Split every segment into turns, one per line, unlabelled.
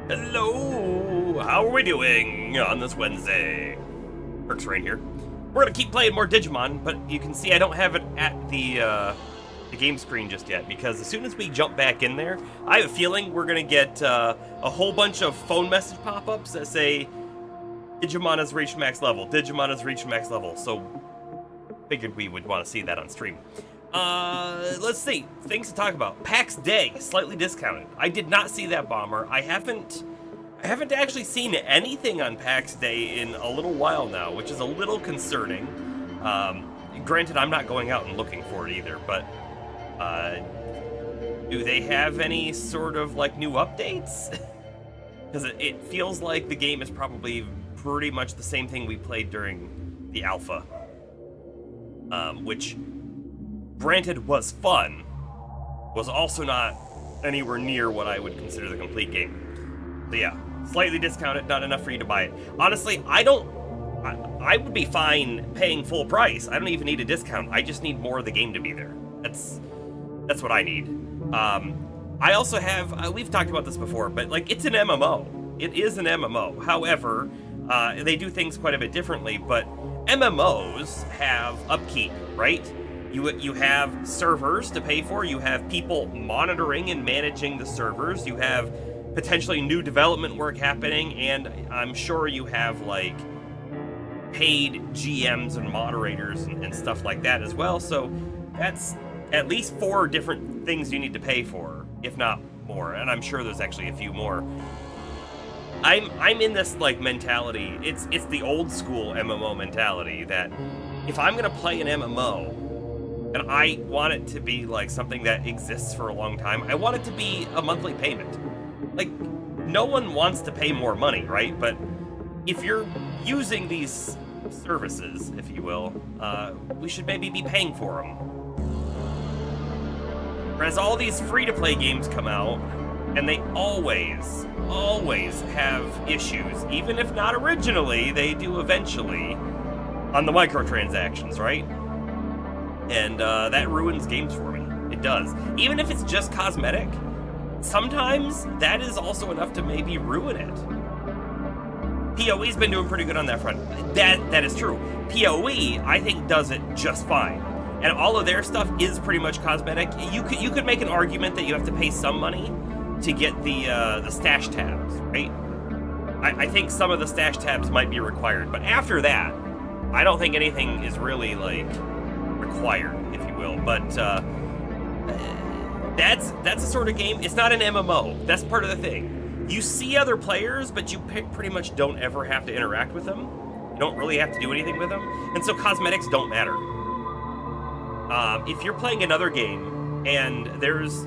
Hello! How are we doing on this Wednesday? Perks Rain here. We're gonna keep playing more Digimon, but you can see I don't have it at the game screen just yet, because as soon as we jump back in there, I have a feeling we're gonna get a whole bunch of phone message pop-ups that say, Digimon has reached max level, Digimon has reached max level, so figured we would want to see that on stream. Let's see. Things to talk about. PAX Day, slightly discounted. I did not see that, Bomber. I haven't actually seen anything on PAX Day in a little while now, which is a little concerning. Granted, I'm not going out and looking for it either, but do they have any sort of like new updates? Because it feels like the game is probably pretty much the same thing we played during the alpha, which granted was fun, was also not anywhere near what I would consider the complete game. So yeah, slightly discounted, not enough for you to buy it. Honestly, I would be fine paying full price. I don't even need a discount. I just need more of the game to be there. That's what I need. I also have, we've talked about this before, but like, it's an MMO. It is an MMO. However, they do things quite a bit differently, but MMOs have upkeep, right? You have servers to pay for, you have people monitoring and managing the servers, you have potentially new development work happening, and I'm sure you have like paid GMs and moderators and stuff like that as well, so that's at least 4 different things you need to pay for, if not more, and I'm sure there's actually a few more. I'm in this like mentality, it's the old school MMO mentality, that if I'm gonna play an MMO, and I want it to be like something that exists for a long time, I want it to be a monthly payment. Like, no one wants to pay more money, right? But if you're using these services, if you will, we should maybe be paying for them. Whereas all these free-to-play games come out, and they always have issues, even if not originally, they do eventually, on the microtransactions, right? And that ruins games for me. It does. Even if it's just cosmetic, sometimes that is also enough to maybe ruin it. PoE's been doing pretty good on that front. That is true. PoE, I think, does it just fine. And all of their stuff is pretty much cosmetic. You could make an argument that you have to pay some money to get the stash tabs, right? I think some of the stash tabs might be required, but after that, I don't think anything is really like required, if you will. But that's a sort of game. It's not an MMO. That's part of the thing. You see other players, but you pretty much don't ever have to interact with them. You don't really have to do anything with them, and so cosmetics don't matter. If you're playing another game and there's,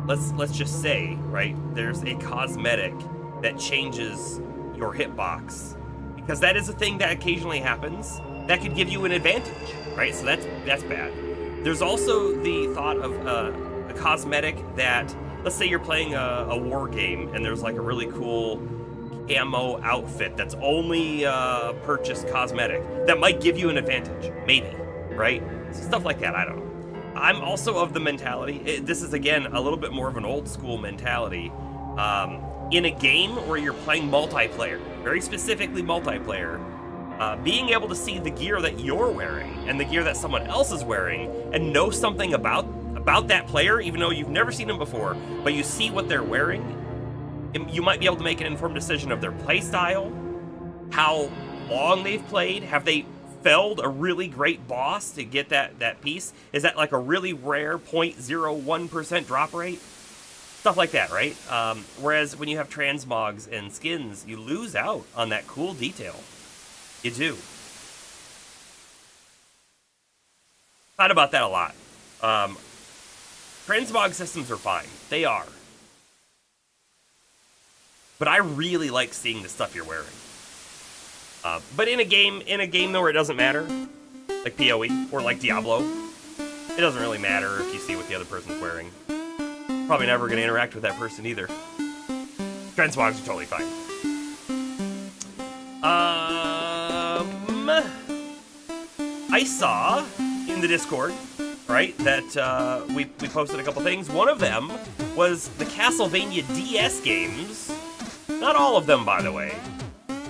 let's just say, right, there's a cosmetic that changes your hitbox, because that is a thing that occasionally happens, that could give you an advantage, right? So that's bad. There's also the thought of a cosmetic that, let's say you're playing a war game and there's like a really cool camo outfit that's only purchased cosmetic that might give you an advantage, maybe, right? Stuff like that, I don't know. I'm also of the mentality, this is again a little bit more of an old school mentality, in a game where you're playing multiplayer, very specifically multiplayer, being able to see the gear that you're wearing and the gear that someone else is wearing and know something about that player, even though you've never seen them before, but you see what they're wearing, you might be able to make an informed decision of their play style, how long they've played, have they felled a really great boss to get that piece? Is that like a really rare 0.01% drop rate? Stuff like that, right? Whereas when you have transmogs and skins, you lose out on that cool detail. You do. Thought about that a lot. Transmog systems are fine. They are. But I really like seeing the stuff you're wearing. But in a game though where it doesn't matter, like PoE or like Diablo, it doesn't really matter if you see what the other person's wearing. Probably never going to interact with that person either. Transmogs are totally fine. I saw in the Discord, right, that we posted a couple things. One of them was the Castlevania DS games. Not all of them, by the way.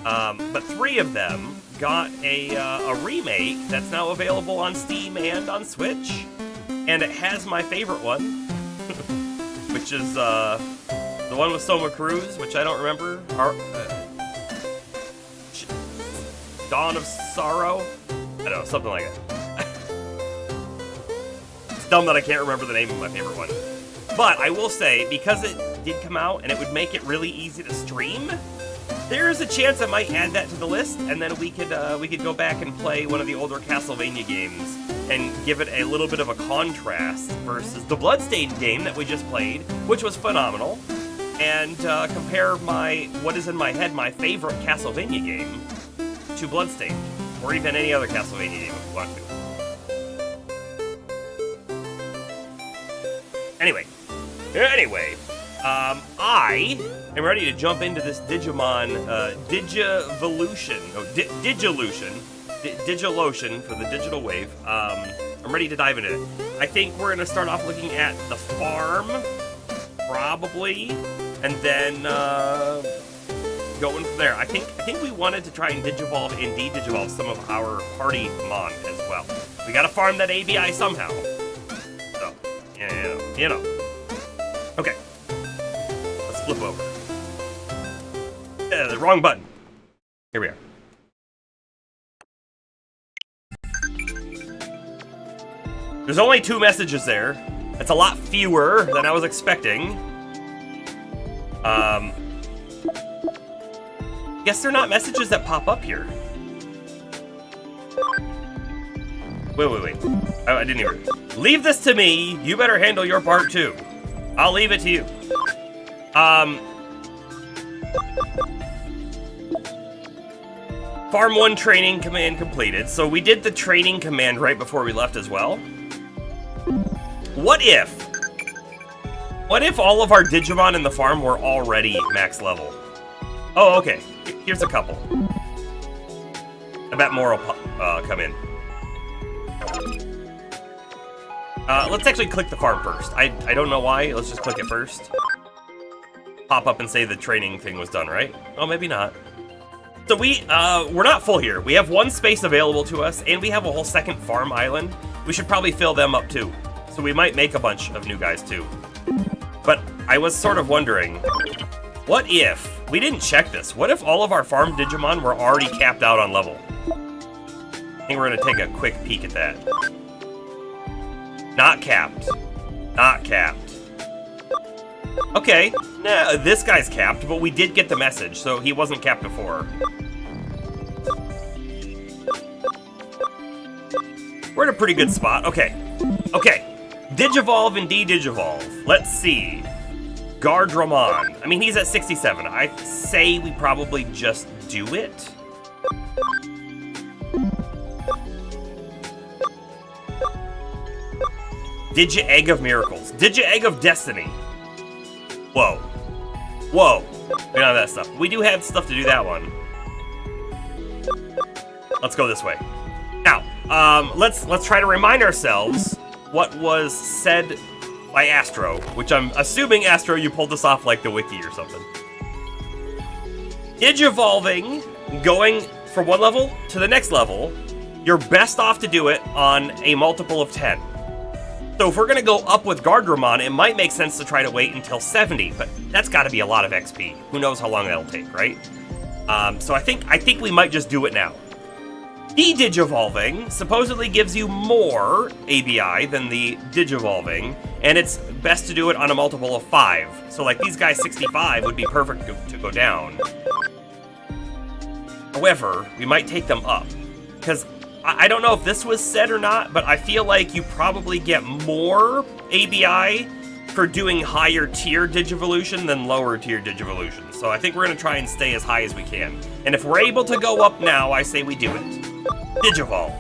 But 3 of them got a remake that's now available on Steam and on Switch. And it has my favorite one, which is the one with Soma Cruz, which I don't remember. Dawn of Sorrow? I don't know, something like that. It's dumb that I can't remember the name of my favorite one. But I will say, because it did come out and it would make it really easy to stream, there is a chance I might add that to the list, and then we could go back and play one of the older Castlevania games and give it a little bit of a contrast versus the Bloodstained game that we just played, which was phenomenal, and compare what is in my head my favorite Castlevania game to Bloodstained, or even any other Castlevania game if you want to. Anyway, I am ready to jump into this Digimon Digilotion for the digital wave. I'm ready to dive into it. I think we're gonna start off looking at the farm, probably, and then going from there. I think we wanted to try and digivolve and de-digivolve some of our party mon as well. We gotta farm that ABI somehow. So, you know. Okay. Let's flip over. The wrong button. Here we are. There's only 2 messages there. That's a lot fewer than I was expecting. Guess they're not messages that pop up here. Wait. I didn't hear it. Leave this to me. You better handle your part too. I'll leave it to you. Farm 1 training command completed. So we did the training command right before we left as well. What if all of our Digimon in the farm were already max level? Oh, okay. Here's a couple. I bet more will come in. Let's actually click the farm first. I don't know why. Let's just click it first. Pop up and say the training thing was done, right? Oh, maybe not. So we're not full here. We have 1 space available to us, and we have a whole second farm island. We should probably fill them up too. So we might make a bunch of new guys too. But I was sort of wondering, what if, we didn't check this, what if all of our farm Digimon were already capped out on level? I think we're gonna take a quick peek at that. Not capped. Not capped. Okay, nah, this guy's capped, but we did get the message, so he wasn't capped before. We're in a pretty good spot. Okay. Digivolve and de-digivolve. Let's see. Gardramon. I mean, he's at 67. I say we probably just do it. Digi-Egg of Miracles. Digi-Egg of Destiny. Whoa. We don't have that stuff. We do have stuff to do that one. Let's go this way. Now, let's try to remind ourselves what was said by Astro, which I'm assuming, Astro, you pulled this off like the wiki or something. Digivolving, going from 1 level to the next level, you're best off to do it on a multiple of 10. So if we're gonna go up with Gardramon, it might make sense to try to wait until 70, but that's gotta be a lot of XP. Who knows how long that'll take, right? So I think we might just do it now. De-digivolving supposedly gives you more ABI than the digivolving, and it's best to do it on a multiple of 5. So like these guys 65 would be perfect to go down. However, we might take them up, because I don't know if this was said or not, but I feel like you probably get more ABI for doing higher tier Digivolution than lower tier Digivolution. So I think we're gonna try and stay as high as we can. And if we're able to go up now, I say we do it. Digivolve.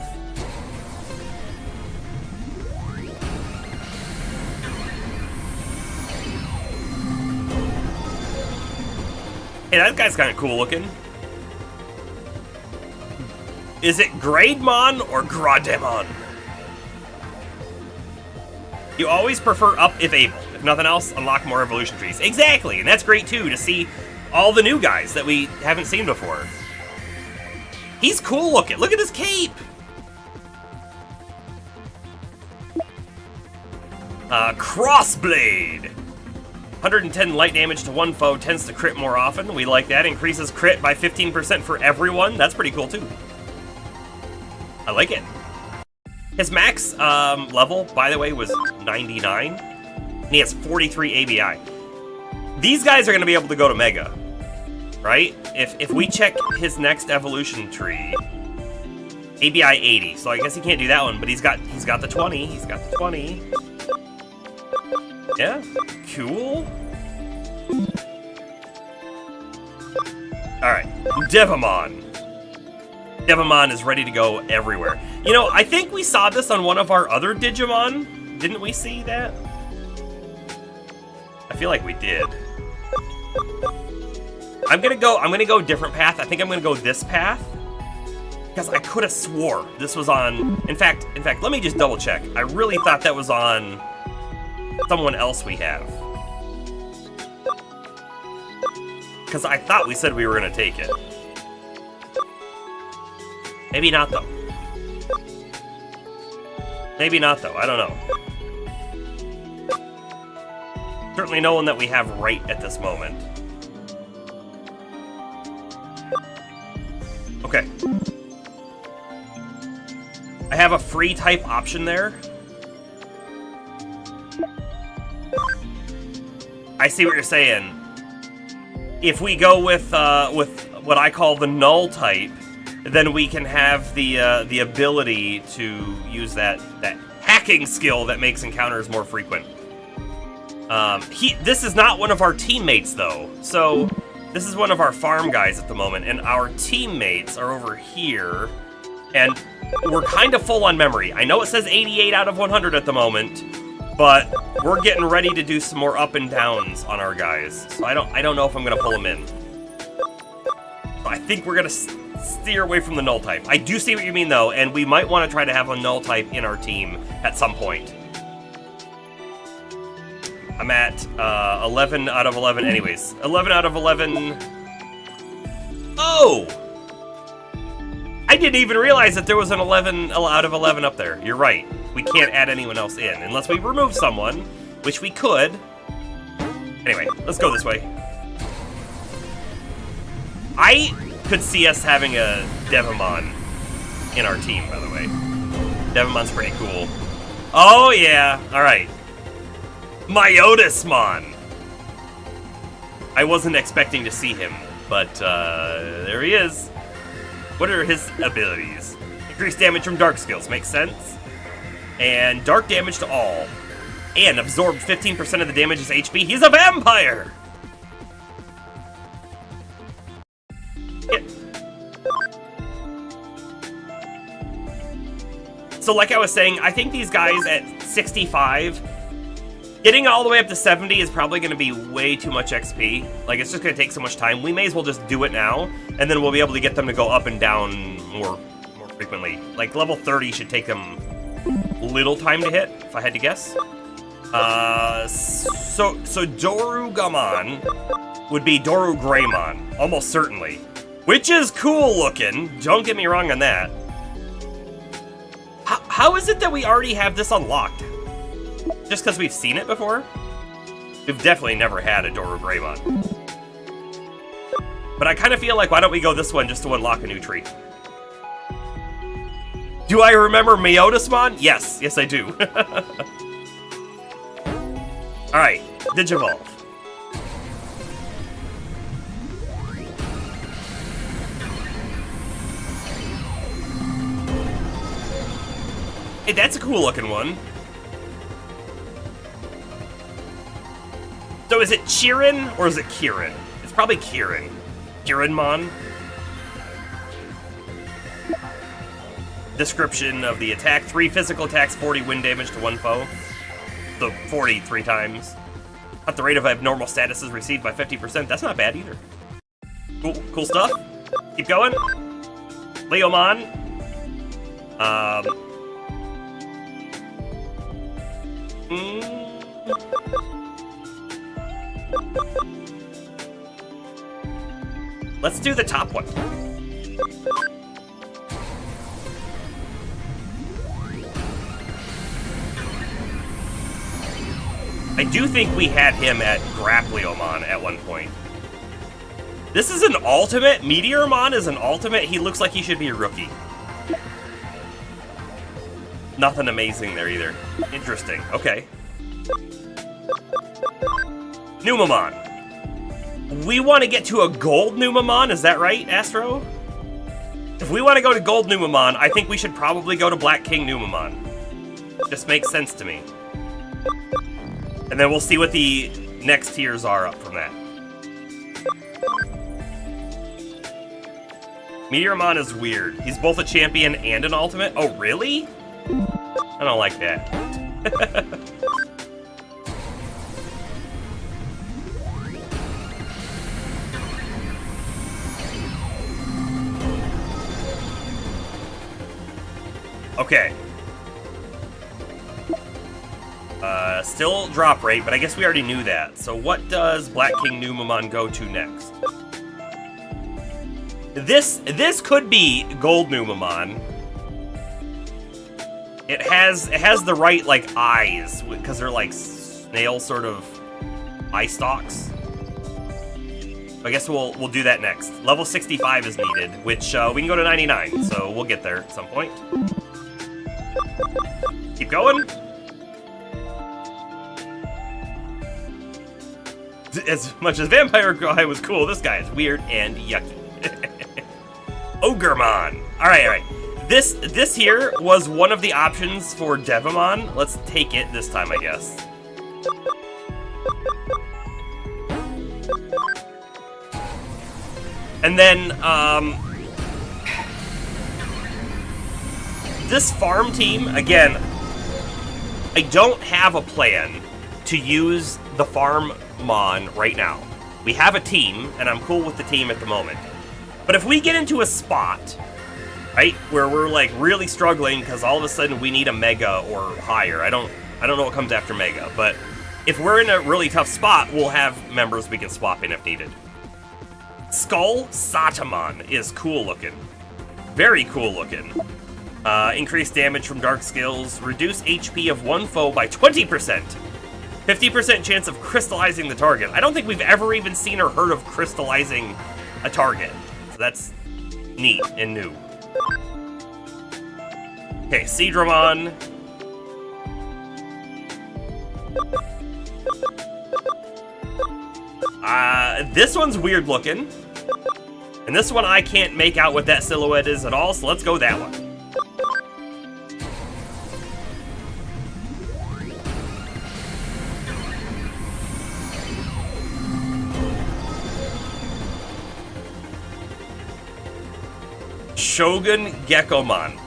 Hey, that guy's kind of cool looking. Is it Grademon or Grademon? You always prefer up if able. If nothing else, unlock more evolution trees. Exactly, and that's great too, to see all the new guys that we haven't seen before. He's cool looking. Look at his cape. Crossblade. 110 light damage to one foe, tends to crit more often. We like that. Increases crit by 15% for everyone. That's pretty cool too. I like it. His max level, by the way, was 99. And he has 43 ABI. These guys are going to be able to go to Mega, right? If we check his next evolution tree, ABI 80. So I guess he can't do that one, but he's got the 20. He's got the 20. Yeah, cool. All right, Digimon. Digimon is ready to go everywhere. You know, I think we saw this on one of our other Digimon. Didn't we see that? I feel like we did. I'm gonna go a different path. I think I'm gonna go this path. Because I could have swore this was on... In fact, let me just double check. I really thought that was on someone else we have. Because I thought we said we were gonna take it. Maybe not, though. Maybe not, though. I don't know. Certainly no one that we have right at this moment. Okay. I have a free type option there. I see what you're saying. If we go with what I call the null type, then we can have the ability to use that hacking skill that makes encounters more frequent. This is not one of our teammates though, so this is one of our farm guys at the moment, and our teammates are over here, and we're kind of full on memory. I know it says 88 out of 100 at the moment, but we're getting ready to do some more up and downs on our guys, so I don't know if I'm gonna pull them in. So I think we're gonna steer away from the null type. I do see what you mean though, and we might want to try to have a null type in our team at some point. I'm at 11 out of 11 anyways. 11 out of 11... Oh! I didn't even realize that there was an 11 out of 11 up there. You're right. We can't add anyone else in unless we remove someone, which we could. Anyway, let's go this way. I could see us having a Digimon in our team, by the way. Digimon's pretty cool. Oh yeah, alright. Myotismon! I wasn't expecting to see him, but there he is. What are his abilities? Increased damage from dark skills, makes sense. And dark damage to all. And absorb 15% of the damage's HP. He's a vampire! Yeah. So like I was saying, I think these guys at 65, getting all the way up to 70 is probably going to be way too much XP. Like, it's just going to take so much time. We may as well just do it now, and then we'll be able to get them to go up and down more frequently. Like, level 30 should take them little time to hit, if I had to guess. So Dorugamon would be Doru Greymon, almost certainly. Which is cool looking, don't get me wrong on that. How is it that we already have this unlocked? Just because we've seen it before? We've definitely never had a Doru Greymon. But I kind of feel like, why don't we go this one just to unlock a new tree? Do I remember Myotismon? Yes, yes I do. Alright, Digivolve. Hey, that's a cool looking one. So is it Chirin or is it Kirin? It's probably Kirin. Kirinmon. Description of the attack: 3 physical attacks, 40 wind damage to one foe. So 40 3 times. At the rate of abnormal statuses received by 50%. That's not bad either. Cool stuff. Keep going. Leomon. Let's do the top one. I do think we had him at Grappliomon at one point. This is an ultimate. Meteormon is an ultimate. He looks like he should be a rookie. Nothing amazing there either. Interesting. Okay. Numamon. We want to get to a gold Numamon, is that right, Astro? If we want to go to gold Numamon, I think we should probably go to Black King Numamon. Just makes sense to me. And then we'll see what the next tiers are up from that. Meteormon is weird. He's both a champion and an ultimate. Oh, really? I don't like that. Okay. Still drop rate, but I guess we already knew that. So what does Black King Numamon go to next? This could be Gold Numamon. It has the right like eyes because they're like snail sort of eye stalks. I guess we'll do that next. Level 65 is needed, which we can go to 99, so we'll get there at some point. Keep going. As much as Vampire Guy was cool, this guy is weird and yucky. Ogremon. All right. This here was one of the options for Devimon. Let's take it this time, I guess. And then, this farm team, again, I don't have a plan to use the Farmmon right now. We have a team, and I'm cool with the team at the moment. But if we get into a spot, right, where we're like really struggling because all of a sudden we need a Mega or higher, I don't know what comes after Mega, but if we're in a really tough spot, we'll have members we can swap in if needed. Skull Satamon is cool looking. Very cool looking. Increased damage from dark skills, reduce HP of one foe by 20%. 50% chance of crystallizing the target. I don't think we've ever even seen or heard of crystallizing a target. So that's neat and new. Okay, Seadramon. This one's weird looking. And this one I can't make out what that silhouette is at all, so let's go that one. Shogun Gekomon.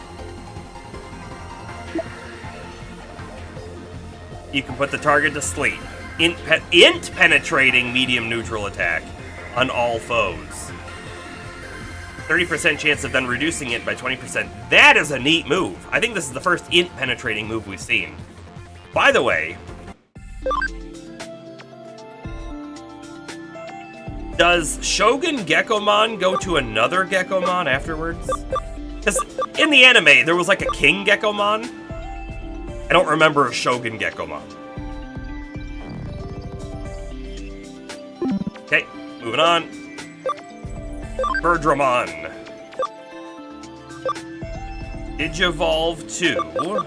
You can put the target to sleep. Int penetrating medium neutral attack on all foes. 30% chance of then reducing it by 20%. That is a neat move. I think this is the first int penetrating move we've seen. By the way, does Shogun Gekomon go to another Gekomon afterwards? Because in the anime, there was like a King Gekomon. I don't remember a Shogun Gekomon. Okay, moving on. Birdramon. Digivolve 2.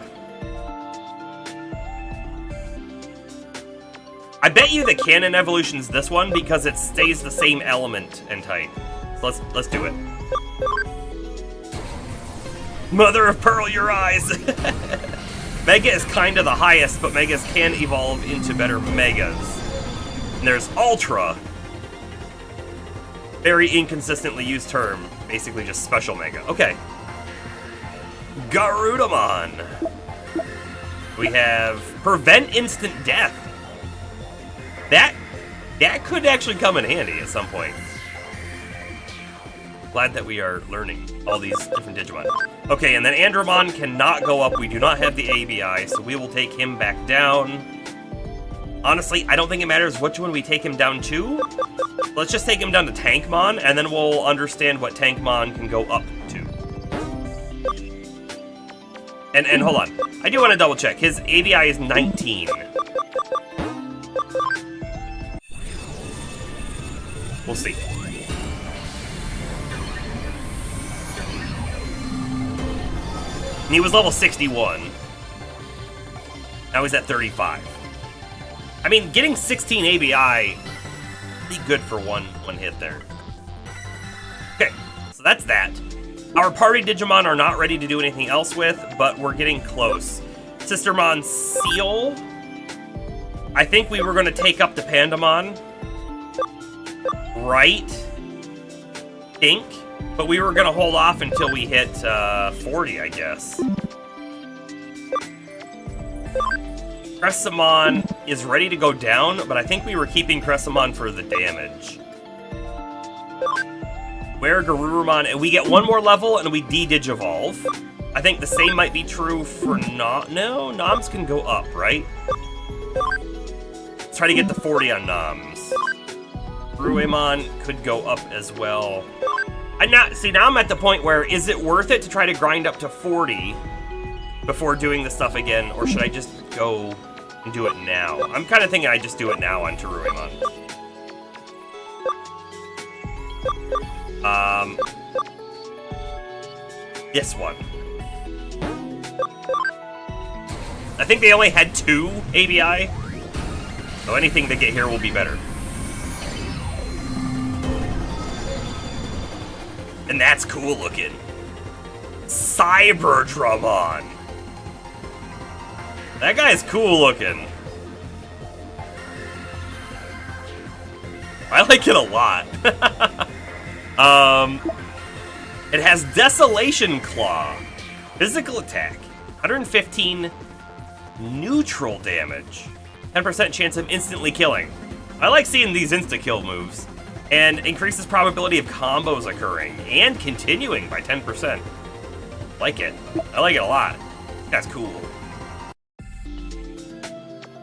I bet you the canon evolution's this one because it stays the same element and type. So let's do it. Mother of Pearl, your eyes! Mega is kind of the highest, but Megas can evolve into better Megas. And there's Ultra. Very inconsistently used term. Basically just special Mega. Okay. Garudamon. We have Prevent Instant Death. That could actually come in handy at some point. Glad that we are learning all these different Digimon. Okay, and then Andromon cannot go up. We do not have the ABI, so we will take him back down. Honestly, I don't think it matters which one we take him down to. Let's just take him down to Tankmon, and then we'll understand what Tankmon can go up to. And hold on. I do want to double check. His ABI is 19. We'll see. And he was level 61. Now he's at 35. I mean, getting 16 ABI, pretty good for one hit there. Okay, so that's that. Our party Digimon are not ready to do anything else with, but we're getting close. Sistermon Seal. I think we were going to take up the Pandamon. Right? Think. But we were going to hold off until we hit 40, I guess. Cressamon is ready to go down, but I think we were keeping Cressamon for the damage. Where Garurumon, and we get one more level and we de-digivolve. I think the same might be true for no, Noms can go up, right? Let's try to get to 40 on Noms. Ruemon could go up as well. Now I'm at the point where, is it worth it to try to grind up to 40 before doing the stuff again, or should I just go and do it now? I'm kind of thinking I just do it now on Teruemon. This one. I think they only had 2 ABI, so anything they get here will be better. And that's cool looking. Cyberdramon. That guy's cool looking. I like it a lot. It has Desolation Claw. Physical attack. 115 neutral damage. 10% chance of instantly killing. I like seeing these insta-kill moves. And increases probability of combos occurring and continuing by 10%. Like it. I like it a lot. That's cool.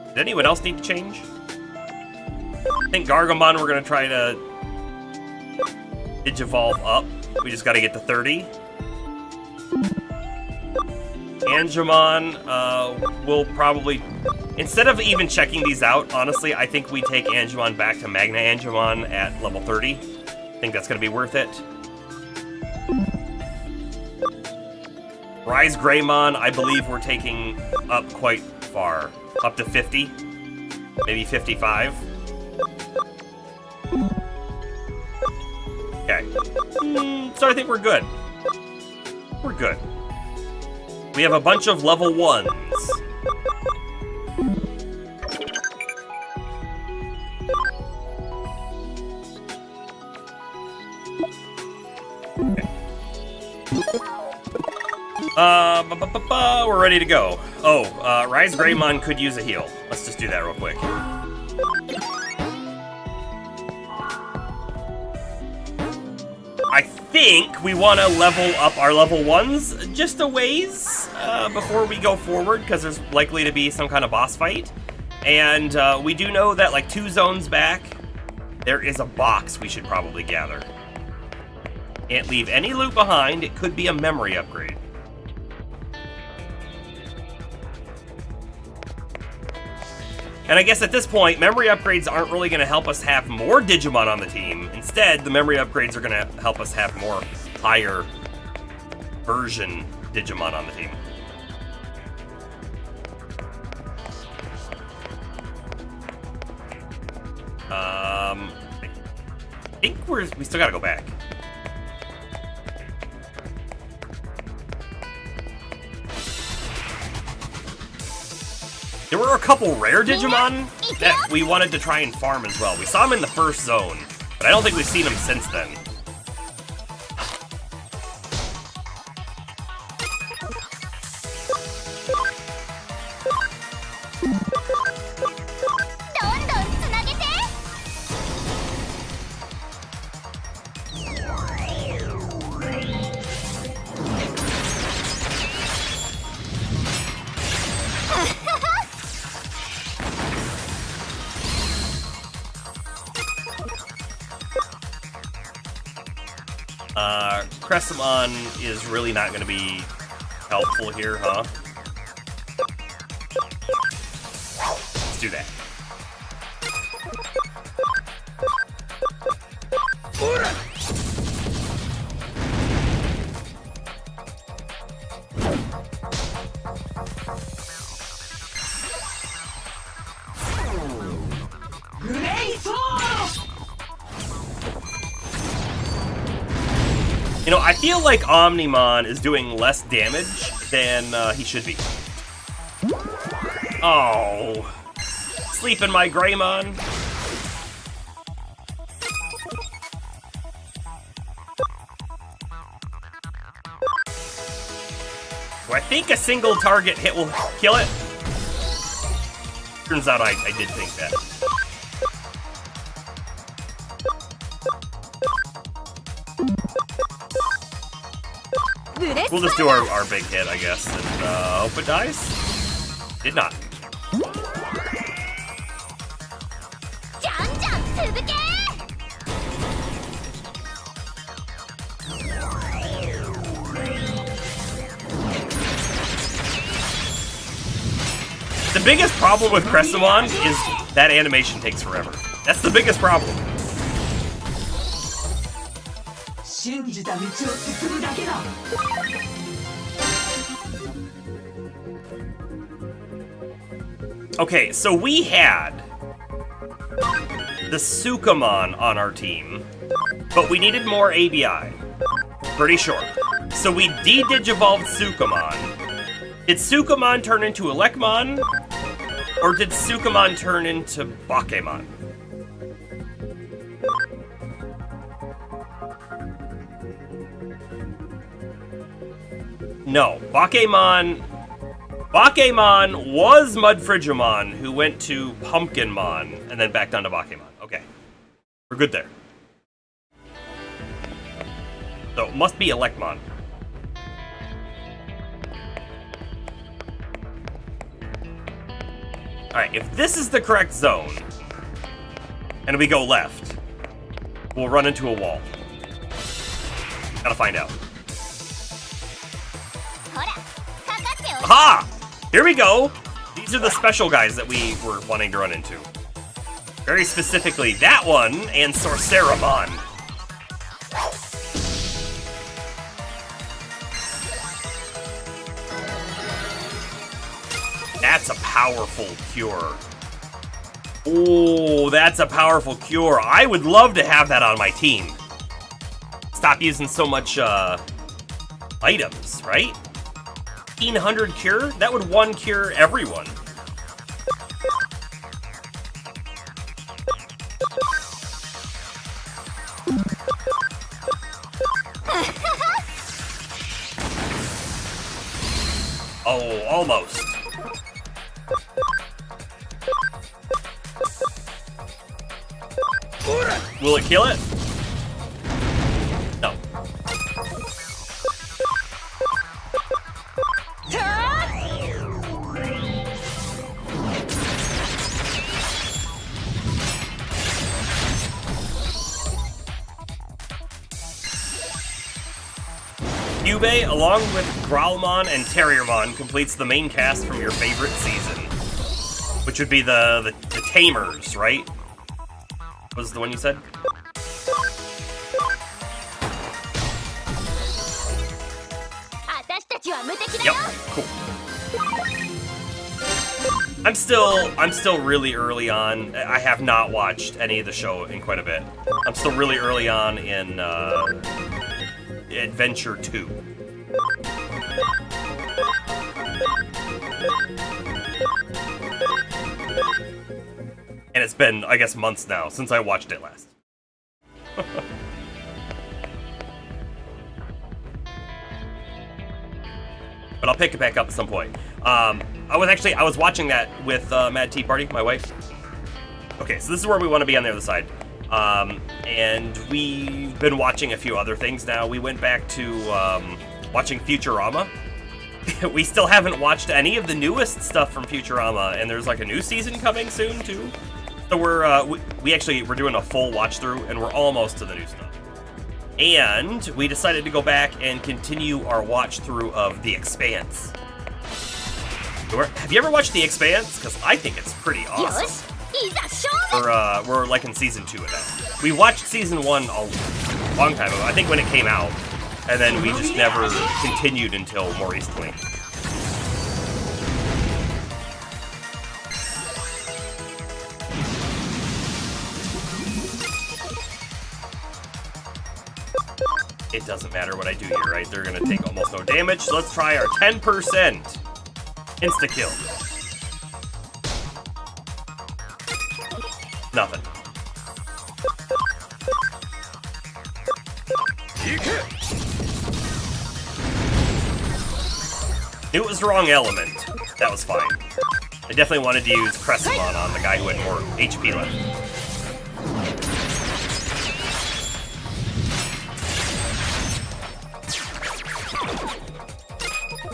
Did anyone else need to change? I think Gargomon we're gonna try to Digivolve up. We just gotta get to 30. Angemon, will probably... Instead of even checking these out, honestly, I think we take Angemon back to Magna Angemon at level 30. I think that's gonna be worth it. Rise Greymon, I believe we're taking up quite far. Up to 50. Maybe 55. Okay. So I think we're good. We're good. We have a bunch of level 1s. We're ready to go. Oh, Rise Greymon could use a heal. Let's just do that real quick. I think we want to level up our level 1s just a ways before we go forward, because there's likely to be some kind of boss fight. And we do know that, like, 2 zones back, there is a box we should probably gather. Can't leave any loot behind. It could be a memory upgrade. And I guess at this point, memory upgrades aren't really going to help us have more Digimon on the team. Instead, the memory upgrades are going to help us have more higher version Digimon on the team. I think we still got to go back. There were a couple rare Digimon that we wanted to try and farm as well. We saw them in the first zone, but I don't think we've seen them since then. Cressamon is really not going to be helpful here, huh? Let's do that. You know, I feel like Omnimon is doing less damage than he should be. Oh. Sleep in my Greymon. Do I think a single target hit will kill it? Turns out I did think that. We'll just do our big hit, I guess, and hope it dies. Did not. The biggest problem with Cressamon is that animation takes forever. That's the biggest problem. Okay, so we had the Sukamon on our team, but we needed more ABI. Pretty sure. So we de-digivolved Sukamon. Did Sukamon turn into Elecmon? Or did Sukamon turn into Bakemon? No, Bakemon was Mudfrigimon, who went to Pumpkinmon, and then back down to Bakemon. Okay. We're good there. So, it must be Elecmon. Alright, if this is the correct zone, and we go left, we'll run into a wall. Gotta find out. Aha! Here we go! These are the special guys that we were wanting to run into. Very specifically, that one and Sorceramon. That's a powerful cure. Oh, that's a powerful cure. I would love to have that on my team. Stop using so much items, right? 1500 cure? That would one cure everyone. Oh, almost. Will it kill it? No. Kyubey, along with Growlmon and Terriermon, completes the main cast from your favorite season. Which would be the Tamers, right? Was the one you said? Yep, cool. I'm still really early on. I have not watched any of the show in quite a bit. I'm still really early on in Adventure 2. And it's been, I guess, months now since I watched it last. But I'll pick it back up at some point. I was watching that with Mad Tea Party, my wife. Okay, so this is where we want to be on the other side. And we've been watching a few other things now. We went back to watching Futurama. We still haven't watched any of the newest stuff from Futurama, and there's like a new season coming soon too. So we're doing a full watch through, and we're almost to the new stuff. And we decided to go back and continue our watch through of The Expanse. Have you ever watched The Expanse? Because I think it's pretty awesome. We're like in season 2 of that. We watched season 1 a long time ago, I think when it came out, and then we just never continued until more recently. It doesn't matter what I do here, right? They're gonna take almost no damage. So let's try our 10% insta-kill. Nothing. It was the wrong element. That was fine. I definitely wanted to use Crescimon on the guy who had more HP left.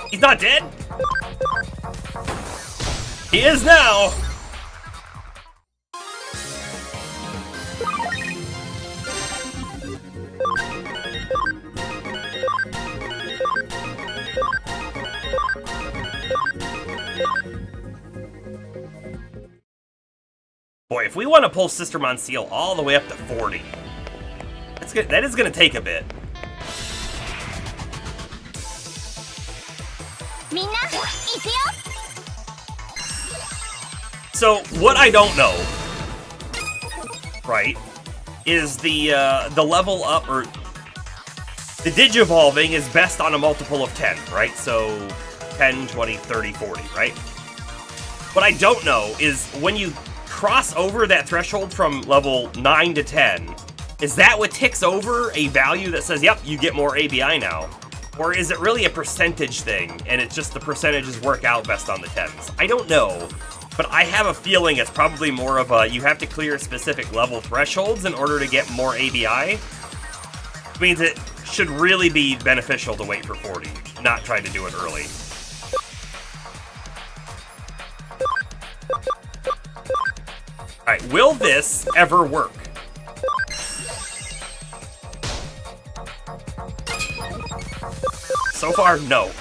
He's not dead? He is now! Boy, if we want to pull Sister Monsieur all the way up to 40, that is going to take a bit. So, what I don't know, right, is the level up, or the Digivolving is best on a multiple of 10, right? So, 10, 20, 30, 40, right? What I don't know is when you cross over that threshold from level 9 to 10, is that what ticks over a value that says, yep, you get more ABI now? Or is it really a percentage thing, and it's just the percentages work out best on the 10s? I don't know, but I have a feeling it's probably more of a, you have to clear specific level thresholds in order to get more ABI. Which means it should really be beneficial to wait for 40, not try to do it early. Alright, will this ever work? So far, no.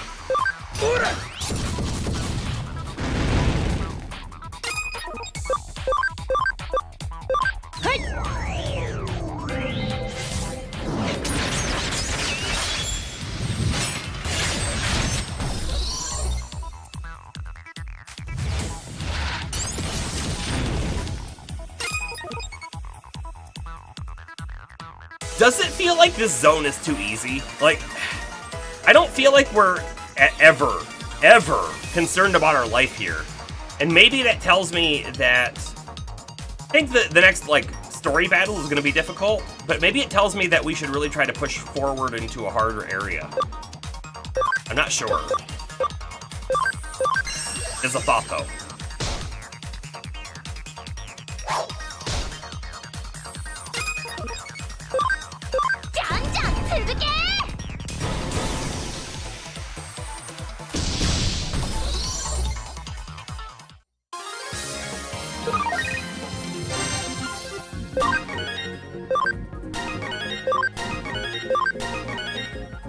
Does it feel like this zone is too easy? Like, I don't feel like we're ever concerned about our life here. And maybe that tells me that I think the next, like, story battle is going to be difficult, but maybe it tells me that we should really try to push forward into a harder area. I'm not sure. It's a thought, though.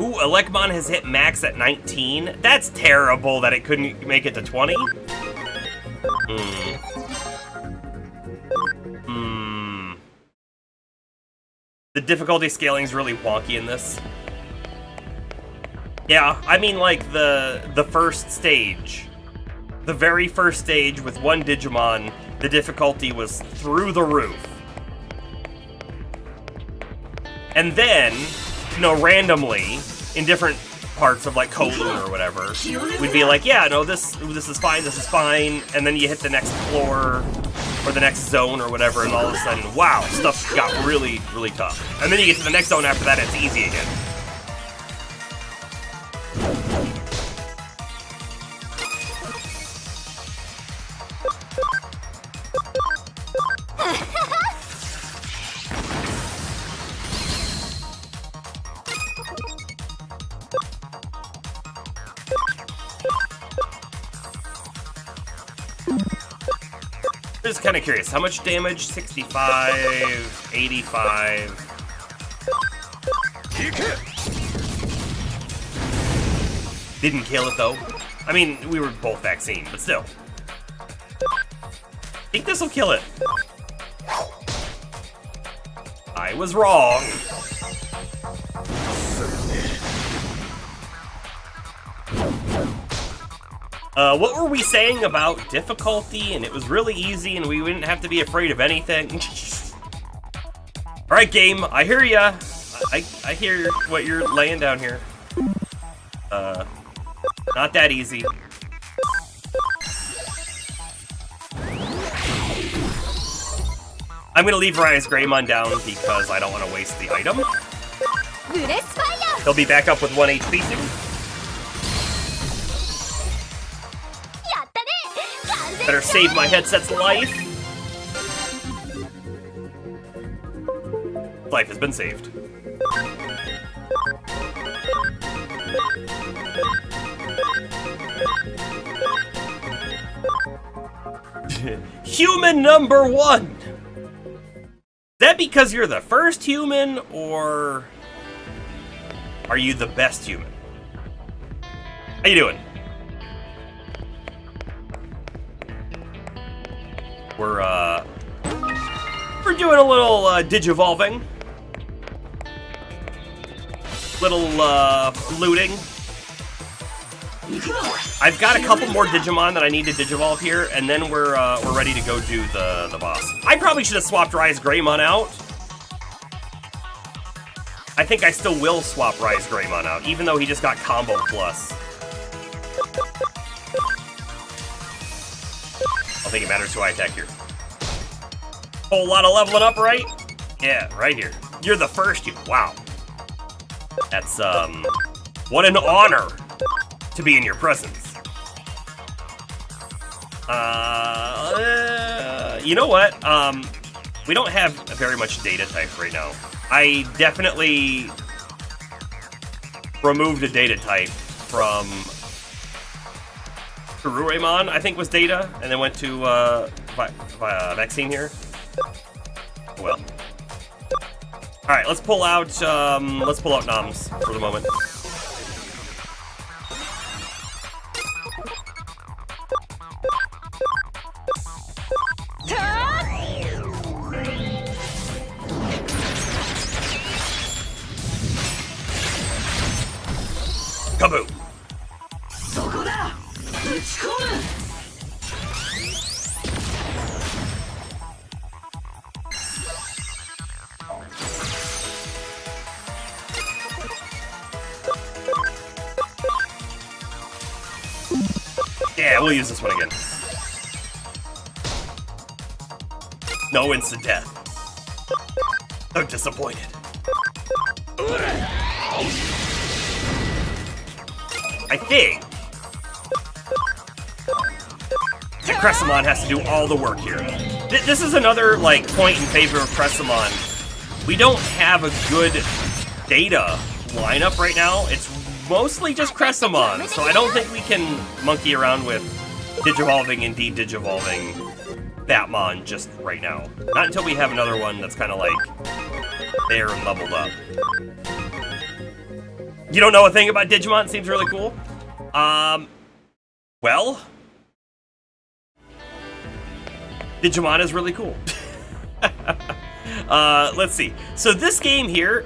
Ooh, Elecmon has hit max at 19. That's terrible that it couldn't make it to 20. The difficulty scaling is really wonky in this. Yeah, I mean, like, the first stage. The very first stage with one Digimon, the difficulty was through the roof. And then, you know, randomly, in different parts of, like, Kowloon or whatever, we'd be like, yeah, no, this is fine, and then you hit the next floor, or the next zone, or whatever, and all of a sudden, wow, stuff got really, really tough. And then you get to the next zone after that, and it's easy again. I'm just kind of curious, how much damage? 65, 85. Didn't kill it though. I mean, we were both vaccine, but still. I think this will kill it. I was wrong. What were we saying about difficulty? And it was really easy and we wouldn't have to be afraid of anything. Alright, game, I hear ya. I hear what you're laying down here. Not that easy. I'm gonna leave Raya's Greymon down because I don't want to waste the item. He'll be back up with 1 HP soon. Better save my headset's life. Life has been saved. Human number 1! Is that because you're the first human, or are you the best human? How you doing? We're doing a little digivolving. Little looting. I've got a couple more Digimon that I need to digivolve here, and then we're ready to go do the boss. I probably should have swapped Raya's Greymon out. I think I still will swap Raya's Greymon out, even though he just got combo plus. I don't think it matters who I attack here. Whole lot of leveling up, right? Yeah, right here. You're the first human. Wow. That's, what an honor to be in your presence. You know what? We don't have very much data type right now. I definitely removed a data type from Kuruemon, I think was data, and then went to vaccine here. Well. Alright, let's pull out Noms for the moment. Kaboom! Yeah, we'll use this one again. No instant death. I'm disappointed. I think that Cressamon has to do all the work here. This is another like point in favor of Cressamon. We don't have a good data lineup right now. It's mostly just Cressamon, so I don't think we can monkey around with digivolving and de-digivolving Batmon just right now. Not until we have another one that's kind of like there and leveled up. You don't know a thing about Digimon? Seems really cool. Well, Digimon is really cool. Let's see. So this game here,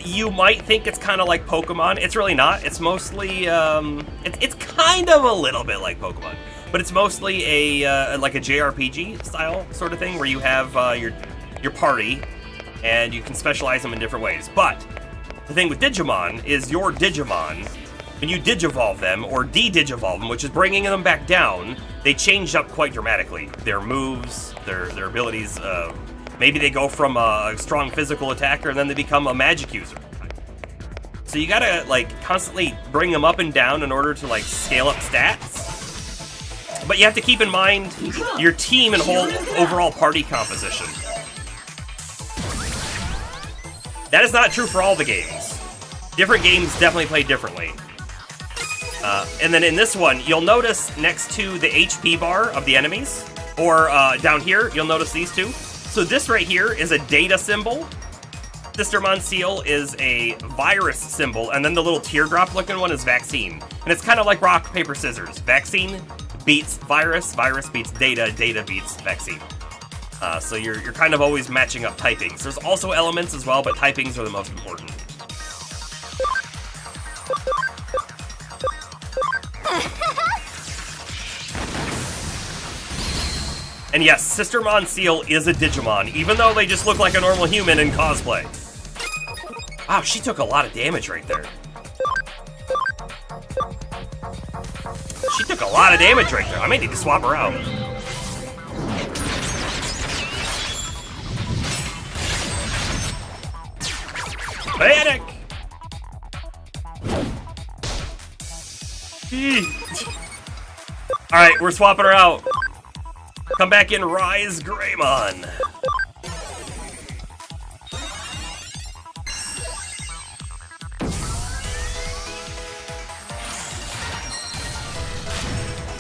you might think it's kind of like Pokemon. It's really not. It's mostly, it's kind of a little bit like Pokemon, but it's mostly a like a JRPG style sort of thing where you have your party, and you can specialize them in different ways. But the thing with Digimon is your Digimon, when you digivolve them or de-digivolve them, which is bringing them back down, they change up quite dramatically. Their moves, their abilities. Maybe they go from a strong physical attacker and then they become a magic user. So you gotta like constantly bring them up and down in order to like scale up stats. But you have to keep in mind your team and whole overall party composition. That is not true for all the games. Different games definitely play differently. And then in this one, you'll notice next to the HP bar of the enemies, or down here, you'll notice these two. So this right here is a data symbol, Sister Seal is a virus symbol, and then the little teardrop looking one is vaccine. And it's kind of like rock, paper, scissors. Vaccine beats virus, virus beats data, data beats vaccine. So you're kind of always matching up typings. There's also elements as well, but typings are the most important. And yes, Sister Seal is a Digimon, even though they just look like a normal human in cosplay. Wow, she took a lot of damage right there. She took a lot of damage right there. I may need to swap her out. Panic! Alright, we're swapping her out. Come back in, Rise Greymon.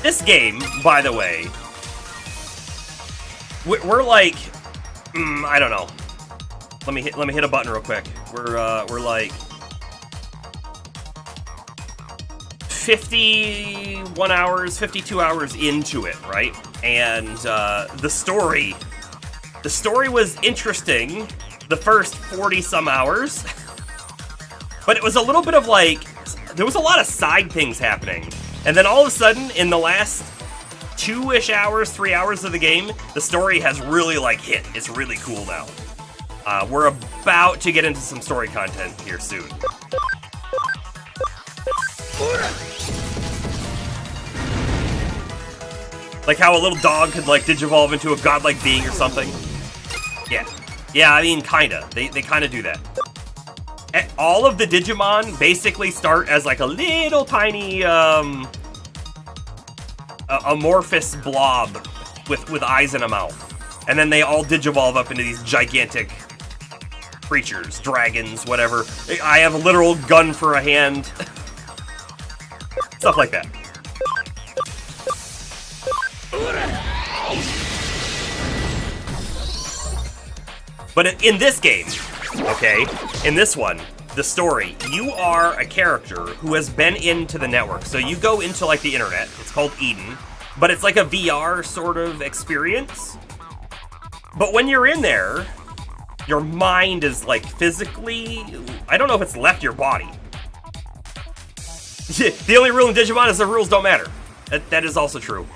This game, by the way, we're like, I don't know. Let me hit a button real quick. We're like 51 hours, 52 hours into it, right? And the story was interesting the first 40 some hours, but it was a little bit of like, there was a lot of side things happening. And then all of a sudden, in the last 2-ish hours, 3 hours of the game, the story has really like hit. It's really cool now. We're about to get into some story content here soon. Like how a little dog could like digivolve into a godlike being or something. Yeah, I mean, kinda. They kinda do that. All of the Digimon basically start as like a little tiny amorphous blob with eyes and a mouth. And then they all digivolve up into these gigantic creatures, dragons, whatever. I have a literal gun for a hand. Stuff like that. But in this game, okay, in this one, the story, you are a character who has been into the network. So you go into like the internet, it's called Eden, but it's like a VR sort of experience. But when you're in there, your mind is like physically, I don't know if it's left your body. The only rule in Digimon is the rules don't matter. That is also true.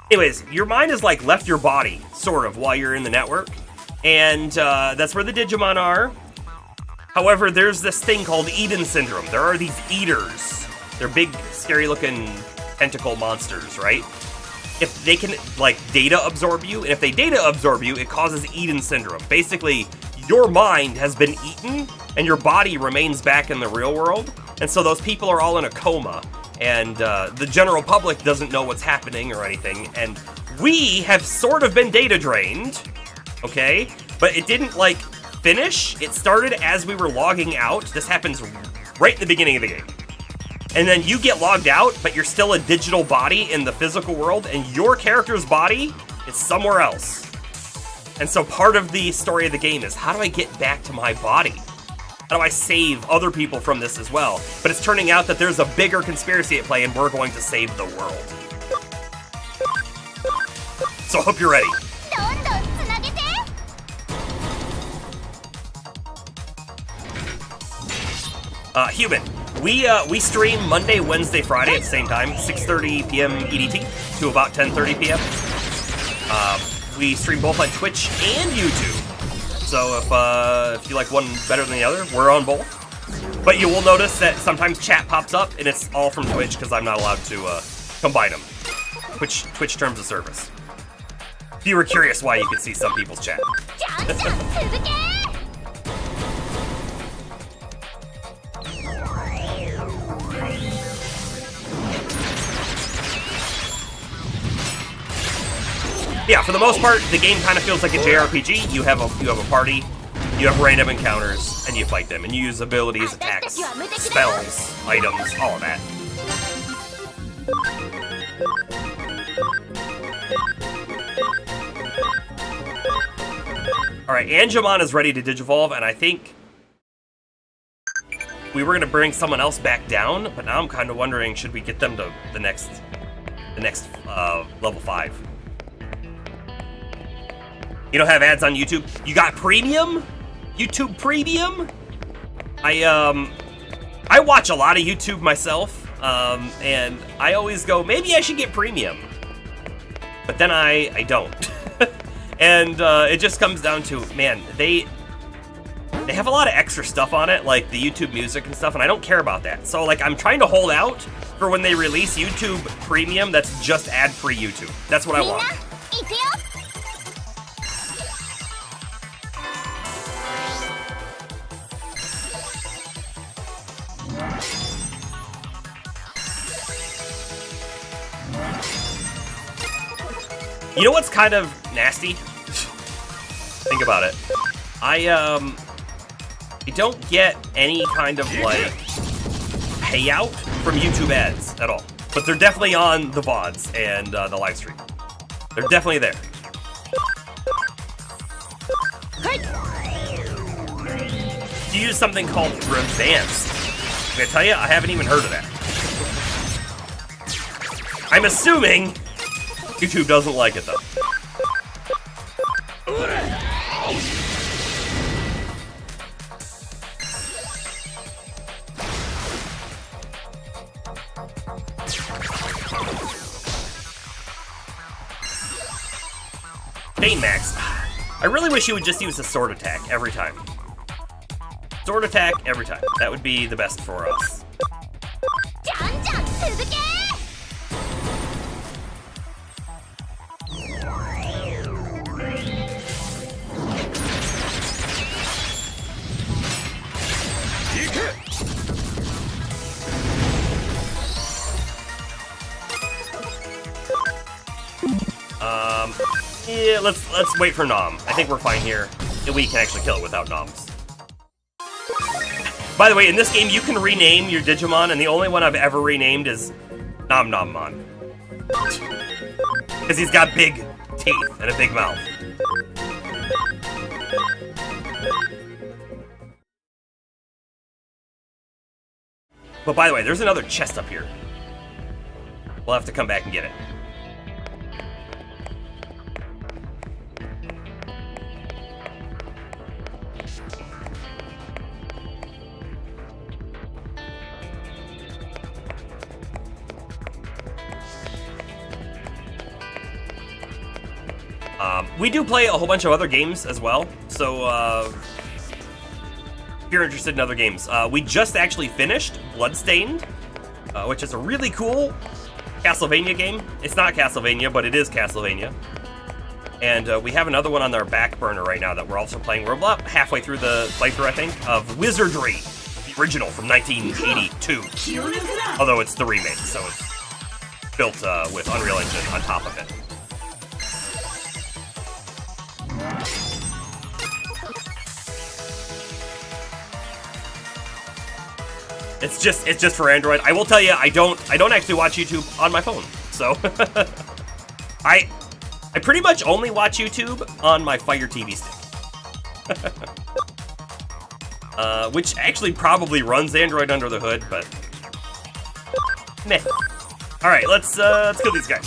Anyways, your mind is like left your body, sort of, while you're in the network. And that's where the Digimon are. However, there's this thing called Eden Syndrome. There are these eaters. They're big, scary-looking tentacle monsters, right? If they can, like, data absorb you, and if they data absorb you, it causes Eden Syndrome. Basically, your mind has been eaten, and your body remains back in the real world. And so those people are all in a coma, and the general public doesn't know what's happening or anything. And we have sort of been data drained, okay? But it didn't, like, finish. It started as we were logging out. This happens right in the beginning of the game. And then you get logged out, but you're still a digital body in the physical world, and your character's body is somewhere else. And so part of the story of the game is, how do I get back to my body? How do I save other people from this as well? But it's turning out that there's a bigger conspiracy at play, and we're going to save the world. So I hope you're ready. Human, we stream Monday, Wednesday, Friday at the same time, 6:30 p.m. EDT to about 10:30 p.m. We stream both on Twitch and YouTube. So if you like one better than the other, we're on both. But you will notice that sometimes chat pops up, and it's all from Twitch because I'm not allowed to combine them. Twitch terms of service. If you were curious why you could see some people's chat. Yeah, for the most part, the game kind of feels like a JRPG. You have a party, you have random encounters, and you fight them, and you use abilities, attacks, spells, items, all of that. Alright, Angemon is ready to Digivolve, and I think we were gonna bring someone else back down, but now I'm kind of wondering, should we get them to the next level 5? You don't have ads on YouTube? You got premium? YouTube premium? I watch a lot of YouTube myself, and I always go, maybe I should get premium. But then I don't. And it just comes down to, man, they have a lot of extra stuff on it, like the YouTube music and stuff, and I don't care about that. So, like, I'm trying to hold out for when they release YouTube Premium that's just ad-free YouTube. That's what I want. You know what's kind of nasty? Think about it. I don't get any kind of, like, payout from YouTube ads at all. But they're definitely on the VODs and the live stream. They're definitely there. You use something called Revanced. I'm gonna tell you, I haven't even heard of that. I'm assuming YouTube doesn't like it, though. Pain Max. I really wish you would just use the sword attack every time. Sword attack every time. That would be the best for us. Yeah, let's wait for Nom. I think we're fine here. We can actually kill it without Noms. By the way, in this game, you can rename your Digimon, and the only one I've ever renamed is Nom Nom Mon. Because he's got big teeth and a big mouth. But by the way, there's another chest up here. We'll have to come back and get it. We do play a whole bunch of other games as well, so if you're interested in other games. We just actually finished Bloodstained, which is a really cool Castlevania game. It's not Castlevania, but it is Castlevania. And we have another one on our back burner right now that we're also playing. We're about halfway through the playthrough, I think, of Wizardry, the original from 1982. Although it's the remake, so it's built with Unreal Engine on top of it. It's just for Android. I will tell you, I don't actually watch YouTube on my phone. So I pretty much only watch YouTube on my Fire TV stick. Which actually probably runs Android under the hood, but meh. All right, let's kill these guys.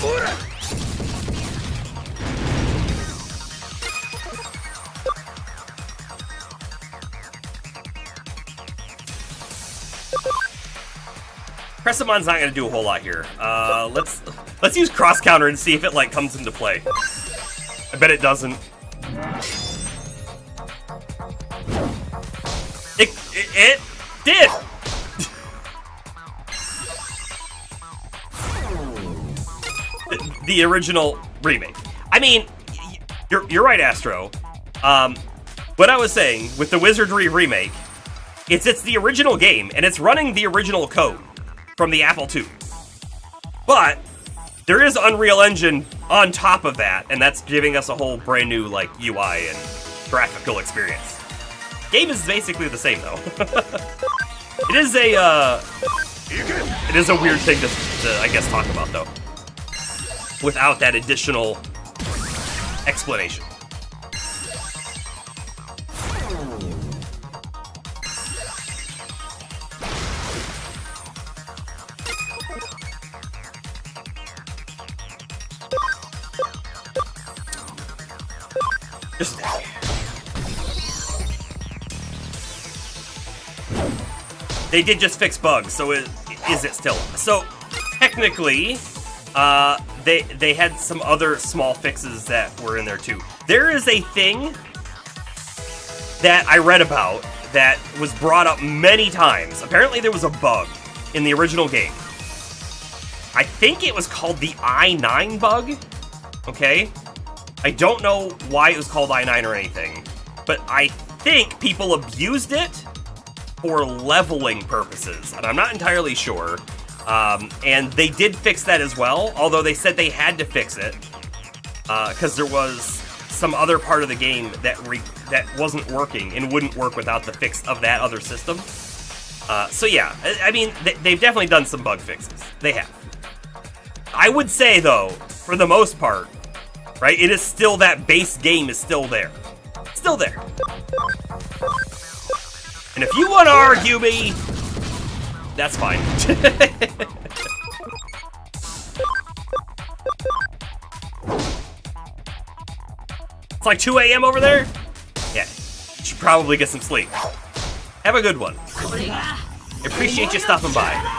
Cressemon's not gonna do a whole lot here. Let's use cross counter and see if it like comes into play. I bet it doesn't. It did. The original remake. I mean, you're right, Astro. What I was saying with the Wizardry remake, it's the original game and it's running the original code from the Apple II. But there is Unreal Engine on top of that, and that's giving us a whole brand new like UI and graphical experience. Game is basically the same though. It is a weird thing to I guess talk about though, without that additional explanation. Just... They did just fix bugs, so is it still? So, technically, they had some other small fixes that were in there too. There is a thing that I read about that was brought up many times. Apparently there was a bug in the original game. I think it was called the I-9 bug, okay? I don't know why it was called I-9 or anything, but I think people abused it for leveling purposes, and I'm not entirely sure. And they did fix that as well, although they said they had to fix it because there was some other part of the game that wasn't working and wouldn't work without the fix of that other system. So yeah, I mean, they've definitely done some bug fixes. They have. I would say, though, for the most part, right, it is still that base game is still there. Still there. And if you want to argue me, that's fine. It's like 2 a.m. over there? Yeah, you should probably get some sleep. Have a good one. I appreciate you stopping by.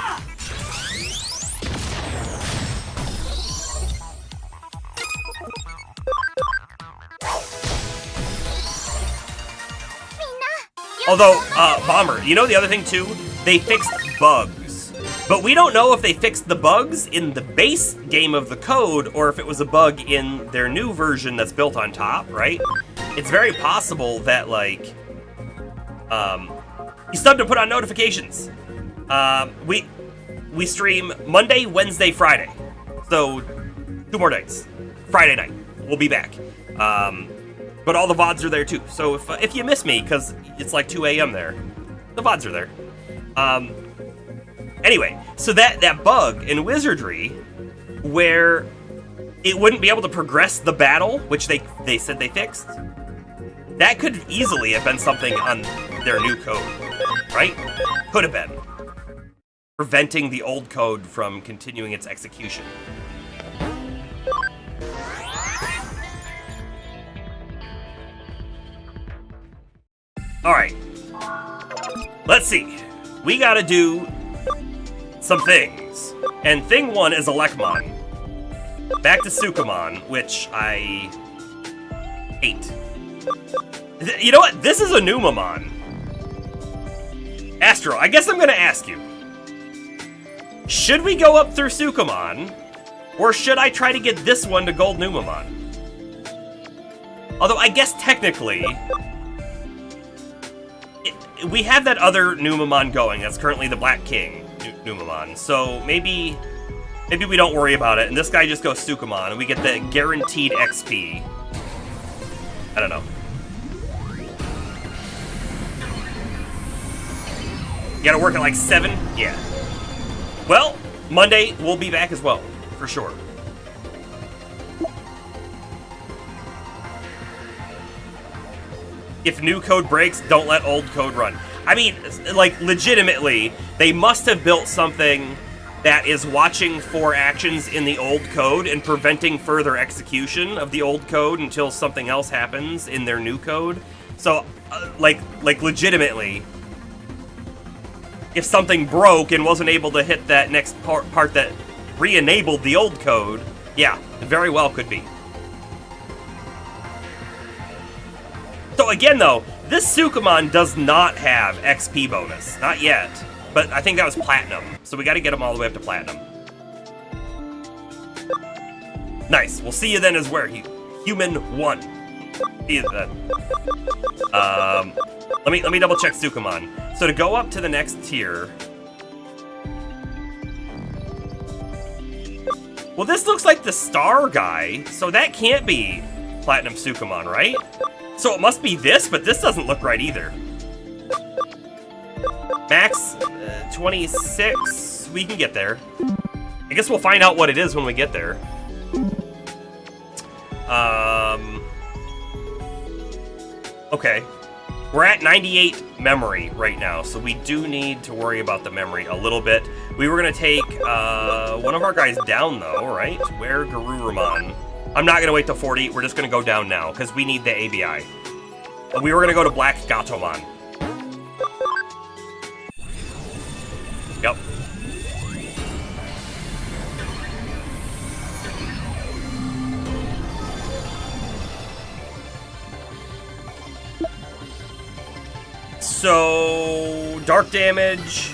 Although, Bomber, you know the other thing too? They fixed bugs. But we don't know if they fixed the bugs in the base game of the code or if it was a bug in their new version that's built on top, right? It's very possible that, like, you still have to put on notifications. We stream Monday, Wednesday, Friday. So, 2 more nights. Friday night, we'll be back. But all the VODs are there too. So if you miss me, because it's like 2 a.m. there, the VODs are there. Anyway, so that bug in Wizardry, where it wouldn't be able to progress the battle, which they said they fixed, that could easily have been something on their new code, right? Could have been. Preventing the old code from continuing its execution. Alright, let's see. We gotta do some things. And thing 1 is Elecmon. Back to Sukamon, which I hate. You know what? This is a new Numamon. Astro, I guess I'm gonna ask you. Should we go up through Sukamon, or should I try to get this one to Gold Numamon? Although I guess technically, we have that other Numamon going. That's currently the Black King Numamon. So maybe we don't worry about it, and this guy just goes Sukamon, and we get the guaranteed XP. I don't know. You gotta work at like 7? Yeah. Well, Monday we'll be back as well, for sure. If new code breaks, don't let old code run. I mean, like, legitimately, they must have built something that is watching for actions in the old code and preventing further execution of the old code until something else happens in their new code. So, like legitimately, if something broke and wasn't able to hit that next part that re-enabled the old code, yeah, it very well could be. So again, though, this Sukamon does not have XP bonus. Not yet. But I think that was Platinum. So we gotta get him all the way up to Platinum. Nice. We'll see you then as where? Human 1. See you then. Let me double check Sukamon. So to go up to the next tier... Well, this looks like the star guy, so that can't be Platinum Sukamon, right? So it must be this, but this doesn't look right either. Max 26, we can get there. I guess we'll find out what it is when we get there. Okay. We're at 98 memory right now, so we do need to worry about the memory a little bit. We were going to take one of our guys down, though, right? Where Garurumon? I'm not going to wait till 40. We're just going to go down now, because we need the ABI. We were going to go to Black Gatomon. Yep. So, dark damage,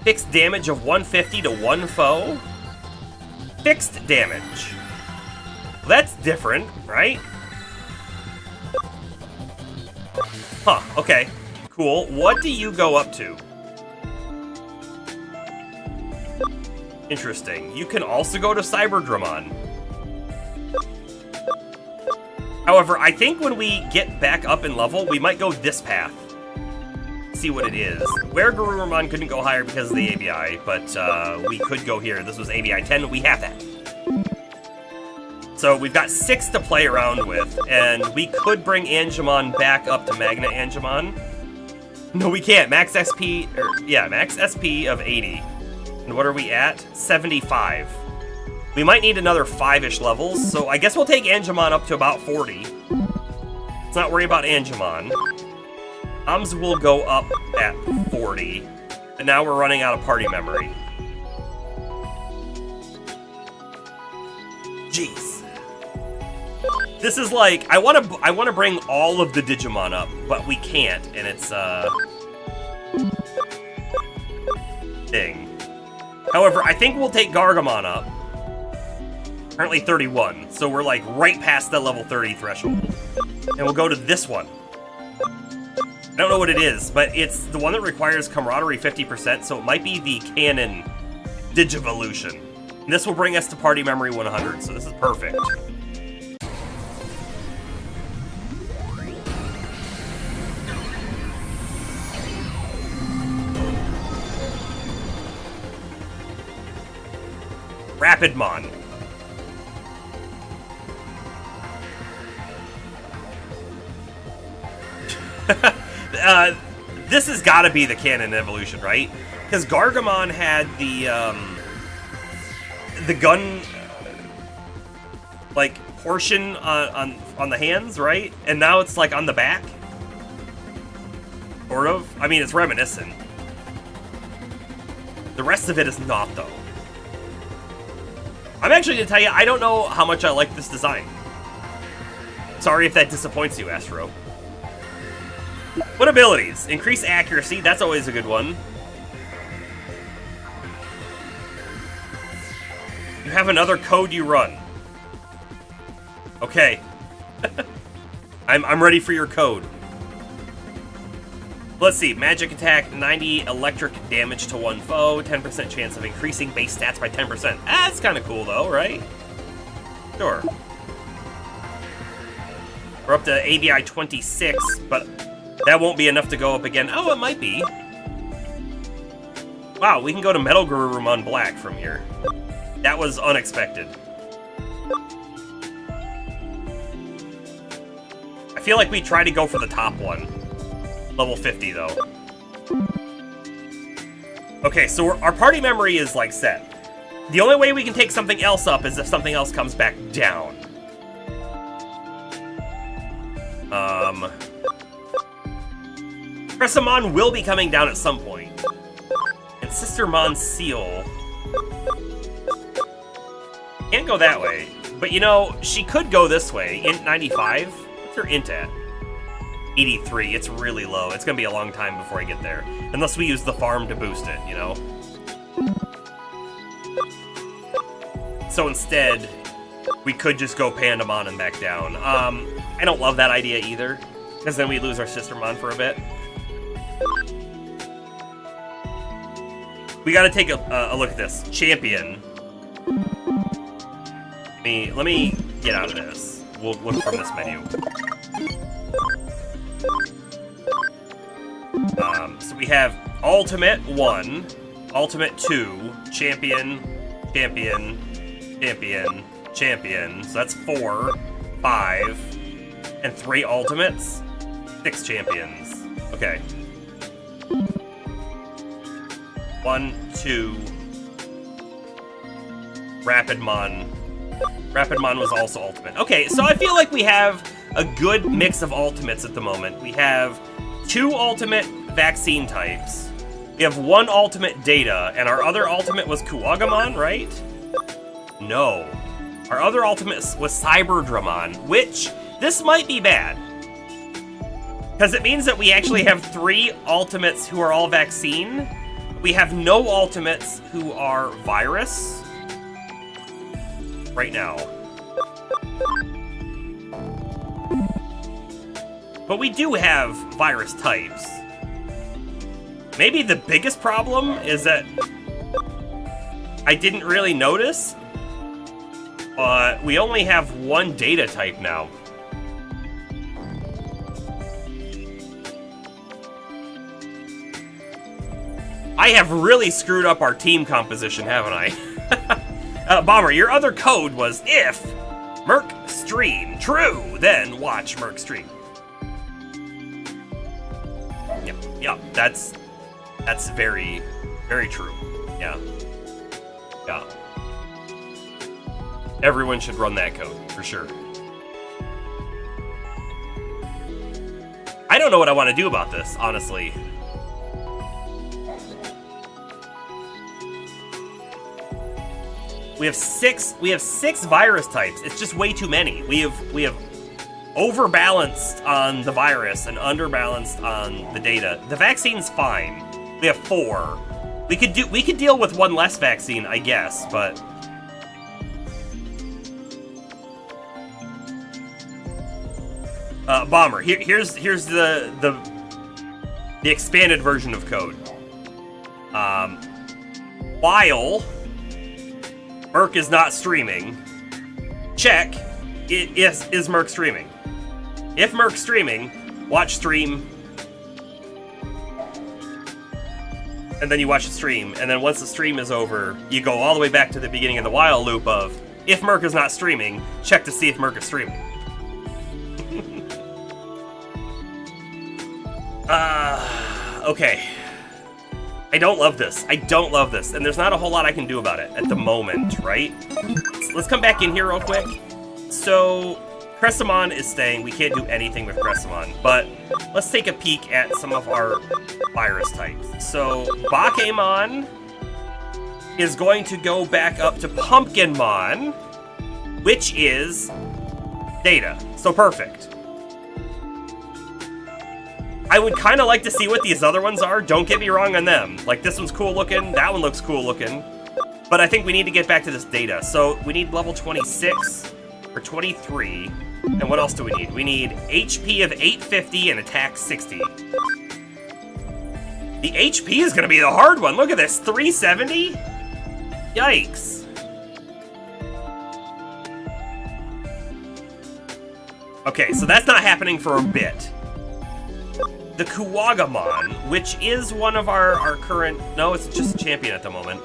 fixed damage of 150 to one foe, fixed damage. Well, that's different, right? Huh, okay, cool. What do you go up to? Interesting. You can also go to Cyberdramon. However, I think when we get back up in level, we might go this path. See what it is. Where Garurumon couldn't go higher because of the ABI, but we could go here. This was ABI 10. We have that. So we've got 6 to play around with, and we could bring Angemon back up to Magna Angemon. No, we can't. Max SP, max SP of 80. And what are we at? 75. We might need another 5-ish levels, so I guess we'll take Angemon up to about 40. Let's not worry about Angemon. Oms will go up at 40, and now we're running out of party memory. Jeez. This is like, I want to bring all of the Digimon up, but we can't, and it's thing. However, I think we'll take Gargamon up. Currently 31, so we're like right past the level 30 threshold. And we'll go to this one. I don't know what it is, but it's the one that requires camaraderie 50%, so it might be the canon Digivolution. And this will bring us to party memory 100, so this is perfect. Rapidmon. This has got to be the canon evolution, right? Because Gargamon had the gun like portion on the hands, right? And now it's like on the back, sort of. I mean, it's reminiscent. The rest of it is not, though. I'm actually gonna tell you, I don't know how much I like this design. Sorry if that disappoints you, Astro. What abilities? Increase accuracy, that's always a good one. You have another code you run. Okay. I'm ready for your code. Let's see, magic attack, 90 electric damage to one foe, 10% chance of increasing base stats by 10%. That's kind of cool though, right? Sure. We're up to ABI 26, but that won't be enough to go up again. Oh, it might be. Wow, we can go to Metal Garurumon Black from here. That was unexpected. I feel like we try to go for the top one. Level 50, though. Okay, so our party memory is, like, set. The only way we can take something else up is if something else comes back down. Cressamon will be coming down at some point. And Sistermon Seal can't go that way. But, you know, she could go this way. Int 95? What's her int at? 83. It's really low. It's gonna be a long time before I get there. Unless we use the farm to boost it, you know? So instead, we could just go Pandamon and back down. I don't love that idea either, because then we lose our Sistermon for a bit. We gotta take a look at this. Champion. Let me get out of this. We'll look from this menu. So we have Ultimate 1, Ultimate 2, Champion, Champion, Champion, Champion. So that's 4, 5, and 3 Ultimates. 6 champions. Okay. 1, 2. Rapidmon. Rapidmon was also ultimate. Okay, so I feel like we have a good mix of ultimates at the moment. We have 2 ultimate vaccine types. We have 1 ultimate Data, and our other ultimate was Kuwagamon, right? No. Our other ultimate was Cyberdramon, which, this might be bad. Because it means that we actually have 3 ultimates who are all vaccine. We have no ultimates who are virus. Right now. But we do have virus types. Maybe the biggest problem is that I didn't really notice. We only have 1 data type now. I have really screwed up our team composition, haven't I? Bomber, your other code was if Merc stream. True, then watch Merc stream. Yep, that's very, very true. Yeah. Everyone should run that code, for sure. I don't know what I want to do about this, honestly. We have six virus types. It's just way too many. We have overbalanced on the virus and underbalanced on the data. The vaccine's fine. We have 4. We could deal with 1 less vaccine, I guess, but Bomber, here's the expanded version of code. While Merc is not streaming, check, is Merc streaming? If Merc's streaming, watch stream, and then you watch the stream, and then once the stream is over, you go all the way back to the beginning of the while loop of, if Merc is not streaming, check to see if Merc is streaming. Okay. I don't love this. And there's not a whole lot I can do about it at the moment, right? Let's come back in here real quick. So, Cressamon is staying. We can't do anything with Cressamon, but let's take a peek at some of our virus types. So, Bakemon is going to go back up to Pumpkinmon, which is Data. So perfect. I would kind of like to see what these other ones are. Don't get me wrong on them. Like, this one's cool looking. That one looks cool looking. But I think we need to get back to this Data. So we need level 26 or 23. And what else do we need? We need HP of 850 and attack 60. The HP is going to be the hard one. Look at this. 370? Yikes. Okay, so that's not happening for a bit. The Kuwagamon, which is one of our current... No, it's just a champion at the moment.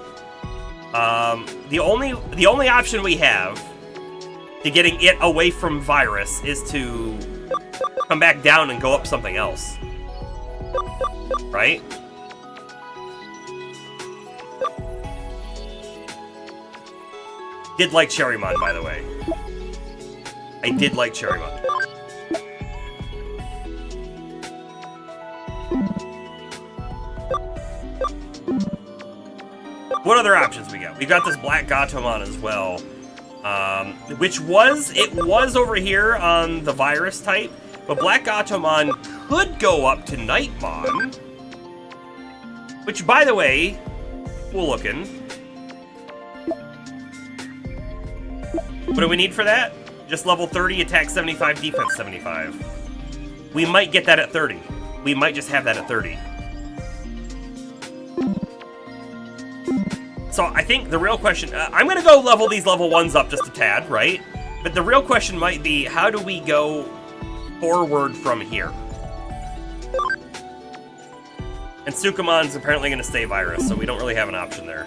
The only option we have to getting it away from virus is to come back down and go up something else. Right? Did like Cherrymon, by the way. I did like Cherrymon. What other options we got? We got this Black Gatomon as well, which was over here on the virus type, but Black Gatomon could go up to Nightmon, which, by the way, cool looking. What do we need for that? Just level 30, attack 75, defense 75. We might get that at 30. We might just have that at 30. So I think the real question, I'm going to go level these level 1s up just a tad, right? But the real question might be, how do we go forward from here? And Sukumon's apparently going to stay virus, so we don't really have an option there.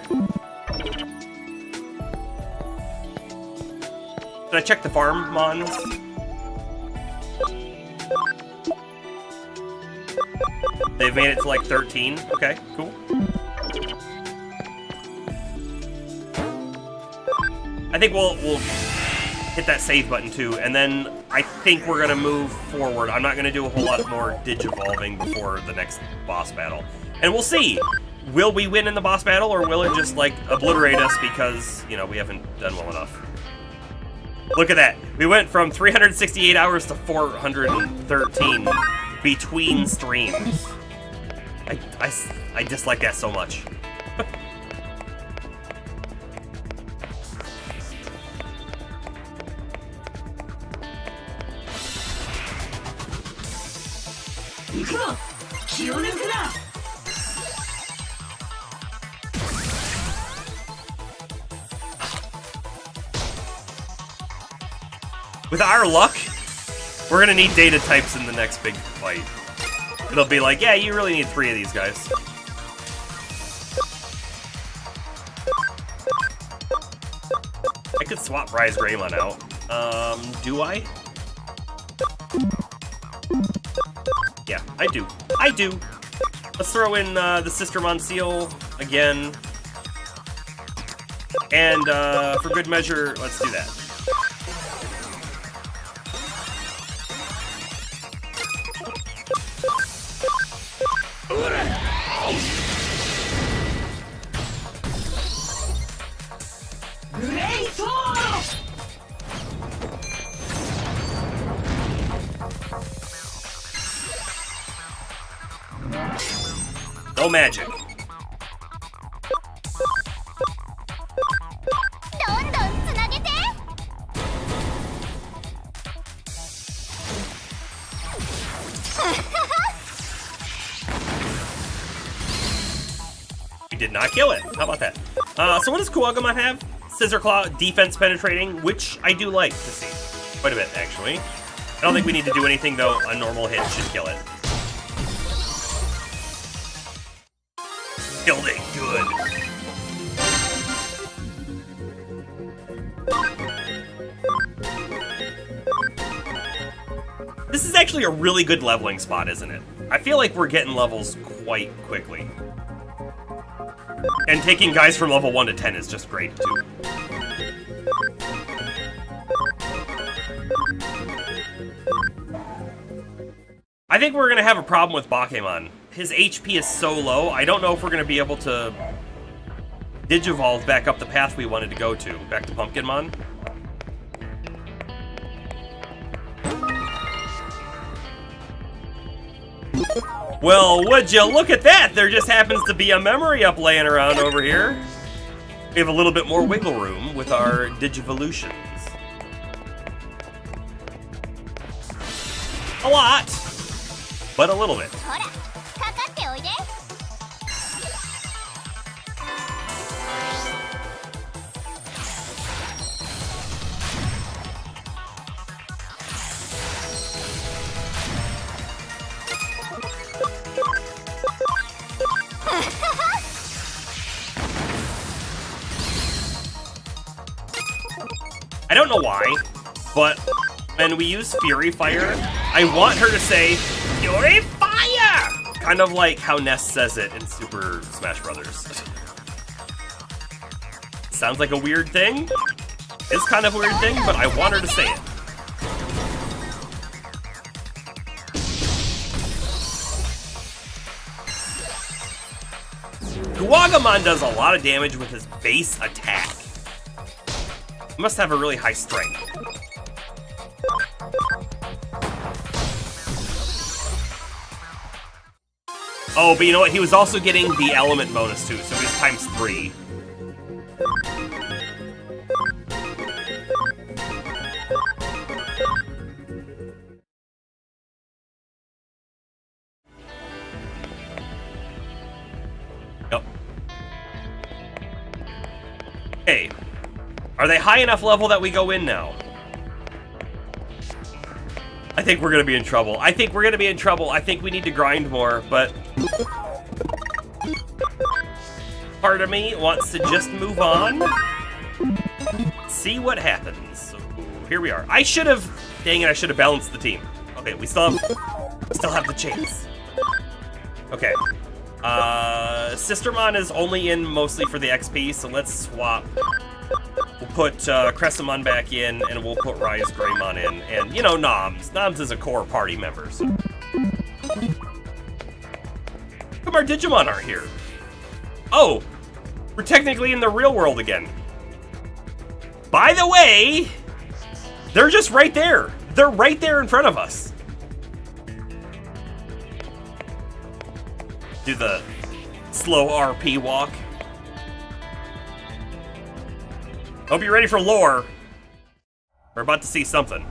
Did I check the farm mons? They've made it to like 13. Okay, cool. I think we'll hit that save button too, and then I think we're gonna move forward. I'm not gonna do a whole lot more digivolving before the next boss battle. And we'll see. Will we win in the boss battle, or will it just like obliterate us because, you know, we haven't done well enough? Look at that. We went from 368 hours to 413 between streams. I dislike that so much. With our luck, we're gonna need data types in the next big fight. It'll be like, yeah, you really need 3 of these guys. I could swap Rise Greymon out. Do I? Yeah, I do. I do. Let's throw in the Sister Monsieur again. And for good measure, let's do that. No magic. We did not kill it. How about that? So what does Kuwagamon have? Scissor Claw, defense penetrating, which I do like to see. Quite a bit, actually. I don't think we need to do anything, though. A normal hit should kill it. Killed it. Good. This is actually a really good leveling spot, isn't it? I feel like we're getting levels quite quickly. And taking guys from level 1 to 10 is just great, too. I think we're going to have a problem with Bakemon. His HP is so low, I don't know if we're going to be able to Digivolve back up the path we wanted to go to. Back to Pumpkinmon. Well, would you look at that? There just happens to be a memory up laying around over here. We have a little bit more wiggle room with our Digivolutions. A lot, but a little bit. I don't know why, but when we use Fury Fire, I want her to say, Fury Fire! Kind of like how Ness says it in Super Smash Brothers. Sounds like a weird thing. It's kind of a weird thing, but I want her to say it. Kuwagamon does a lot of damage with his base attack. He must have a really high strength. Oh, but you know what? He was also getting the element bonus too, so he was times 3. Yep. Hey. Are they high enough level that we go in now? I think we're gonna be in trouble. I think we need to grind more, but part of me wants to just move on. See what happens. So, here we are. I should have, dang it, I should have balanced the team. Okay, we still have the chance. Okay. Sistermon is only in mostly for the XP, so let's swap. We'll put Cressamon back in, and we'll put Rise Greymon in. And, you know, Noms. Noms is a core party member. So. How come our Digimon aren't here? Oh, we're technically in the real world again. By the way, they're just right there. They're right there in front of us. Do the slow RP walk. Hope you're ready for lore. We're about to see something.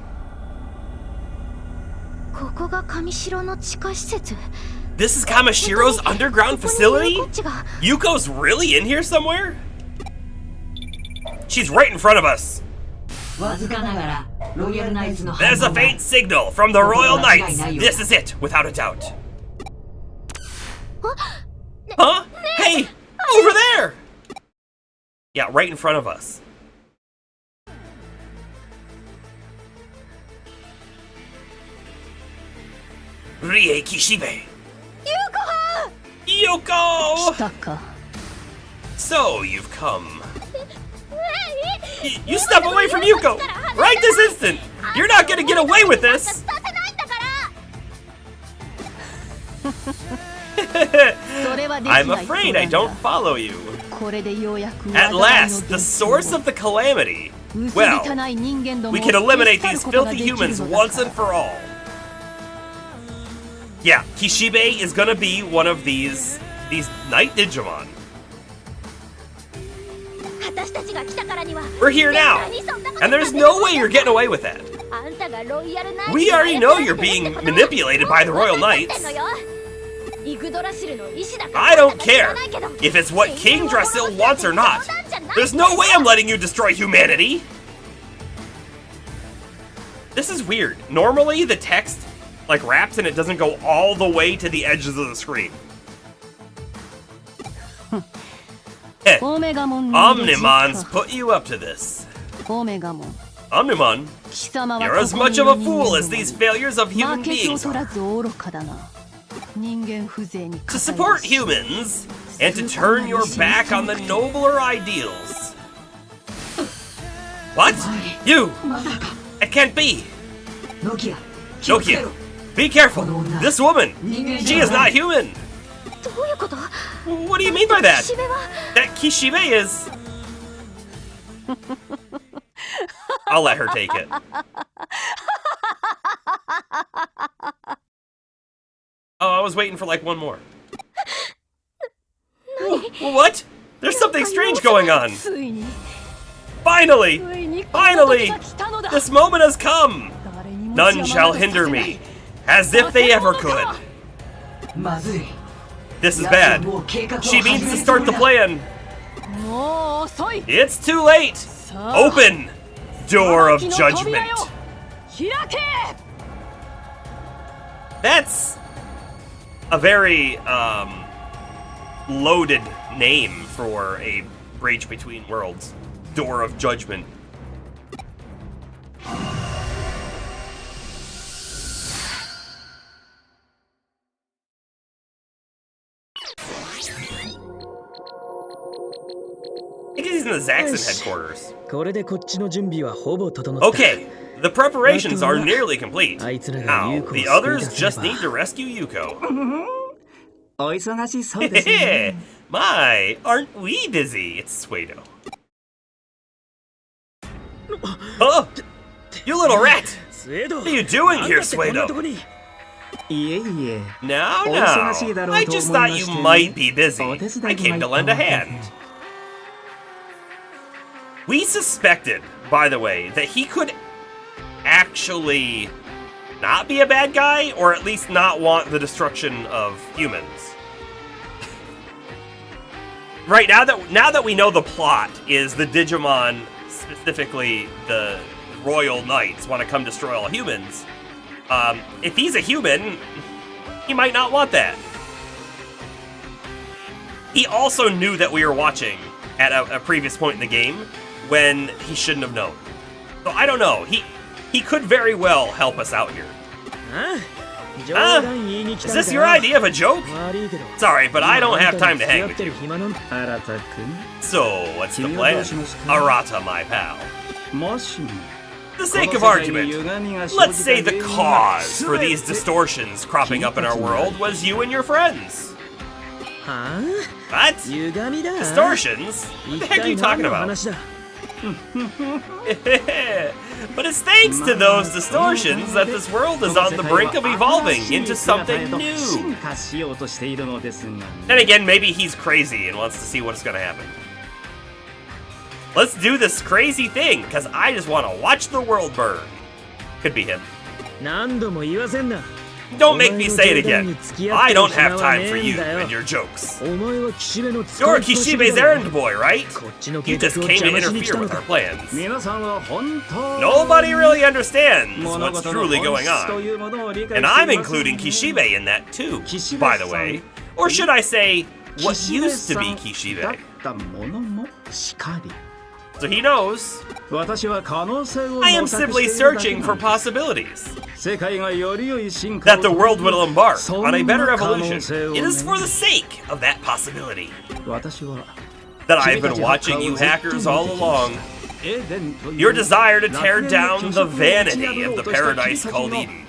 This is Kamashiro's underground facility? Yuko's really in here somewhere? She's right in front of us. There's a faint signal from the Royal Knights. This is it, without a doubt. Huh? Hey, over there! Yeah, right in front of us. Rie Kishibe. Yuko! So, you've come. You step away from Yuko! Right this instant! You're not gonna get away with this! I'm afraid I don't follow you. At last, the source of the calamity. Well, we can eliminate these filthy humans once and for all. Yeah, Kishibe is gonna be one of these Night Digimon. We're here now, and there's no way you're getting away with that. We already know you're being manipulated by the Royal Knights. I don't care if it's what King Drasil wants or not. There's no way I'm letting you destroy humanity. This is weird. Normally the text like wraps and it doesn't go all the way to the edges of the screen. Omnimon's put you up to this. Omnimon, you're as much of a fool as these failures of human beings are. To support humans, and to turn your back on the nobler ideals. What? You! It can't be! Nokia, be careful! This woman, she is not human! What do you mean by that? That Kishibe is... I'll let her take it. Oh, I was waiting for like one more. What? There's something strange going on. Finally! Finally! This moment has come! None shall hinder me, as if they ever could. This is bad. She means to start the plan. It's too late! Open! Door of Judgment. That's a very loaded name for a bridge between worlds. Door of Judgment. I think he's in the Zaxxon headquarters. Okay, the preparations are nearly complete. Now, the others just need to rescue Yuko. My, aren't we busy? It's Suedo. Oh, you little rat! What are you doing here, Suedo? No, I just thought you might be busy. I came to lend a hand. We suspected, by the way, that he could actually not be a bad guy, or at least not want the destruction of humans. Right, now that we know the plot is the Digimon, specifically the Royal Knights, want to come destroy all humans, if he's a human, he might not want that. He also knew that we were watching at a previous point in the game, when he shouldn't have known. So I don't know. He could very well help us out here. Is this your idea of a joke? Sorry, but I don't have time to hang with you. So, what's the plan? Arata, my pal. For the sake of argument, let's say the cause for these distortions cropping up in our world was you and your friends. What? Distortions? What the heck are you talking about? But it's thanks to those distortions that this world is on the brink of evolving into something new. Then again, maybe he's crazy and wants to see what's gonna happen. Let's do this crazy thing, because I just want to watch the world burn. Could be him. Don't make me say it again. I don't have time for you and your jokes. You're Kishibe's errand boy, right? You just came to interfere with our plans. Nobody really understands what's truly going on. And I'm including Kishibe in that too, by the way. Or should I say, what used to be Kishibe. So he knows. I am simply searching for possibilities. That the world will embark on a better evolution. It is for the sake of that possibility that I've been watching you hackers all along. Your desire to tear down the vanity of the paradise called Eden.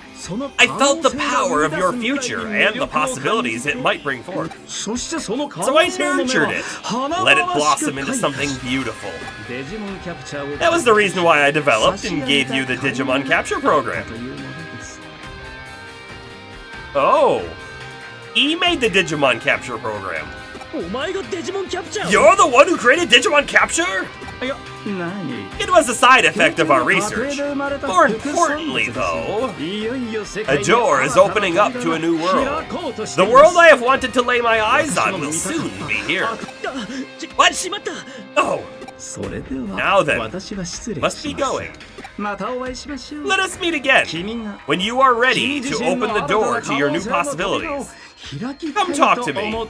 I felt the power of your future and the possibilities it might bring forth. So I nurtured it, let it blossom into something beautiful. That was the reason why I developed and gave you the Digimon capture program. Oh, he made the Digimon capture program. You're the one who created Digimon capture? It was a side effect of our research. More importantly, though, a door is opening up to a new world. The world I have wanted to lay my eyes on will soon be here. What? Oh. Now then, must be going. Let us meet again. When you are ready to open the door to your new possibilities, come talk to me.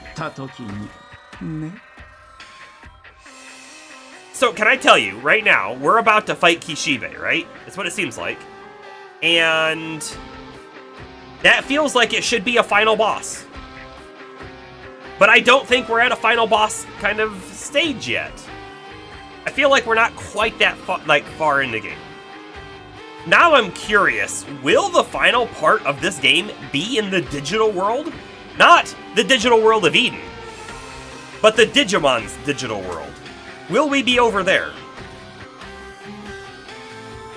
So, can I tell you, right now, we're about to fight Kishibe, right? That's what it seems like. And that feels like it should be a final boss. But I don't think we're at a final boss kind of stage yet. I feel like we're not quite that far in the game. Now I'm curious, will the final part of this game be in the digital world? Not the digital world of Eden, but the Digimon's digital world. Will we be over there?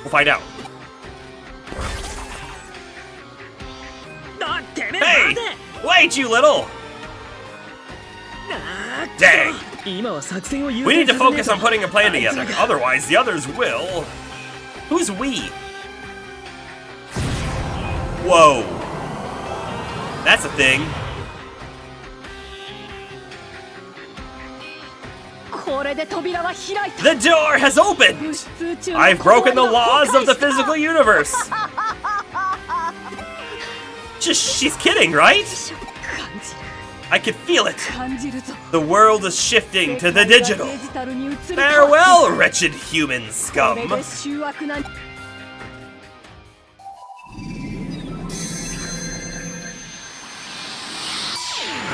We'll find out. Hey! Wait, you little! Dang! We need to focus on putting a plan together, otherwise the others will... Who's we? Whoa. That's a thing. The door has opened! I've broken the laws of the physical universe! She's kidding, right? I can feel it. The world is shifting to the digital. Farewell, wretched human scum.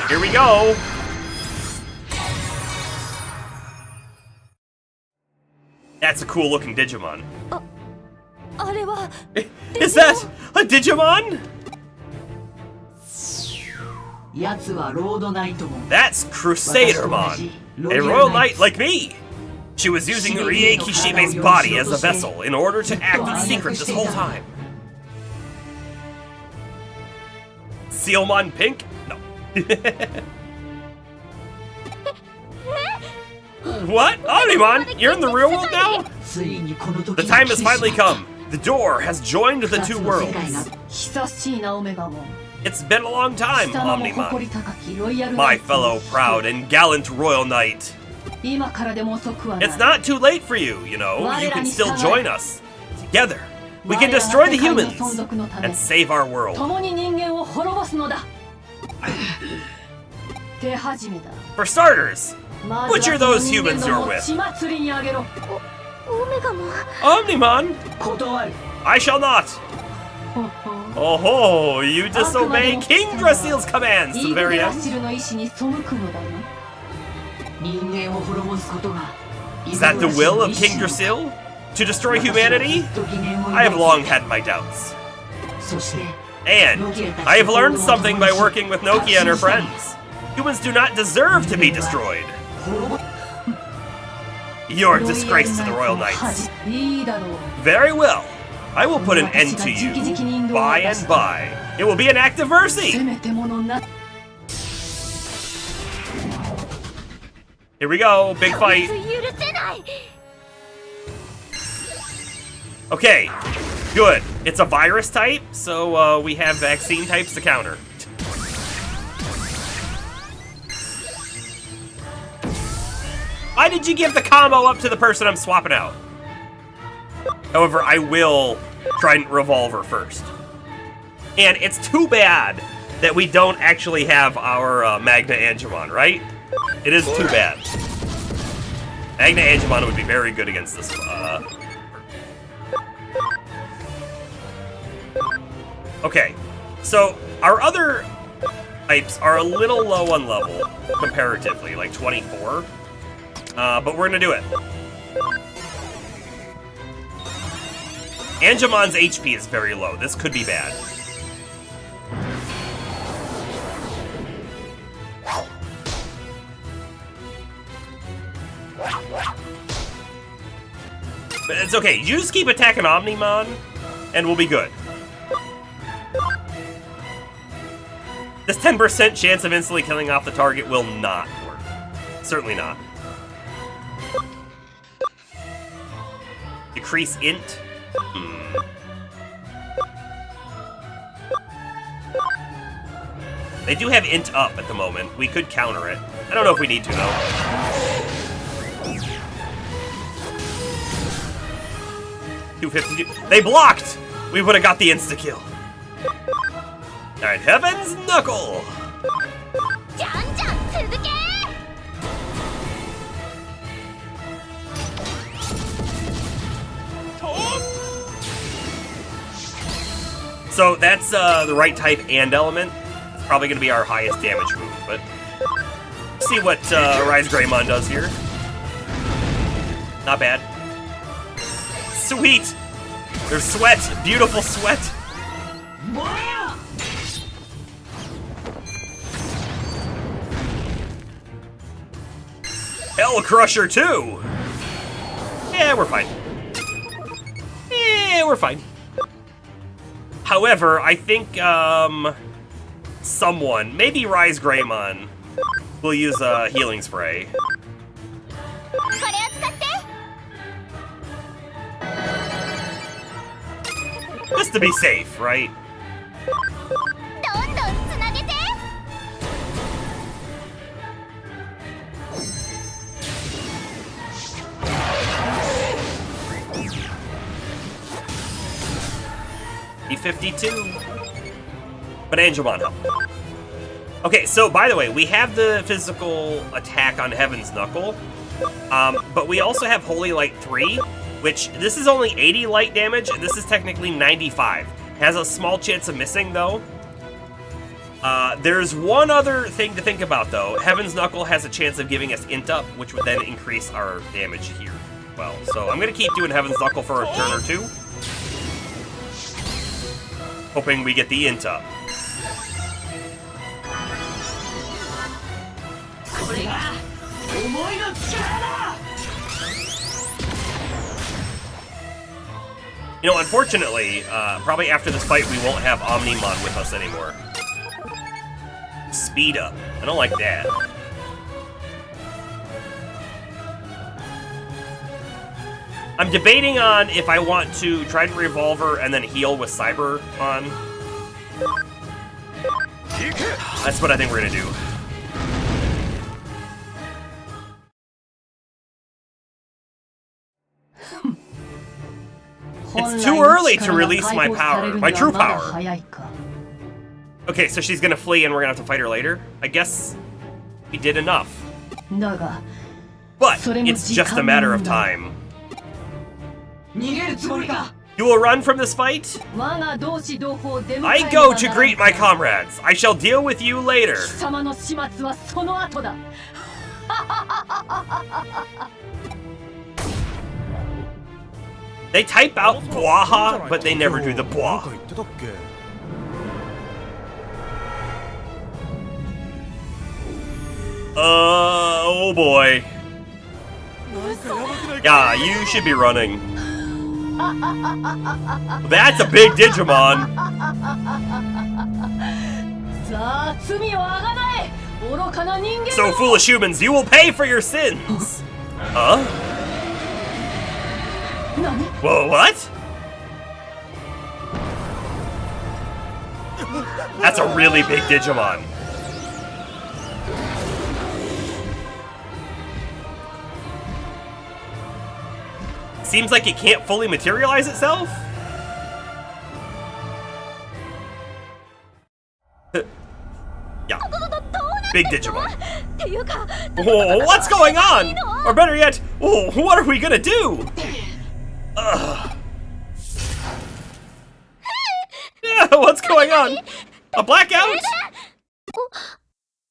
Here we go. That's a cool looking Digimon. Is that a Digimon? That's Crusadermon, a royal knight like me. She was using Rie Kishibe's body as a vessel in order to act in secret this whole time. Sealmon Pink? No. What? Omnimon, you're in the real world now? The time has finally come. The door has joined the two worlds. It's been a long time, Omnimon. My fellow proud and gallant royal knight. It's not too late for you, you know. You can still join us. Together, we can destroy the humans and save our world. For starters, butcher those humans you're with. Omnimon? I shall not. Oh ho! You disobey King Drasil's commands to the very end. Is that the will of King Drasil? To destroy humanity? I have long had my doubts. And I have learned something by working with Nokia and her friends. Humans do not deserve to be destroyed. You're a disgrace to the Royal Knights. Very well. I will put an end to you by and by. It will be an act of mercy. Here we go, big fight. Okay, good. It's a virus type, so we have vaccine types to counter. Why did you give the combo up to the person I'm swapping out? However, I will Trident Revolver first. And it's too bad that we don't actually have our Magna Angemon, right? It is too bad. Magna Angemon would be very good against this. Okay, so our other types are a little low on level, comparatively, like 24. But we're gonna do it. Angemon's HP is very low. This could be bad. But it's okay. You just keep attacking Omnimon, and we'll be good. This 10% chance of instantly killing off the target will not work. Certainly not. Decrease int. They do have int up at the moment. We could counter it. I don't know if we need to, though. $252. They blocked! We would have got the insta-kill. Alright, Heaven's Knuckle! So that's the right type and element. It's probably going to be our highest damage move, but let's see what Rise Greymon does here. Not bad. Sweet! There's sweat! Beautiful sweat! Hell Crusher 2! Yeah, we're fine. Yeah, we're fine. However, I think, someone, maybe Rise Greymon, will use a healing spray. Just to be safe, right? E52. But Angemon helped. Okay, so by the way, we have the physical attack on Heaven's Knuckle, but we also have Holy Light 3, which this is only 80 light damage, and this is technically 95. Has a small chance of missing, though. There's one other thing to think about, though. Heaven's Knuckle has a chance of giving us int up, which would then increase our damage here. Well, so I'm going to keep doing Heaven's Knuckle for a turn or two. Hoping we get the int up. You know, unfortunately, probably after this fight we won't have Omnimon with us anymore. Speed up. I don't like that. I'm debating on if I want to Trident Revolver and then heal with Cyber on. That's what I think we're gonna do. It's too early to release my power, my true power. Okay, so she's gonna flee and we're gonna have to fight her later? I guess we did enough. But it's just a matter of time. You will run from this fight? I go to greet my comrades. I shall deal with you later. They type out bwaha, but they never do the bwa. Oh boy. Yeah, you should be running. That's a big Digimon. So foolish humans, you will pay for your sins. Huh? Whoa, what? That's a really big Digimon. Seems like it can't fully materialize itself? Yeah. Big Digimon. Whoa, what's going on? Or better yet, whoa, what are we gonna do? Yeah, what's going on? A blackout?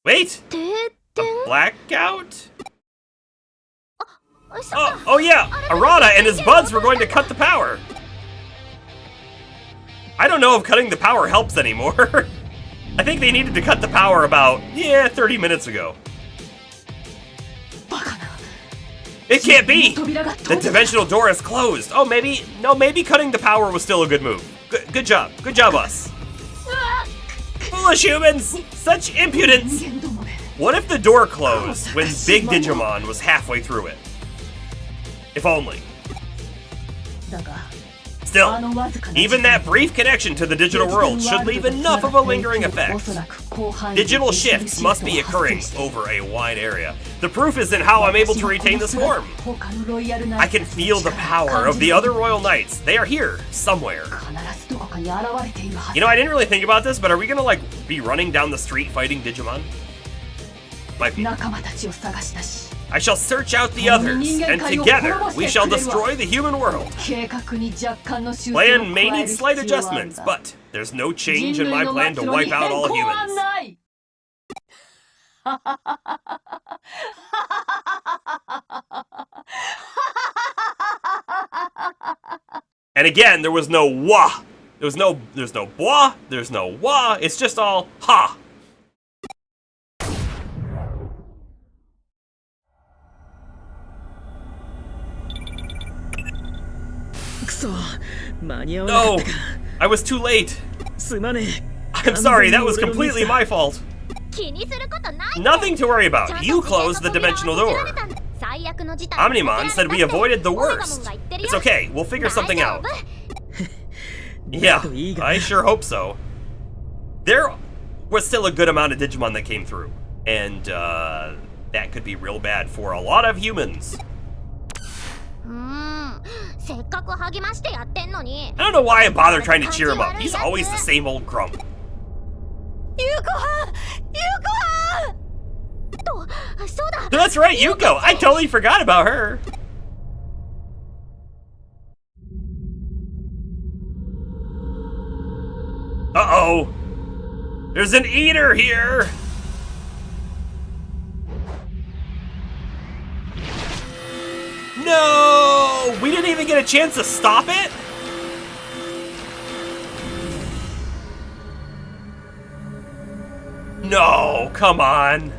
Wait. A blackout? Oh yeah, Arata and his buds were going to cut the power. I don't know if cutting the power helps anymore. I think they needed to cut the power about, 30 minutes ago. It can't be! The dimensional door is closed. Oh, maybe cutting the power was still a good move. Good job. Good job, us. Foolish humans! Such impudence! What if the door closed when Big Digimon was halfway through it? If only. Still, even that brief connection to the digital world should leave enough of a lingering effect. Digital shifts must be occurring over a wide area. The proof is in how I'm able to retain this form. I can feel the power of the other Royal Knights. They are here, somewhere. You know, I didn't really think about this, but are we gonna, be running down the street fighting Digimon? Might be. I shall search out the others, and together we shall destroy the human world. Plan may need slight adjustments, but there's no change in my plan to wipe out all humans. And again, there was no wah. There's no bwa, there's no wah, it's just all ha. No! I was too late! I'm sorry, that was completely my fault! Nothing to worry about. You closed the dimensional door. Omnimon said we avoided the worst. It's okay, we'll figure something out. Yeah, I sure hope so. There was still a good amount of Digimon that came through. And, that could be real bad for a lot of humans. I don't know why I bother trying to cheer him up. He's always the same old grump. That's right, Yuko! I totally forgot about her. Uh-oh. There's an eater here. No! We didn't even get a chance to stop it? No, come on.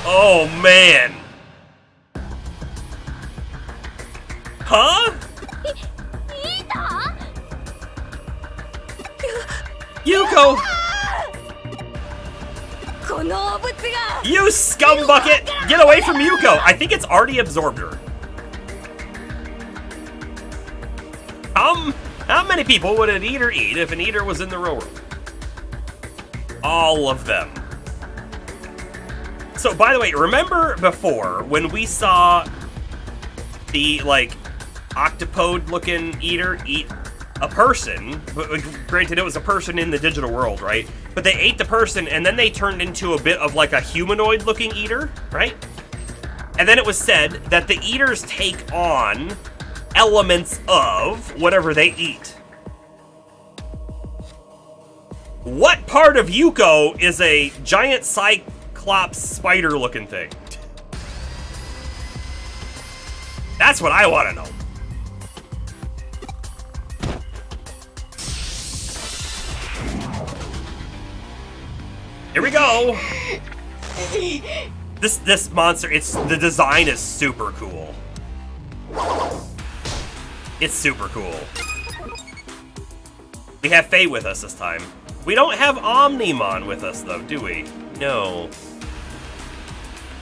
Oh, man. Huh? Yuko! You scumbucket! Get away from Yuko! I think it's already absorbed her. How many people would an eater eat if an eater was in the real world? All of them. So, by the way, remember before when we saw the, octopode-looking eater eat a person, but granted it was a person in the digital world, right? but they ate the person, and then they turned into a bit of like a humanoid-looking eater, right? And then it was said that the eaters take on elements of whatever they eat. What part of Yuko is a giant cyclops spider-looking thing? That's what I want to know. Here we go. This monster, the design is super cool. It's super cool. We have Faye with us this time. We don't have Omnimon with us though, do we? No.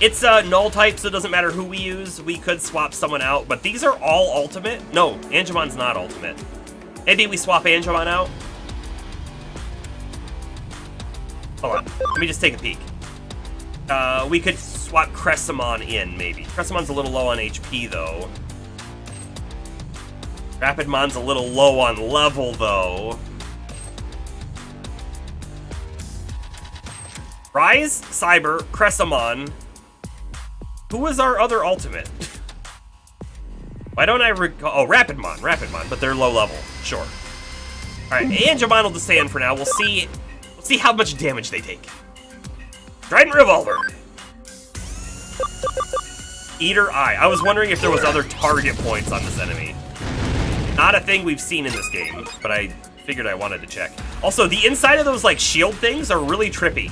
It's null type, so it doesn't matter who we use. We could swap someone out, but these are all ultimate. No, Angemon's not ultimate. Maybe we swap Angemon out. Hold on, let me just take a peek. We could swap Cressamon in, maybe. Cressamon's a little low on HP, though. Rapidmon's a little low on level, though. Rise, Cyber, Cressamon. Who was our other ultimate? Why don't I recall? Oh, Rapidmon, but they're low level. Sure. Alright, Angemon will just stay in for now. We'll see how much damage they take. Trident Revolver. Eater Eye. I was wondering if there was other target points on this enemy. Not a thing we've seen in this game, but I figured I wanted to check. Also, the inside of those like shield things are really trippy.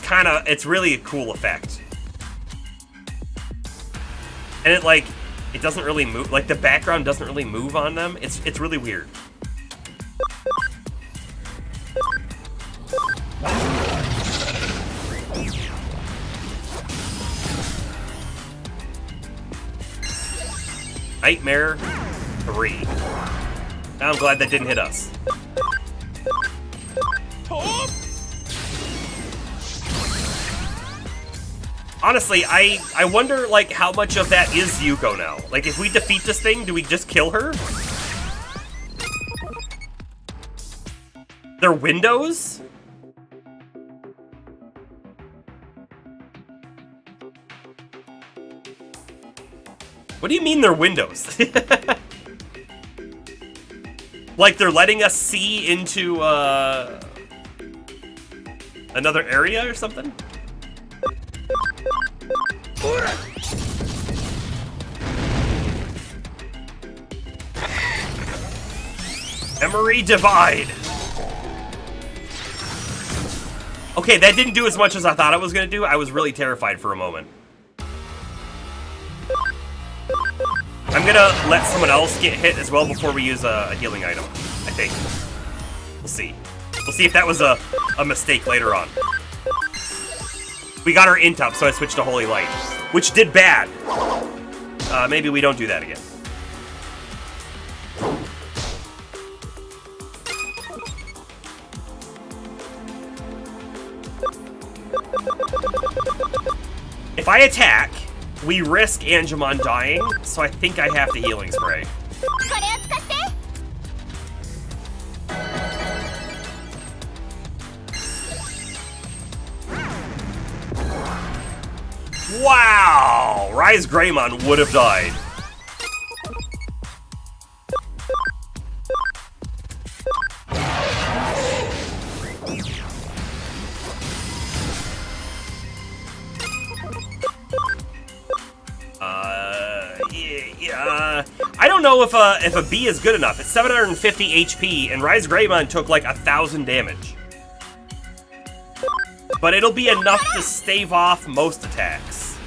It's really a cool effect. And it doesn't really move, like the background doesn't really move on them. It's really weird. Nightmare 3. Now I'm glad that didn't hit us. Honestly, I wonder, like, how much of that is Yuko now. Like, if we defeat this thing, do we just kill her? They're windows? What do you mean they're windows? Like, they're letting us see into, another area or something? Memory Divide. Okay, that didn't do as much as I thought it was gonna do. I was really terrified for a moment. I'm gonna let someone else get hit as well before we use a healing item, I think. We'll see. We'll see if that was a mistake later on. We got our int up, so I switched to Holy Light, which did bad. Maybe we don't do that again. If I attack, we risk Angemon dying, so I think I have the healing spray. Wow! Rise Greymon would have died. I don't know if a B is good enough. It's 750 HP, and Rise Greymon took like 1,000 damage. But it'll be enough to stave off most attacks.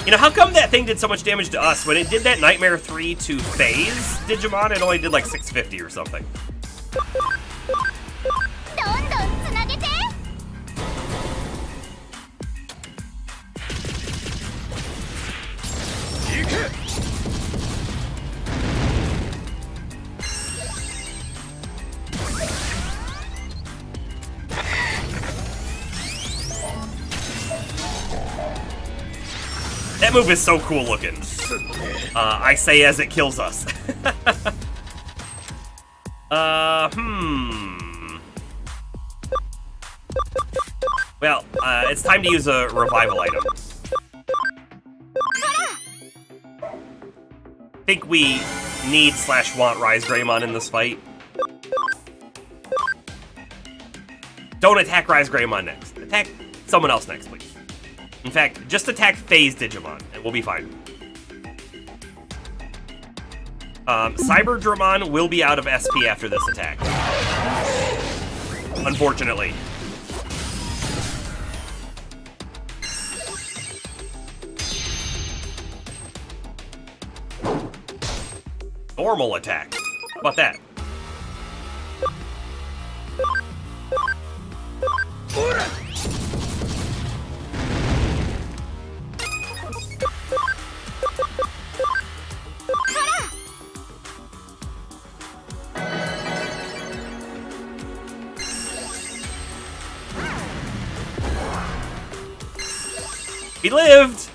You know, how come that thing did so much damage to us? When it did that Nightmare 3 to Phase Digimon, it only did like 650 or something. That move is so cool looking. I say as it kills us. Well, it's time to use a revival item. I think we need/want Rise Greymon in this fight. Don't attack Rise Greymon next. Attack someone else next, please. In fact, just attack Phase Digimon, and we'll be fine. Cyber Dramon will be out of SP after this attack. Unfortunately. Normal attack. How about that? He lived!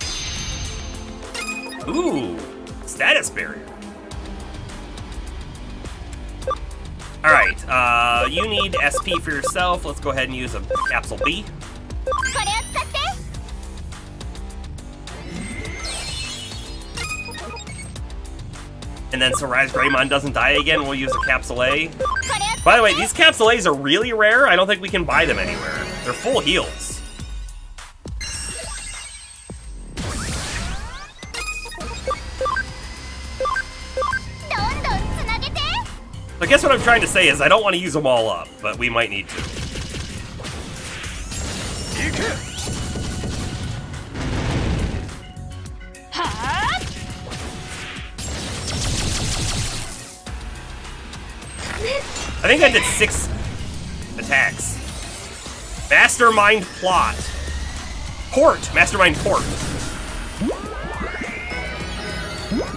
Ooh, status barrier. Alright, you need SP for yourself. Let's go ahead and use a Capsule B. And then so Rise Greymon doesn't die again, we'll use a Capsule A. By the way, these Capsule A's are really rare. I don't think we can buy them anywhere. They're full heals. I guess what I'm trying to say is I don't want to use them all up, but we might need to. I think I did 6 attacks. Mastermind plot. Port. Mastermind port.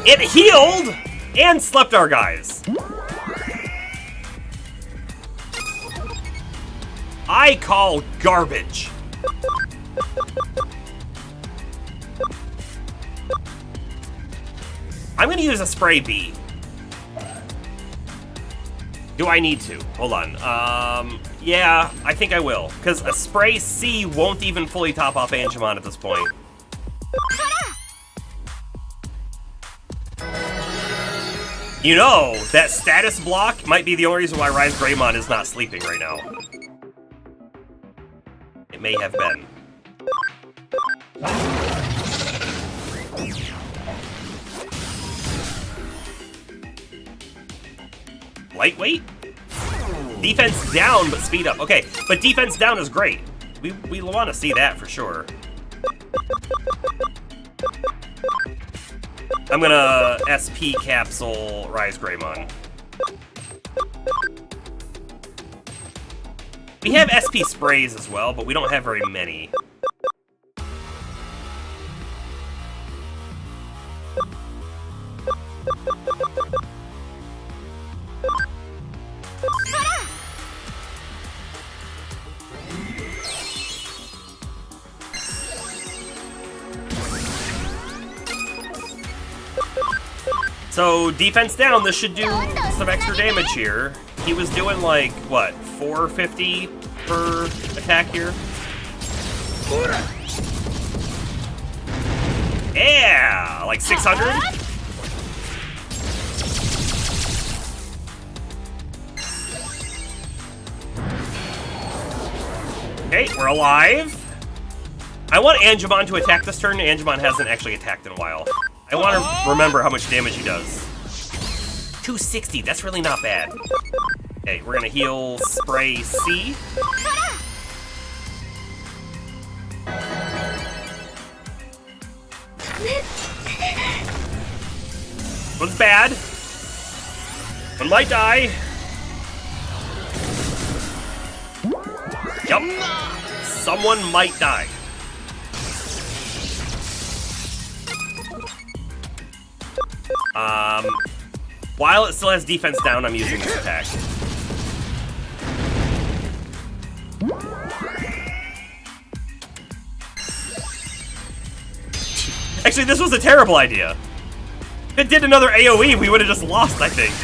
It healed and slept our guys. I call garbage. I'm gonna use a spray B. Do I need to? Hold on. Yeah, I think I will. Because a spray C won't even fully top off Angemon at this point. You know, that status block might be the only reason why Rise Greymon is not sleeping right now. It may have been. Lightweight? Defense down, but speed up. Okay, but defense down is great. We want to see that for sure. I'm gonna SP capsule Rise Greymon. We have SP sprays as well, but we don't have very many. So, defense down, this should do some extra damage here. He was doing like, what, 450 per attack here? Yeah, like 600? Okay, we're alive. I want Angemon to attack this turn. Angemon hasn't actually attacked in a while. I want to remember how much damage he does. 260, that's really not bad. Okay, we're gonna heal Spray C. One's bad. One might die. Yup. Someone might die. While it still has defense down, I'm using this attack. Actually, this was a terrible idea. If it did another AoE, we would have just lost, I think.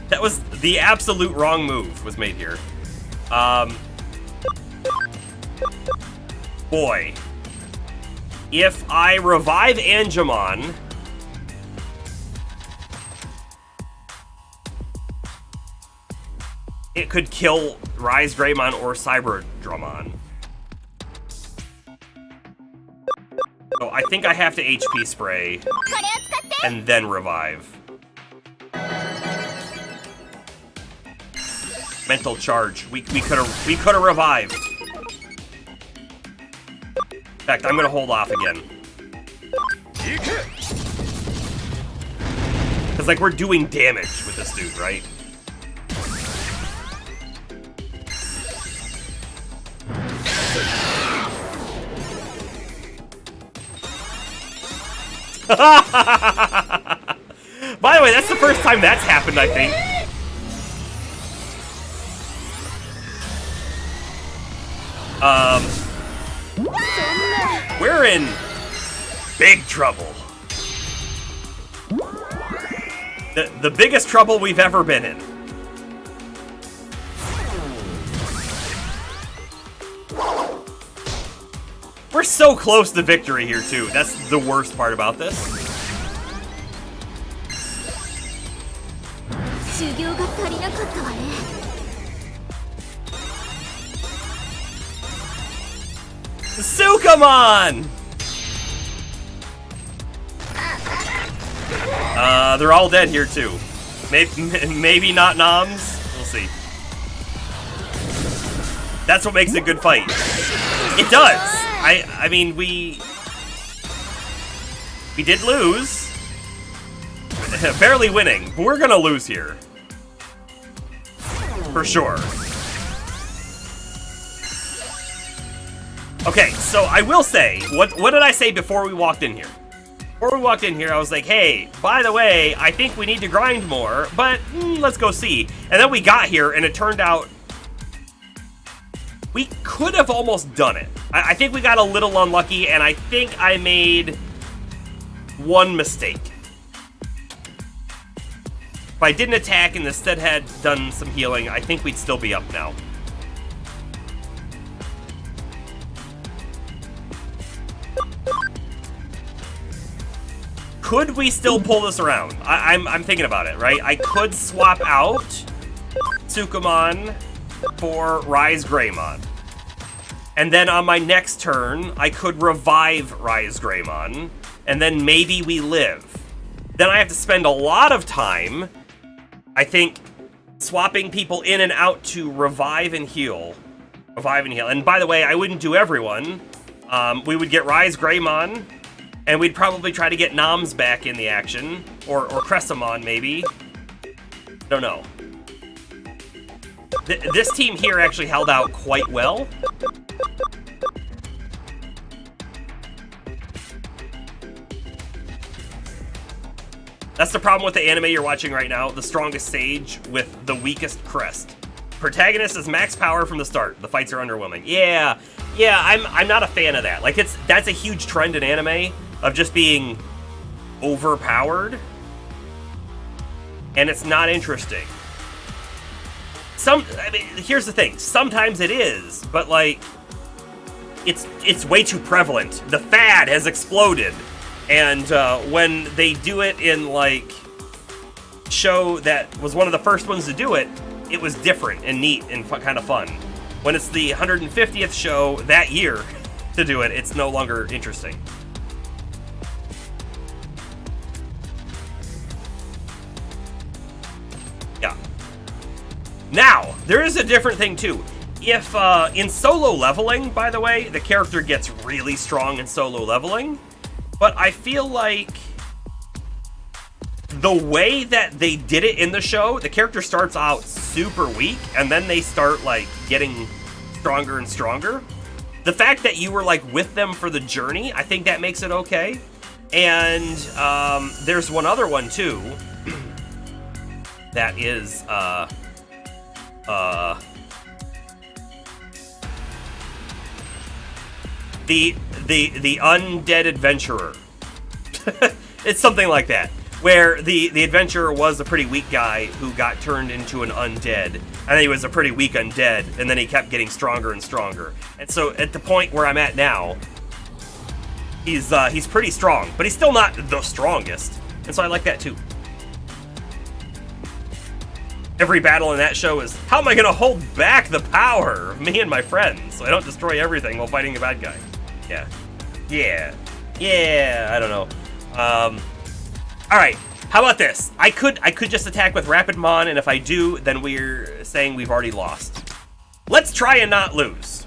That was the absolute wrong move was made here. boy. If I revive Angemon, it could kill Rise Greymon or Cyberdramon. So I think I have to HP spray and then revive. Mental charge. We could have revived. In fact, I'm gonna hold off again. Cause like we're doing damage with this dude, right? By the way, that's the first time that's happened, I think. We're in big trouble. The biggest trouble we've ever been in. We're so close to victory here, too. That's the worst part about this. Sukamon! They're all dead here, too. Maybe not Noms. We'll see. That's what makes it a good fight. It does! I mean, we did lose. Barely winning, but we're gonna lose here. For sure. Okay, so I will say, what did I say before we walked in here? Before we walked in here, I was like, hey, by the way, I think we need to grind more, but let's go see. And then we got here, and it turned out we could have almost done it. I think we got a little unlucky, and I think I made one mistake. If I didn't attack and instead had done some healing, I think we'd still be up now. Could we still pull this around? I'm thinking about it, right? I could swap out Sukamon for Rise Greymon. And then on my next turn, I could revive Rise Greymon, and then maybe we live. Then I have to spend a lot of time, I think, swapping people in and out to revive and heal. Revive and heal. And by the way, I wouldn't do everyone. We would get Rise Greymon, and we'd probably try to get Noms back in the action, or Cressamon maybe. Don't know. This team here actually held out quite well. That's the problem with the anime you're watching right now. The strongest sage with the weakest crest. Protagonist is max power from the start. The fights are underwhelming. Yeah, I'm not a fan of that. Like that's a huge trend in anime of just being overpowered, and it's not interesting. I mean, here's the thing. Sometimes it is, but like, it's way too prevalent. The fad has exploded, and when they do it in like show that was one of the first ones to do it, it was different and neat and kind of fun. When it's the 150th show that year to do it, it's no longer interesting. Yeah. Now, there is a different thing too. If, in solo leveling, by the way, the character gets really strong in solo leveling, but I feel like the way that they did it in the show, the character starts out super weak, and then they start, like, getting stronger and stronger. The fact that you were, like, with them for the journey, I think that makes it okay. And, there's one other one, too, that is, the Undead Adventurer. It's something like that. where the adventurer was a pretty weak guy who got turned into an undead. And then he was a pretty weak undead, and then he kept getting stronger and stronger. And so at the point where I'm at now, he's pretty strong, but he's still not the strongest. And so I like that too. Every battle in that show is, how am I gonna hold back the power of me and my friends so I don't destroy everything while fighting a bad guy? Yeah, I don't know. Alright, how about this? I could just attack with Rapid Mon, and if I do, then we're saying we've already lost. Let's try and not lose.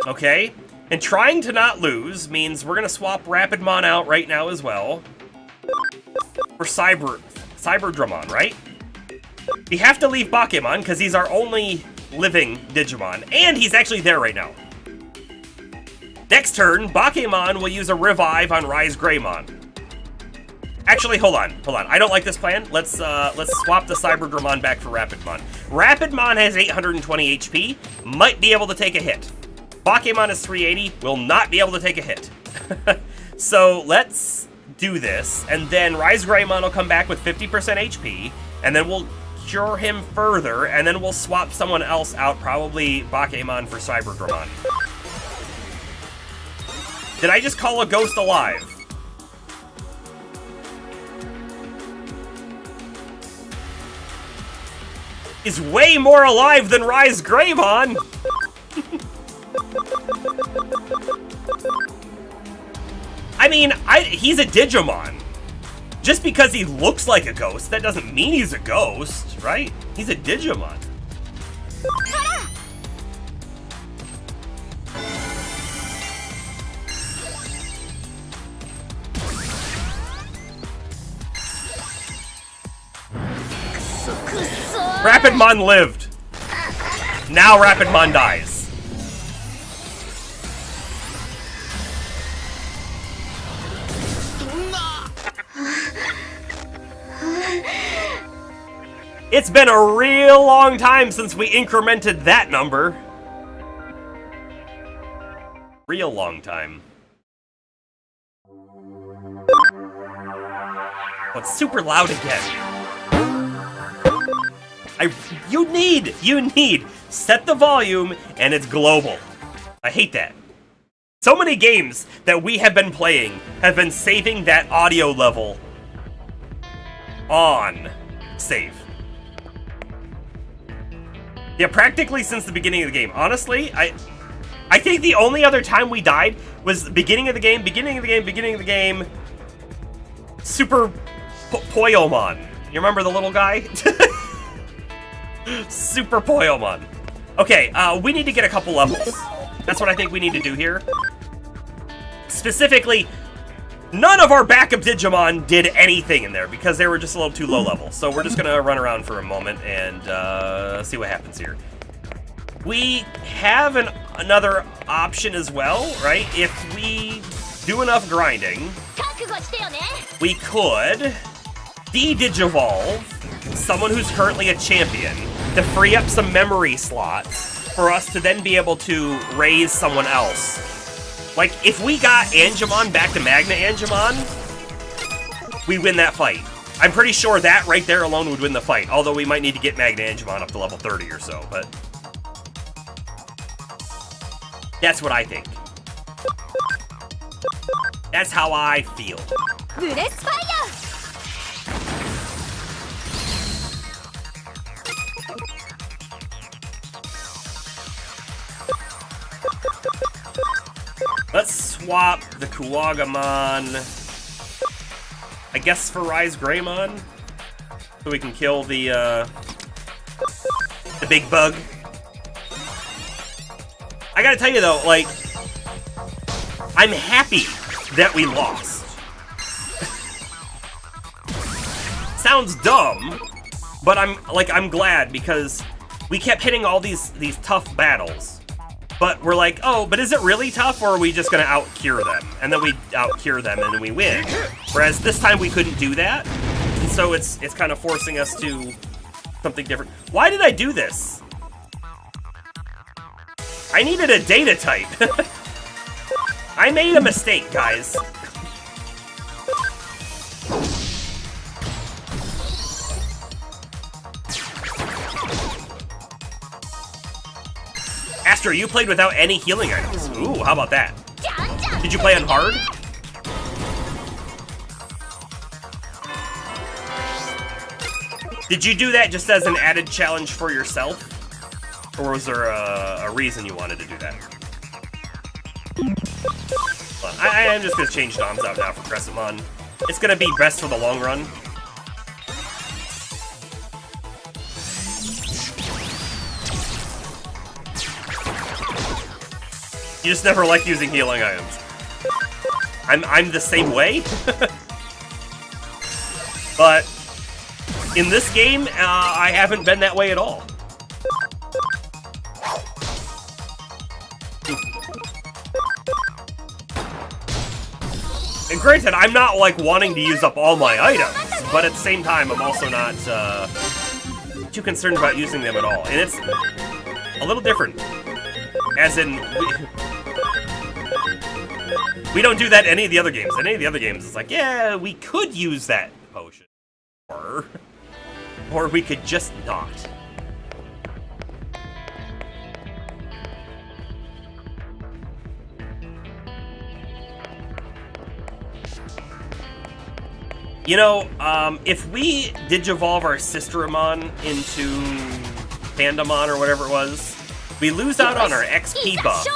Okay, and trying to not lose means we're gonna swap Rapid Mon out right now as well for Cyberdramon, right? We have to leave Bakemon because he's our only living Digimon, and he's actually there right now. Next turn, Bakemon will use a revive on Rise Greymon. Actually, hold on. I don't like this plan. Let's swap the Cyberdramon back for Rapidmon. Rapidmon has 820 HP, might be able to take a hit. Bakemon is 380, will not be able to take a hit. So let's do this, and then Rise Greymon will come back with 50% HP, and then we'll cure him further, and then we'll swap someone else out, probably Bakemon for Cyberdramon. Did I just call a ghost alive? He's way more alive than Rise Greymon! I mean, he's a Digimon. Just because he looks like a ghost, that doesn't mean he's a ghost, right? He's a Digimon. Rapidmon lived. Now Rapidmon dies. It's been a real long time since we incremented that number. Real long time. Oh, it's super loud again. You need, set the volume, and it's global. I hate that. So many games that we have been playing have been saving that audio level on save. Yeah, practically since the beginning of the game. Honestly, I think the only other time we died was beginning of the game, Super Poyomon. You remember the little guy? Super Poyomon. Okay, we need to get a couple levels. That's what I think we need to do here. Specifically, none of our backup Digimon did anything in there because they were just a little too low level. So we're just gonna run around for a moment and see what happens here. We have another option as well, right? If we do enough grinding, we could de-digivolve someone who's currently a champion to free up some memory slots for us to then be able to raise someone else. Like, if we got Angemon back to Magna Angemon, we win that fight. I'm pretty sure that right there alone would win the fight, although we might need to get Magna Angemon up to level 30 or so, but that's what I think. That's how I feel. Let's swap the Kuwagamon, I guess, for Rise Greymon, so we can kill the big bug. I gotta tell you though, like, I'm happy that we lost. Sounds dumb, but I'm glad because we kept hitting all these tough battles. But we're like, oh, but is it really tough, or are we just gonna out-cure them? And then we out-cure them and we win. Whereas this time we couldn't do that, and so it's kind of forcing us to something different. Why did I do this? I needed a data type. I made a mistake, guys. Astro, you played without any healing items. Ooh, how about that? Did you play on hard? Did you do that just as an added challenge for yourself? Or was there a reason you wanted to do that? Well, I am just going to change DOMs out now for Crescentmon. It's going to be best for the long run. You just never like using healing items. I'm the same way. But in this game, I haven't been that way at all. And granted, I'm not like wanting to use up all my items, but at the same time, I'm also not too concerned about using them at all. And it's a little different. As in, we don't do that in any of the other games. In any of the other games, it's like, yeah, we could use that potion. Or we could just not. You know, if we Digivolve our Sisteramon into Pandamon or whatever it was, we lose out on our XP buff.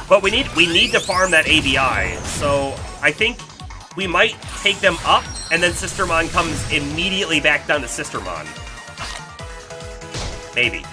But we need to farm that ABI, so I think we might take them up, and then Sistermon comes immediately back down to Sistermon. Maybe.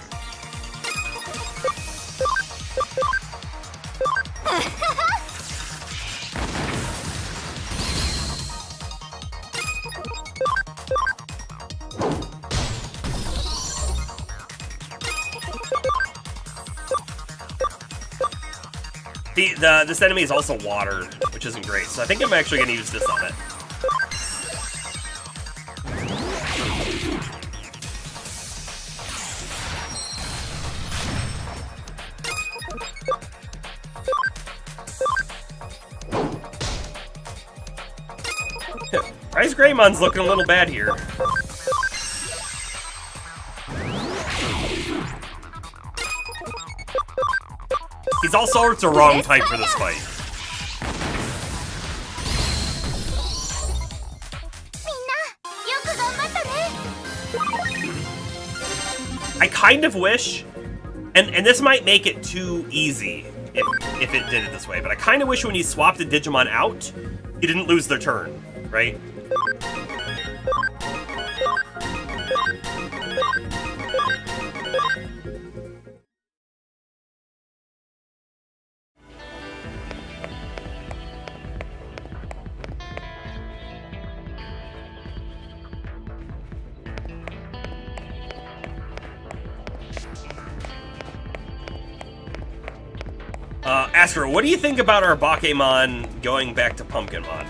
This enemy is also watered, which isn't great, so I think I'm actually going to use this on it. Rise Greymon's looking a little bad here. He's all sorts of wrong type for this fight. I kind of wish, and this might make it too easy if it did it this way, but I kind of wish when you swapped the Digimon out, you didn't lose their turn, right? Astro, what do you think about our Bakemon going back to Pumpkinmon?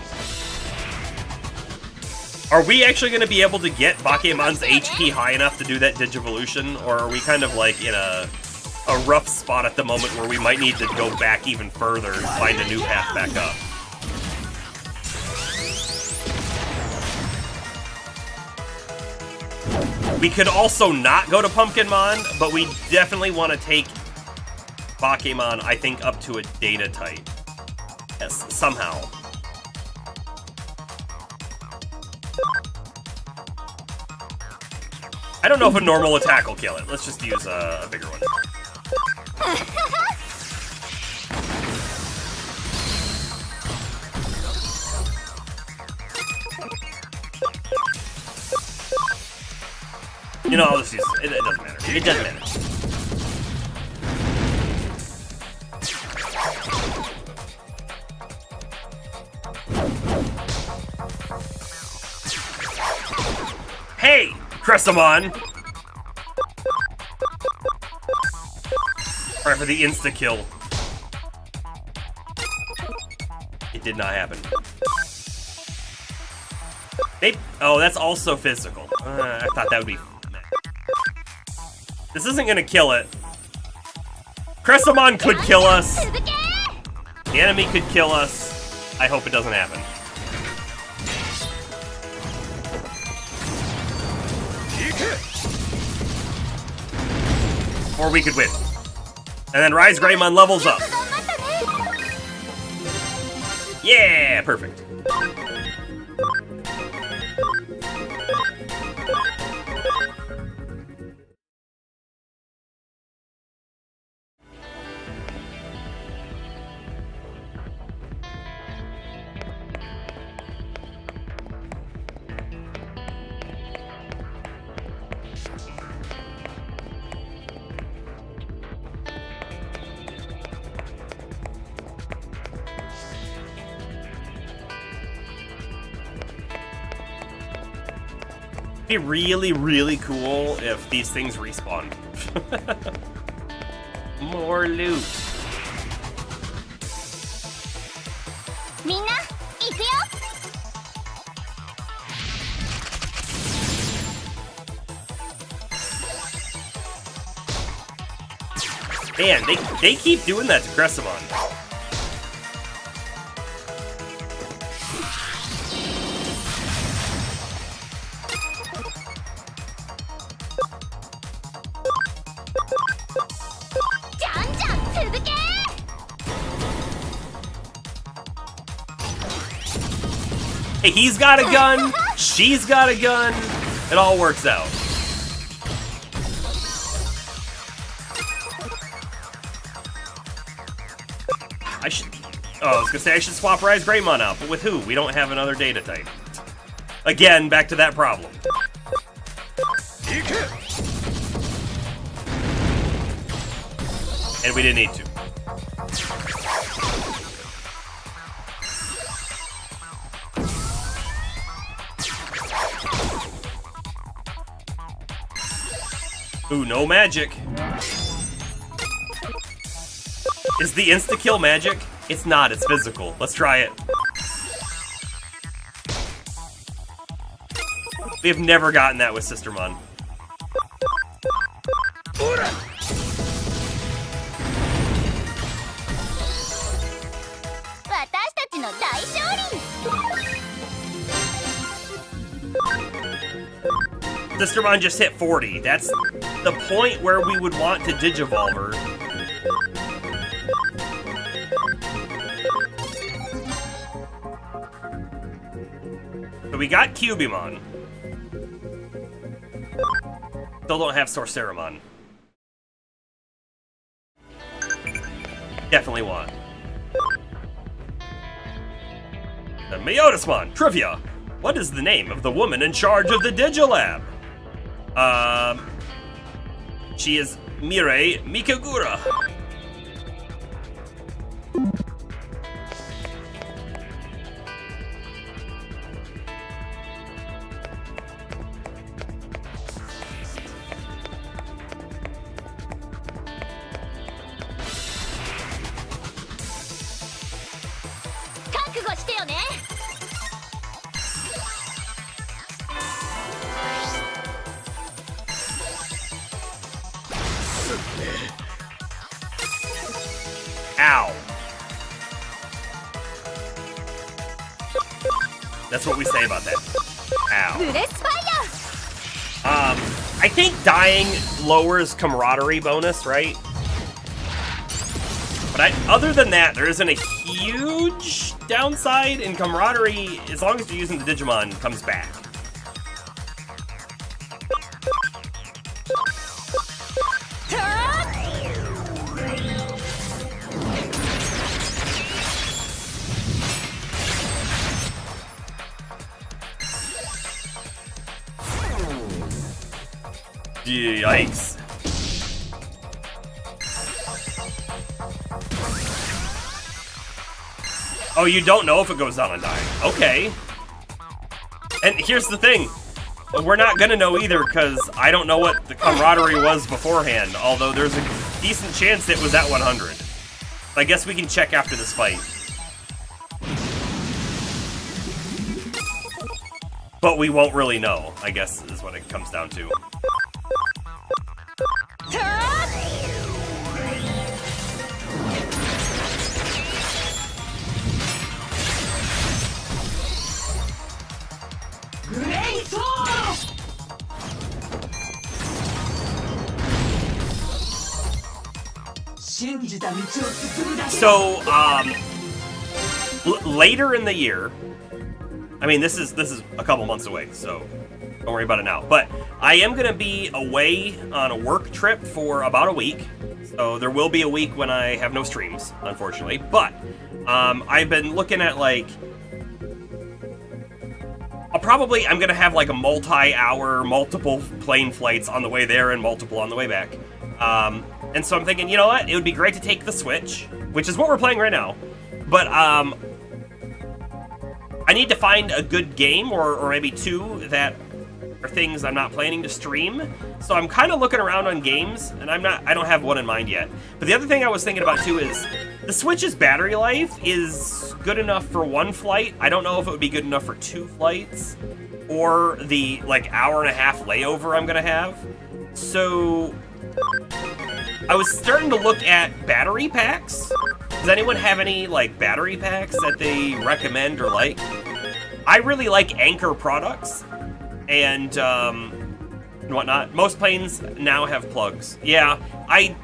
Are we actually going to be able to get Bakemon's HP high enough to do that Digivolution, or are we kind of like in a rough spot at the moment where we might need to go back even further and find a new path back up? We could also not go to Pumpkinmon, but we definitely want to take Bakemon, I think, up to a data type. Yes, somehow. I don't know if a normal attack will kill it. Let's just use a bigger one. You know, I'll just use it. It doesn't matter. It doesn't matter. Hey, Crescentmon! Alright, for the insta-kill. It did not happen. Oh, that's also physical. I thought that would be... This isn't gonna kill it. Crescentmon could kill us. The enemy could kill us. I hope it doesn't happen. or we could win. And then Rise Greymon levels up. Yeah, perfect. It'd be really, really cool if these things respawn. More loot.
Minna, ikuyo!
Man, they keep doing that to Cressimon. Hey, he's got a gun, she's got a gun, it all works out. I was gonna say I should swap Rise Greymon out, but with who? We don't have another data type. Again, back to that problem. And we didn't need to. Ooh, no magic. Is the insta-kill magic? It's not, it's physical. Let's try it. We have never gotten that with Sistermon. Sistermon just hit 40. That's the point where we would want to Digivolve her. So we got Cubimon. Still don't have Sorceramon. Definitely want. The Meotismon. Trivia. What is the name of the woman in charge of the Digilab? She is Mirei Mikagura. Ow. That's what we say about that. Ow. I think dying lowers camaraderie bonus, right? But other than that, there isn't a huge downside, and camaraderie, as long as you're using the Digimon, comes back. Yikes. Oh, you don't know if it goes down on dying. Okay. And here's the thing. We're not gonna know either, because I don't know what the camaraderie was beforehand, although there's a decent chance it was at 100. I guess we can check after this fight. But we won't really know, I guess, is what it comes down to. So, later in the year, I mean, this is a couple months away, so don't worry about it now. But I am going to be away on a work trip for about a week. So there will be a week when I have no streams, unfortunately. But I've been looking at, like, I'm going to have, like, a multi-hour, multiple plane flights on the way there and multiple on the way back. And so I'm thinking, you know what? It would be great to take the Switch, which is what we're playing right now. But I need to find a good game, or maybe two, that are things I'm not planning to stream. So I'm kind of looking around on games, and I don't have one in mind yet. But the other thing I was thinking about too is the Switch's battery life is good enough for one flight. I don't know if it would be good enough for 2 flights, or the like hour-and-a-half layover I'm gonna have. So I was starting to look at battery packs. Does anyone have any like battery packs that they recommend or like? I really like Anchor products and whatnot. Most planes now have plugs. Yeah, I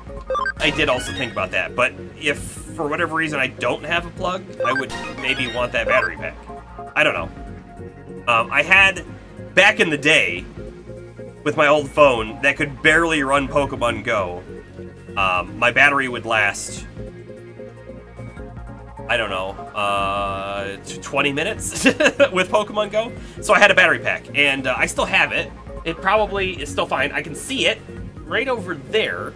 did also think about that, but if for whatever reason I don't have a plug, I would maybe want that battery pack. I don't know. I had, back in the day, with my old phone that could barely run Pokemon Go, my battery would last, I don't know, 20 minutes with Pokemon Go. So I had a battery pack, and I still have it. It probably is still fine. I can see it right over there.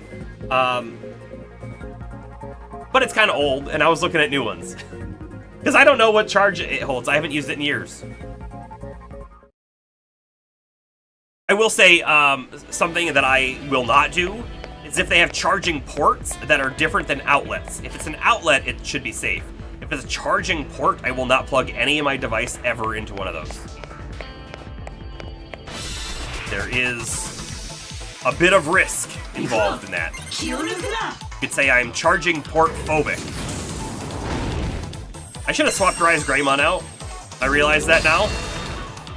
But it's kind of old, and I was looking at new ones. Because I don't know what charge it holds. I haven't used it in years. I will say something that I will not do is if they have charging ports that are different than outlets. If it's an outlet, it should be safe. If it's a charging port, I will not plug any of my device ever into one of those. There is a bit of risk involved in that. You could say I'm charging port phobic. I should have swapped Rise Greymon out. I realize that now.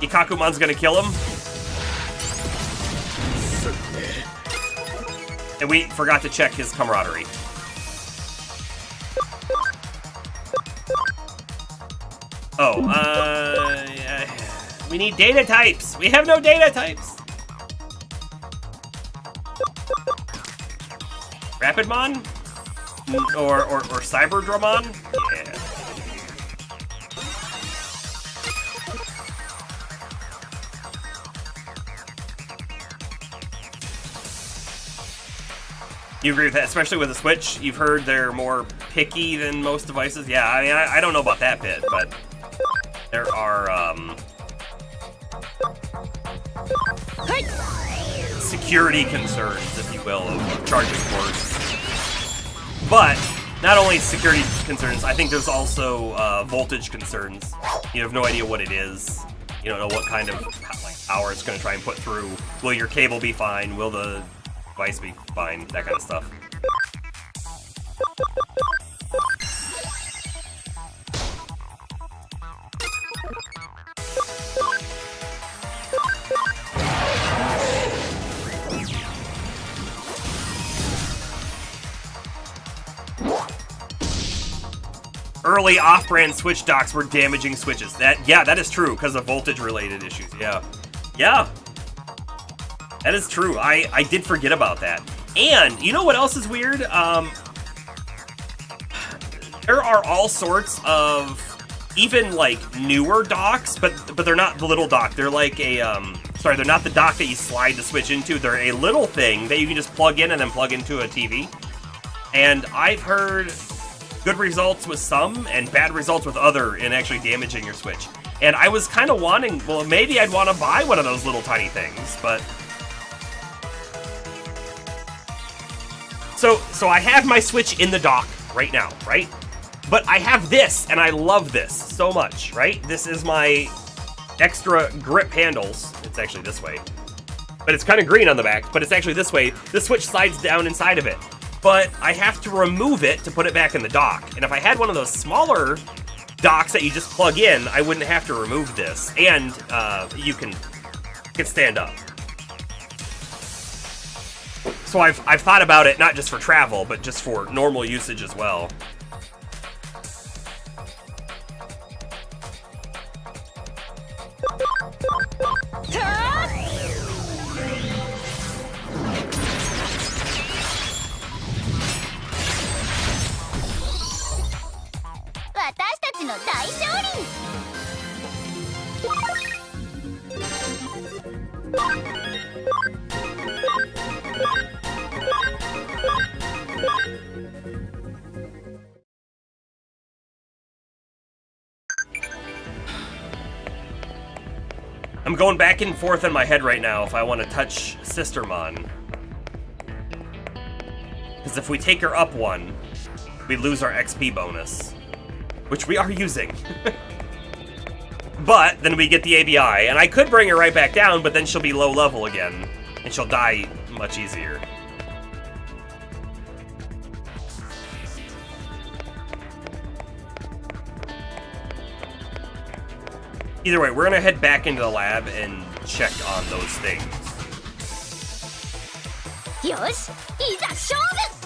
Ikakumon's gonna kill him. And we forgot to check his camaraderie. Oh, we need data types. We have no data types. Rapidmon? Or Cyberdramon? Yeah. You agree with that, especially with the Switch? You've heard they're more picky than most devices? Yeah, I mean, I don't know about that bit, but there are, security concerns, if you will, of charging ports. But not only security concerns, I think there's also voltage concerns. You have no idea what it is. You don't know what kind of power it's going to try and put through. Will your cable be fine? Will the device be fine? That kind of stuff. Early off-brand Switch docks were damaging Switches. That is true because of voltage-related issues. Yeah, that is true. I did forget about that. And you know what else is weird? There are all sorts of even like newer docks, but they're not the little dock. They're like a they're not the dock that you slide the Switch into. They're a little thing that you can just plug in and then plug into a TV. And I've heard good results with some and bad results with other in actually damaging your Switch. And I was kind of wanting, well, maybe I'd want to buy one of those little tiny things, but so I have my Switch in the dock right now, right? But I have this, and I love this so much, right? This is my extra grip handles. It's actually this way. But it's kind of green on the back, but it's actually this way. The Switch slides down inside of it. But I have to remove it to put it back in the dock. And if I had one of those smaller docks that you just plug in, I wouldn't have to remove this. And you can stand up. So I've thought about it not just for travel, but just for normal usage as well. I'm going back and forth in my head right now if I want to touch Sistermon. Because if we take her up one, we lose our XP bonus. Which we are using. But then we get the ABI, and I could bring her right back down, but then she'll be low level again, and she'll die much easier. Either way, we're gonna head back into the lab and check on those things.
Yosh, いざ勝負!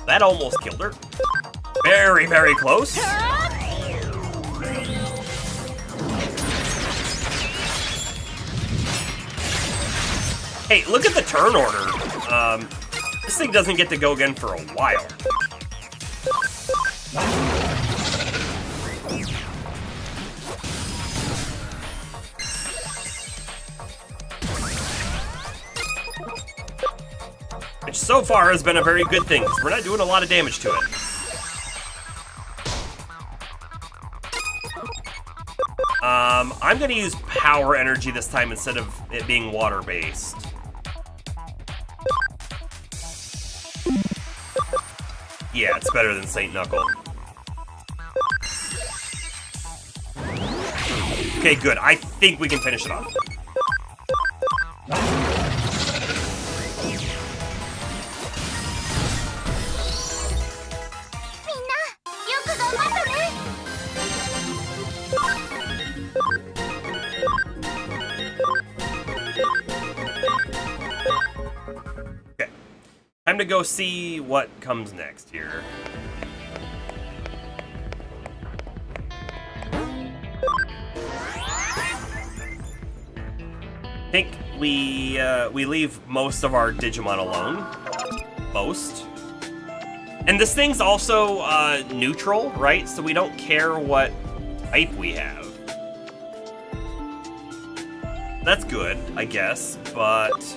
That almost killed her. Very, very close. Hey, look at the turn order. This thing doesn't get to go again for a while. Which so far has been a very good thing, because we're not doing a lot of damage to it. I'm going to use power energy this time instead of it being water-based. Yeah, it's better than Saint Knuckle. Okay, good. I think we can finish it off. Time to go see what comes next here. I think we leave most of our Digimon alone. Most. And this thing's also neutral, right? So we don't care what type we have. That's good, I guess, but...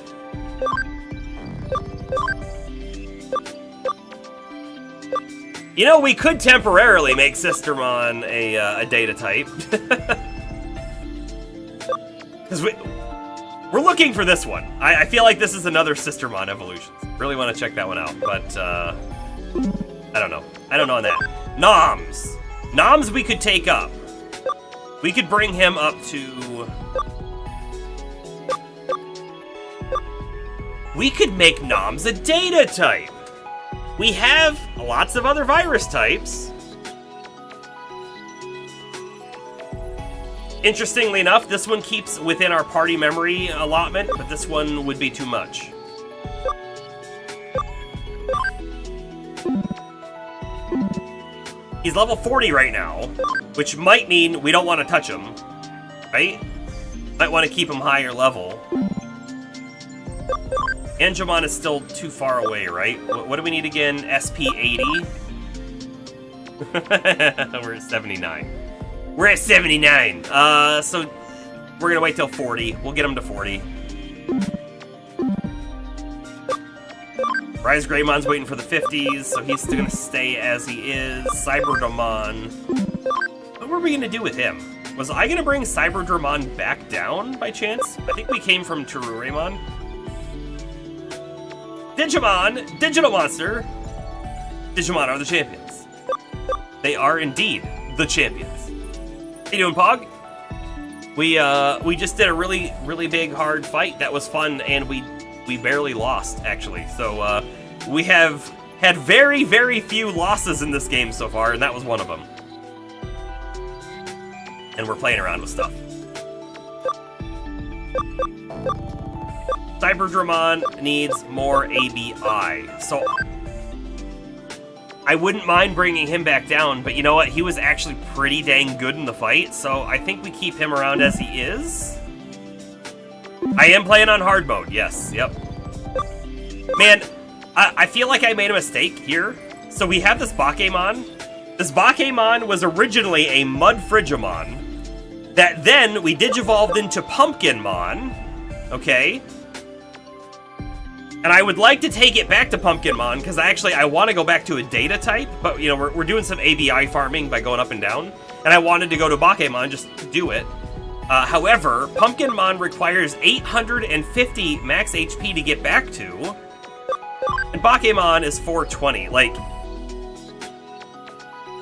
You know, we could temporarily make Sistermon a data type. Because we're looking for this one. I feel like this is another Sistermon evolution. Really want to check that one out, but I don't know. I don't know on that. Noms. Noms we could take up. We could bring him up to... We could make Noms a data type. We have lots of other virus types. Interestingly enough, this one keeps within our party memory allotment, but this one would be too much. He's level 40 right now, which might mean we don't want to touch him, right? Might want to keep him higher level. Angemon is still too far away, right? What do we need again? SP 80? We're at 79. We're at 79! So we're gonna wait till 40. We'll get him to 40. Rise Greymon's waiting for the 50s, so he's still gonna stay as he is. Cyberdramon. What were we gonna do with him? Was I gonna bring Cyberdramon back down by chance? I think we came from Terurimon. Digimon, Digital Monster. Digimon are the champions. They are indeed the champions. How you doing, Pog? We just did a really big hard fight that was fun, and we barely lost actually. So we have had very few losses in this game so far, and that was one of them. And we're playing around with stuff. Cyberdramon needs more ABI, so I wouldn't mind bringing him back down, but you know what? He was actually pretty dang good in the fight, so I think we keep him around as he is. I am playing on hard mode, yes, yep. Man, I feel like I made a mistake here. So we have this Bakemon. This Bakemon was originally a Mud Frigimon that then we digivolved into Pumpkinmon, okay? And I would like to take it back to Pumpkinmon, because I want to go back to a data type, but, you know, we're doing some ABI farming by going up and down, and I wanted to go to Bakemon just to do it. However, Pumpkinmon requires 850 max HP to get back to, and Bakemon is 420. Like,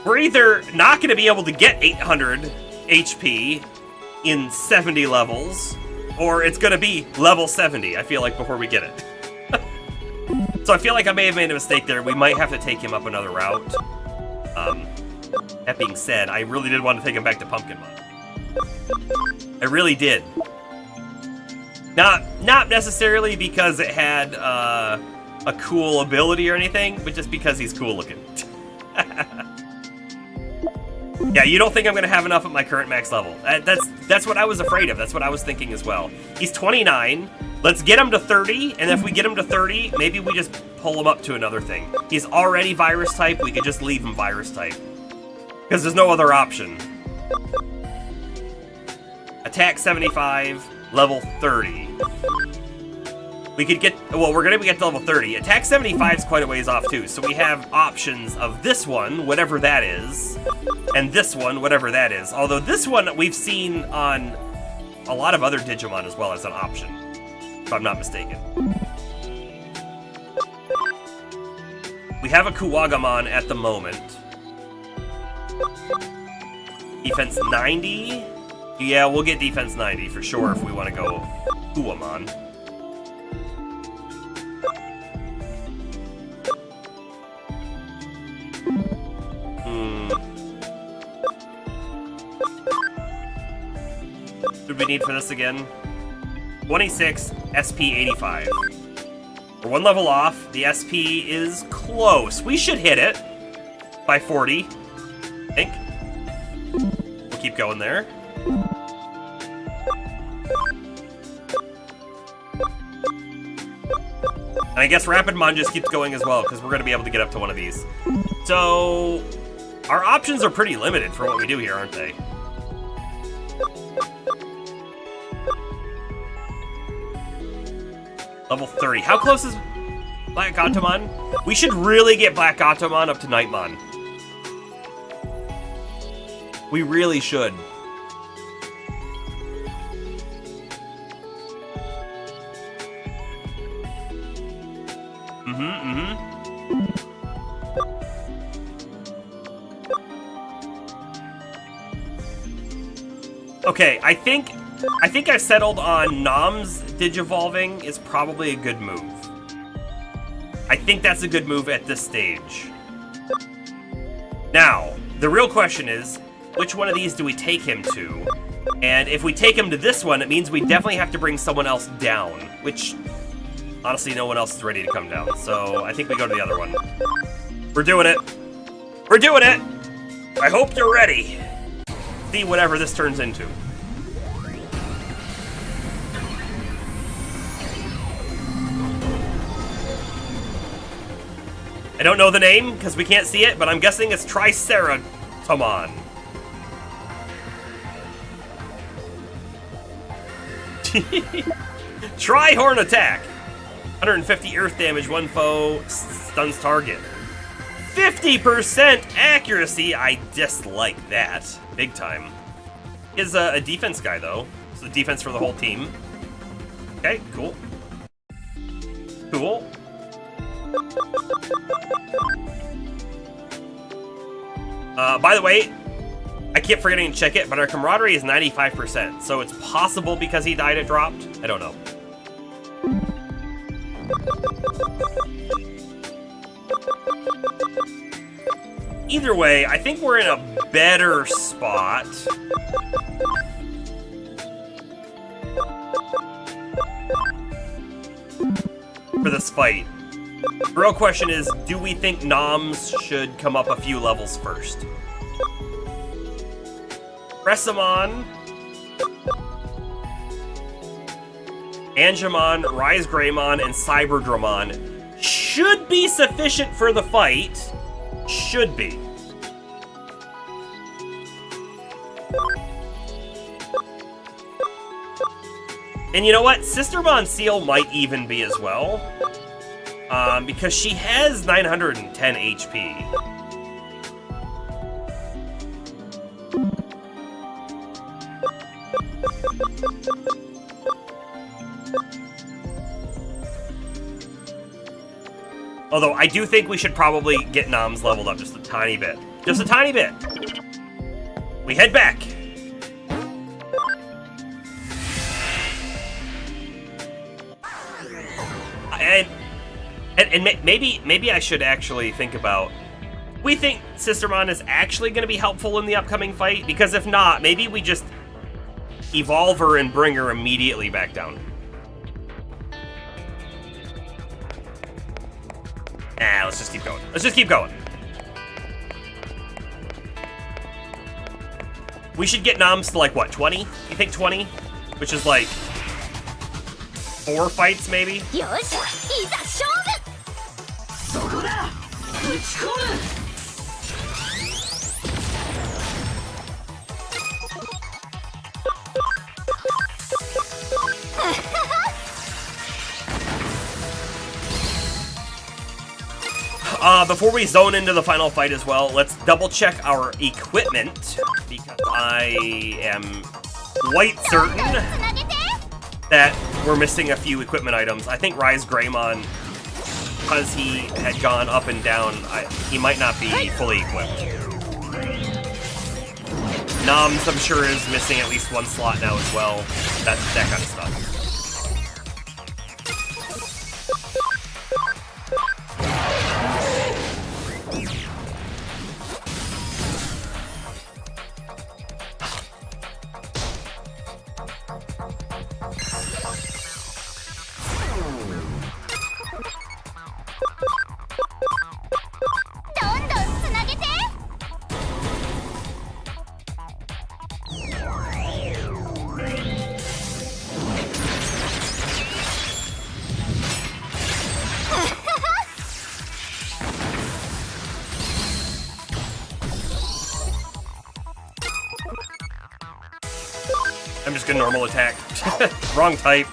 we're either not going to be able to get 800 HP in 70 levels, or it's going to be level 70, I feel like, before we get it. So I feel like I may have made a mistake there. We might have to take him up another route. That being said, I really did want to take him back to Pumpkinmon. I really did. Not necessarily because it had a cool ability or anything, but just because he's cool looking. Yeah, you don't think I'm gonna have enough at my current max level. That's what I was afraid of. That's what I was thinking as well. He's 29. Let's get him to 30, and if we get him to 30, maybe we just pull him up to another thing. He's already virus type, we could just leave him virus type. Because there's no other option. Attack 75, level 30. We could get, well, we're gonna get to level 30. Attack 75 is quite a ways off too, so we have options of this one, whatever that is, and this one, whatever that is. Although this one we've seen on a lot of other Digimon as well as an option, if I'm not mistaken. We have a Kuwagamon at the moment. Defense 90? Yeah, we'll get defense 90 for sure if we want to go Kuwamon. What do we need for this again? 26, SP 85. We're one level off. The SP is close. We should hit it by 40, I think. We'll keep going there. And I guess Rapidmon just keeps going as well, because we're going to be able to get up to one of these. So, our options are pretty limited for what we do here, aren't they? Level 30. How close is Black Gatomon? We should really get Black Gatomon up to Nightmon. We really should. Okay, I think I've settled on Nom's Digivolving is probably a good move. I think that's a good move at this stage. Now, the real question is, which one of these do we take him to? And if we take him to this one, it means we definitely have to bring someone else down, which, honestly, no one else is ready to come down. So I think we go to the other one. We're doing it. We're doing it! I hope you're ready. See whatever this turns into. I don't know the name, because we can't see it, but I'm guessing it's Triceratomon. Tri-Horn Attack. 150 earth damage, one foe, stuns target. 50% accuracy, I dislike that. Big time. Is a defense guy, though. So the defense for the whole team. Okay, cool. Cool. By the way, I keep forgetting to check it, but our camaraderie is 95%, so it's possible because he died it dropped. I don't know. Either way, I think we're in a better spot. For this fight. The real question is, do we think Noms should come up a few levels first? Resamon, Angemon, Rise Greymon, and Cyberdramon should be sufficient for the fight. Should be. And you know what? Sistermon Seal might even be as well. Because she has 910 HP. Although, I do think we should probably get Noms leveled up just a tiny bit. Just a tiny bit. We head back. And maybe I should actually think about... We think Sistermon is actually going to be helpful in the upcoming fight? Because if not, maybe we just evolve her and bring her immediately back down. Nah, let's just keep going. Let's just keep going. We should get Noms to like, what, 20? You think 20? Which is like 4 fights, maybe? Before we zone into the final fight as well, let's double check our equipment, because I am quite certain that we're missing a few equipment items. I think Rise Greymon, because he had gone up and down, he might not be fully equipped. Noms, I'm sure, is missing at least 1 slot now as well. That kind of stuff. I'm just gonna normal attack. Wrong type.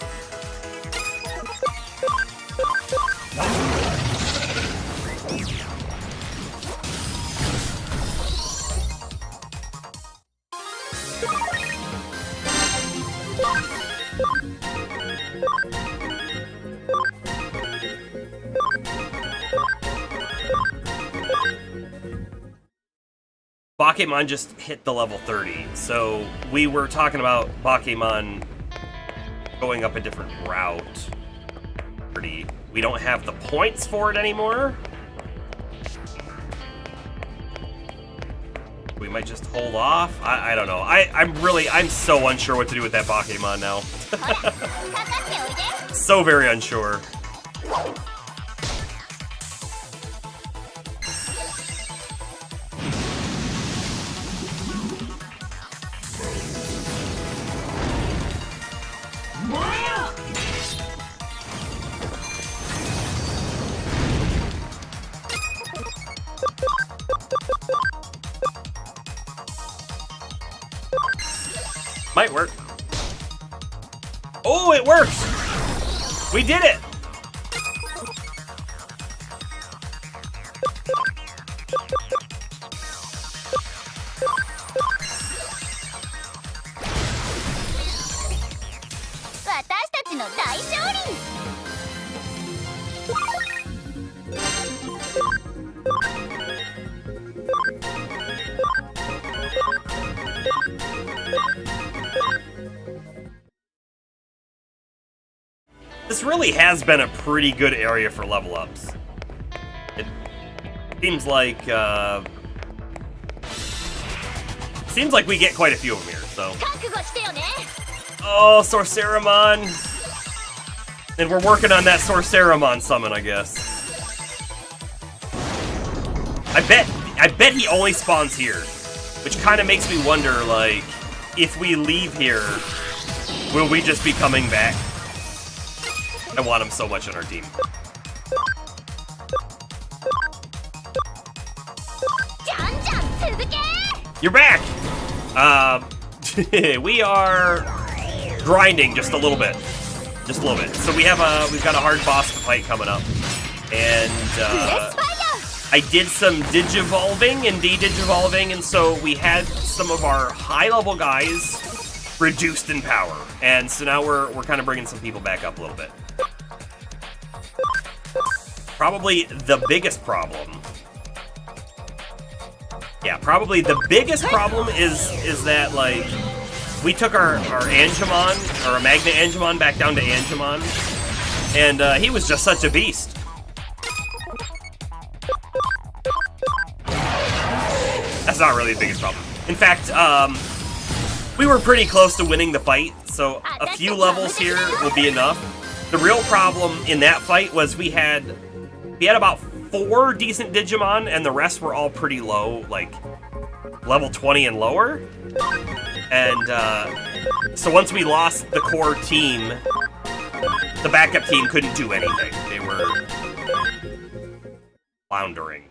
Bakemon just hit the level 30, so we were talking about Bakemon going up a different route. We don't have the points for it anymore. We might just hold off. I don't know. I'm so unsure what to do with that Bakemon now. So very unsure. Might work. Oh, it works! We did it! This really has been a pretty good area for level ups. It seems like we get quite a few of them here, so. Oh, Sorceramon. And we're working on that Sorceramon summon, I guess. I bet he only spawns here, which kind of makes me wonder, like, if we leave here, will we just be coming back? I want him so much on our team. You're back! We are grinding just a little bit. Just a little bit. So we've got a hard boss fight coming up. And I did some digivolving and de-digivolving, and so we had some of our high-level guys reduced in power. And so now we're kind of bringing some people back up a little bit. Probably the biggest problem. Yeah, probably the biggest problem is that, like, we took our Angemon, or our Magna Angemon, back down to Angemon, and he was just such a beast. That's not really the biggest problem. In fact, we were pretty close to winning the fight, so a few levels here will be enough. The real problem in that fight was we had about 4 decent Digimon, and the rest were all pretty low, like level 20 and lower. And so once we lost the core team, the backup team couldn't do anything. They were floundering.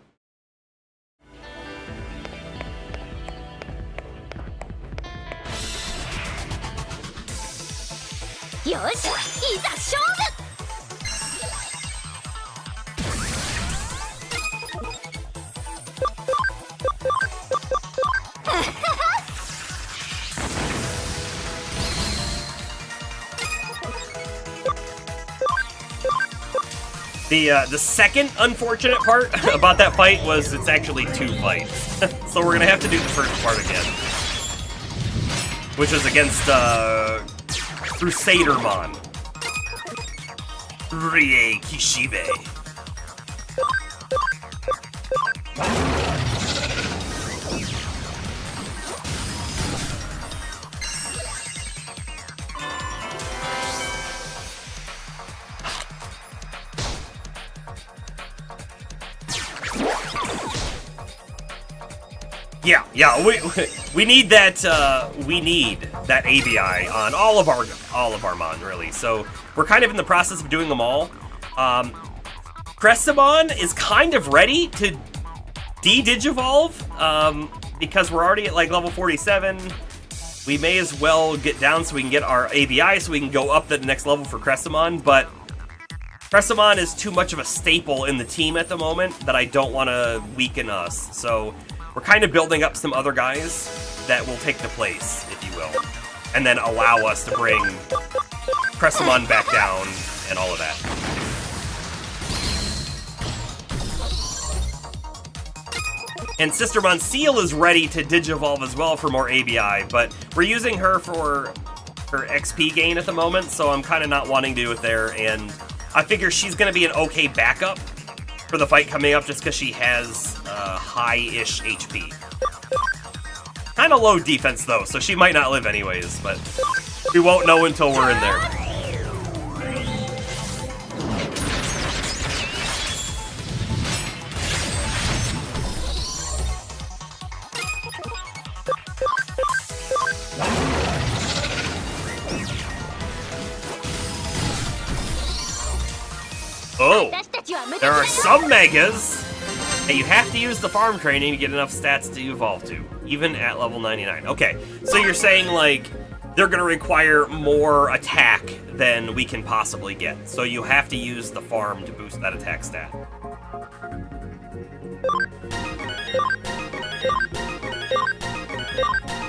The second unfortunate part about that fight was it's actually 2 fights. So we're gonna have to do the first part again. Which was against Crusadermon. Rie Kishibe. Yeah, we need that ABI on all of our Mon, really. So we're kind of in the process of doing them all. Crestamon is kind of ready to de-digivolve because we're already at like level 47. We may as well get down so we can get our ABI so we can go up the next level for Crestamon, but Crestamon is too much of a staple in the team at the moment that I don't want to weaken us. So we're kind of building up some other guys that will take the place, if you will, and then allow us to bring Crestamon back down and all of that. And Sister Monsieur is ready to digivolve as well for more ABI, but we're using her for her XP gain at the moment, so I'm kind of not wanting to do it there, and I figure she's going to be an okay backup for the fight coming up just because she has high-ish HP. Kind of low defense, though, so she might not live anyways, but we won't know until we're in there. Oh, there are some Megas that you have to use the farm training to get enough stats to evolve to, even at level 99. Okay, so you're saying, like, they're going to require more attack than we can possibly get. So you have to use the farm to boost that attack stat.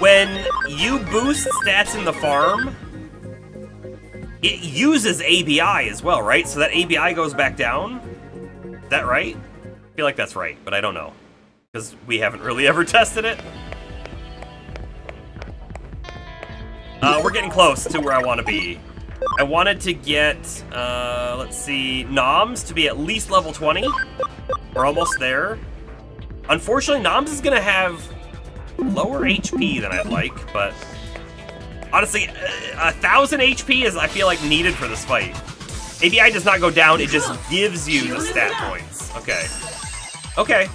When you boost stats in the farm, it uses ABI as well, right? So that ABI goes back down? Is that right? I feel like that's right, but I don't know. Because we haven't really ever tested it. We're getting close to where I want to be. I wanted to get, let's see, Noms to be at least level 20. We're almost there. Unfortunately, Noms is going to have lower HP than I'd like, but honestly, 1,000 HP is, I feel like, needed for this fight. ABI does not go down, it just gives you the stat points. Okay. Okay.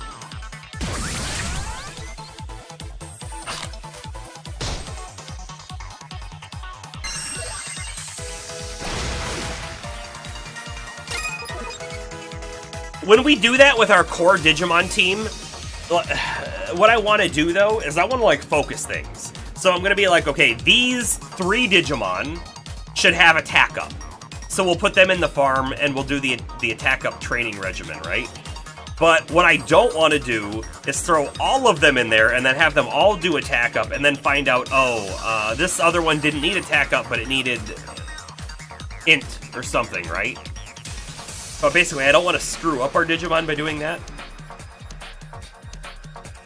When we do that with our core Digimon team, what I want to do, though, is I want to, like, focus things. So I'm going to be like, okay, these 3 Digimon should have attack up. So we'll put them in the farm, and we'll do the attack up training regimen, right? But what I don't want to do is throw all of them in there and then have them all do attack up and then find out, oh, this other one didn't need attack up, but it needed int or something, right? But basically, I don't want to screw up our Digimon by doing that.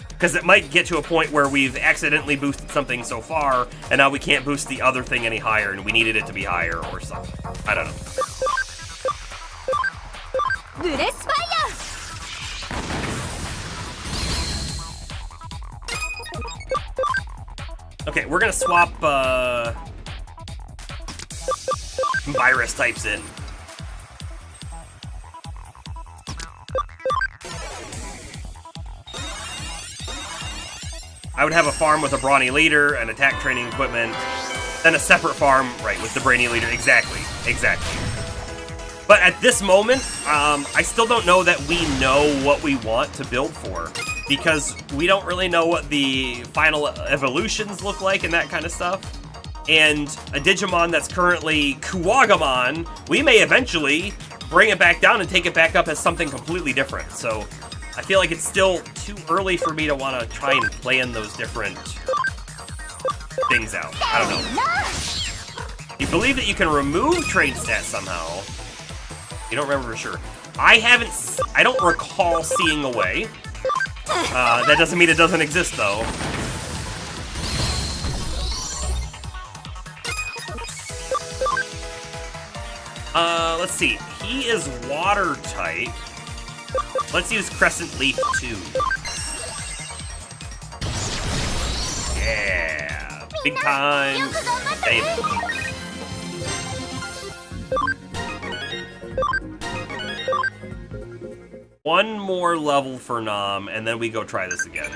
Because it might get to a point where we've accidentally boosted something so far, and now we can't boost the other thing any higher, and we needed it to be higher or something. I don't know. Okay, we're gonna swap virus types in. I would have a farm with a brawny leader and attack training equipment, then a separate farm, right, with the brainy leader. Exactly. But at this moment, I still don't know that we know what we want to build for, because we don't really know what the final evolutions look like and that kind of stuff. And a Digimon that's currently Kuwagamon, we may eventually bring it back down and take it back up as something completely different. So I feel like it's still too early for me to want to try and plan those different things out. I don't know. You believe that you can remove trade stats somehow. You don't remember for sure. I don't recall seeing a way. That doesn't mean it doesn't exist, though. Let's see. He is water type. Let's use Crescent Leaf 2. Yeah. Big time damage. One more level for Nom, and then we go try this again.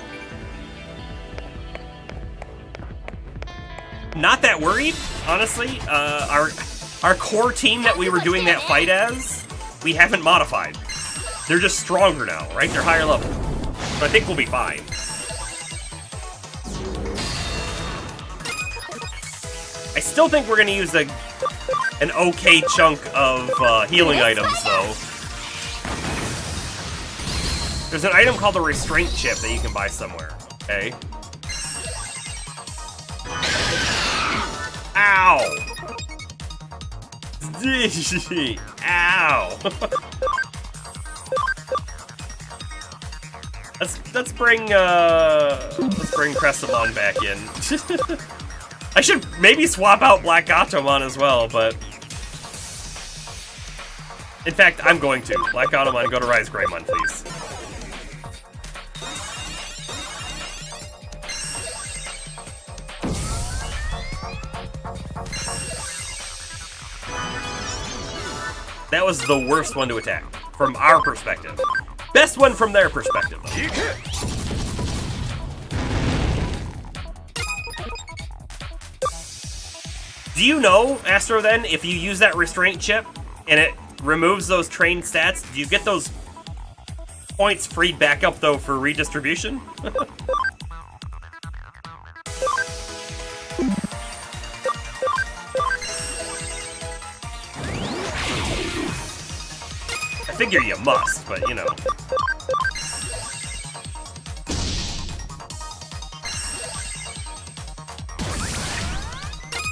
Not that worried, honestly. Our core team that we were doing that fight as, we haven't modified. They're just stronger now, right? They're higher level. So I think we'll be fine. I still think we're going to use an okay chunk of healing items, though. There's an item called the Restraint Chip that you can buy somewhere, okay? Ow! Ow! Let's bring Crestamon back in. I should maybe swap out Black Gatomon as well, but in fact, I'm going to. Black Gatomon, go to Rise Greymon, please. That was the worst one to attack, from our perspective. Best one from their perspective, though. Do you know, Astro, then, if you use that restraint chip and it removes those trained stats, do you get those points freed back up, though, for redistribution? I figure you must, but you know.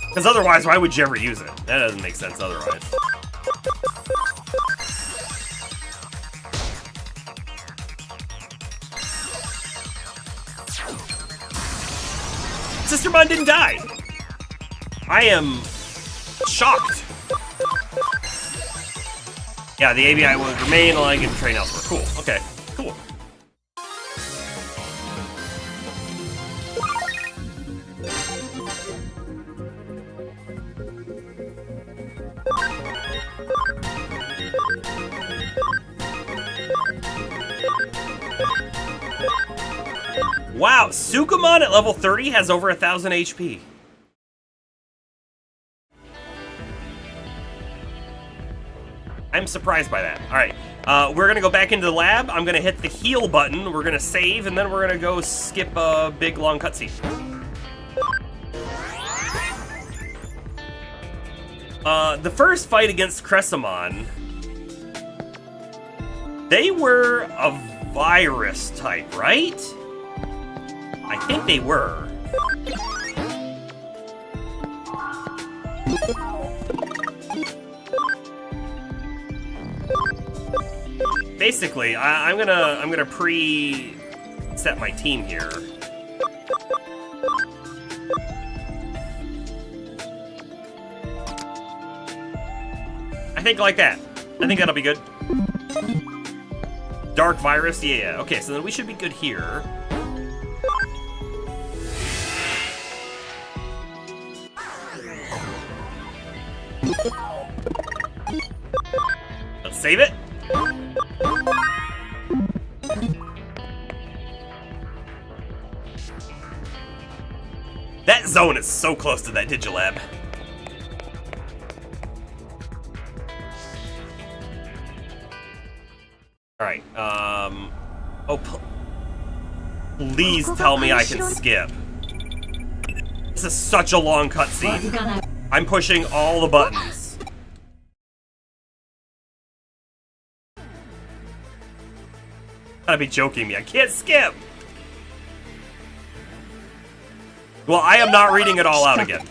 Because otherwise, why would you ever use it? That doesn't make sense otherwise. Sistermon didn't die! I am shocked. Yeah, the ABI would remain, allowing you to train elsewhere. Cool. Okay. Cool. Wow, Sukumon at level 30 has over 1,000 HP. I'm surprised by that. All right, we're gonna go back into the lab. I'm gonna hit the heal button. We're gonna save, and then we're gonna go skip a big long cutscene. The first fight against Cressamon, they were a virus type, right? I think they were. Basically, I'm gonna pre-set my team here. I think like that. I think that'll be good. Dark virus, yeah. Okay, so then we should be good here. Let's save it. That zone is so close to that Digilab. Alright, oh, please tell me I can skip. This is such a long cutscene. I'm pushing all the buttons. Gotta be joking me, I can't skip! Well, I am not reading it all out again.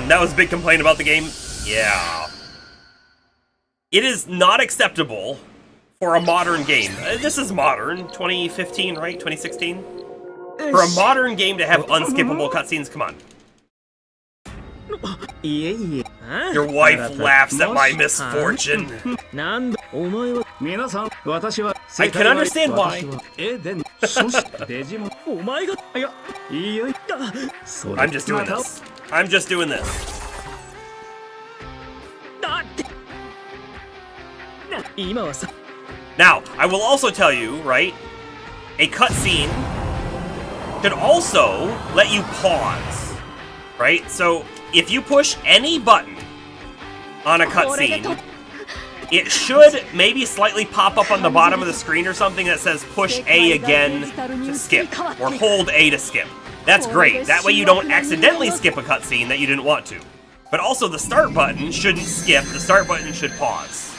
That was a big complaint about the game. Yeah. It is not acceptable for a modern game. This is modern, 2015, right? 2016? For a modern game to have unskippable cutscenes, come on. Your wife laughs at my misfortune. I can understand why. I'm just doing this. I'm just doing this. Now, I will also tell you, right, a cutscene could also let you pause, right? So, if you push any button on a cutscene, it should maybe slightly pop up on the bottom of the screen or something that says push A again to skip, or hold A to skip. That's great. That way you don't accidentally skip a cutscene that you didn't want to. But also the start button shouldn't skip, the start button should pause.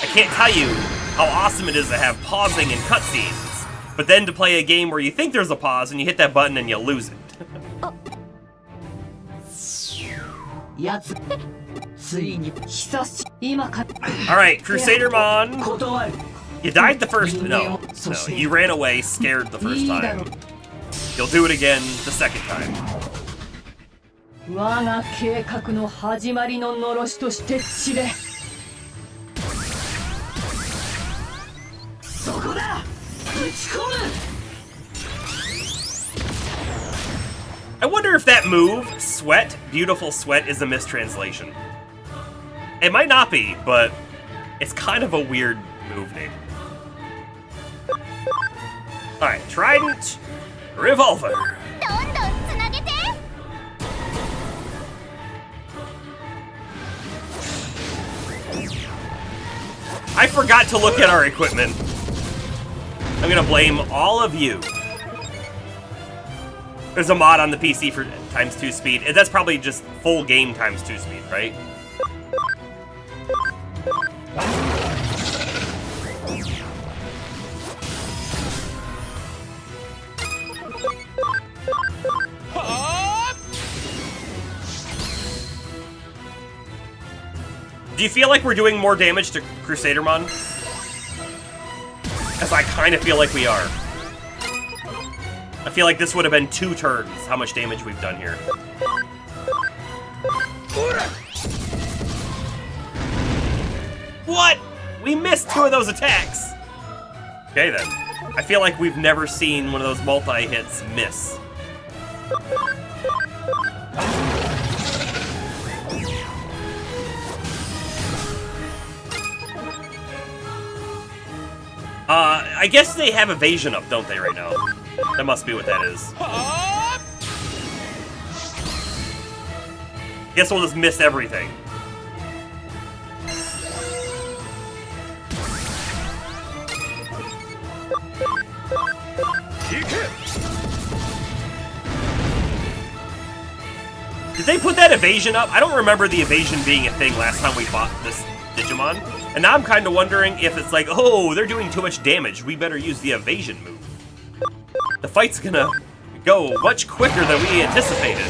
I can't tell you how awesome it is to have pausing in cutscenes, but then to play a game where you think there's a pause and you hit that button and you lose it. Alright, Crusadermon. You died the first... No, you ran away scared the first time. You'll do it again the second time. I wonder if that move, Sweat, Beautiful Sweat, is a mistranslation. It might not be, but it's kind of a weird move name. Alright, Trident, Revolver. I forgot to look at our equipment. I'm gonna blame all of you. There's a mod on the PC for ×2 speed. That's probably just full game ×2 speed, right? Do you feel like we're doing more damage to Crusadermon? As I kind of feel like we are. I feel like this would have been 2 turns, how much damage we've done here. What? We missed 2 of those attacks! Okay then. I feel like we've never seen one of those multi-hits miss. I guess they have evasion up, don't they, right now? That must be what that is. Guess we'll just miss everything. Did they put that evasion up? I don't remember the evasion being a thing last time we fought this Digimon. And now I'm kind of wondering if it's like, oh, they're doing too much damage. We better use the evasion move. The fight's gonna go much quicker than we anticipated.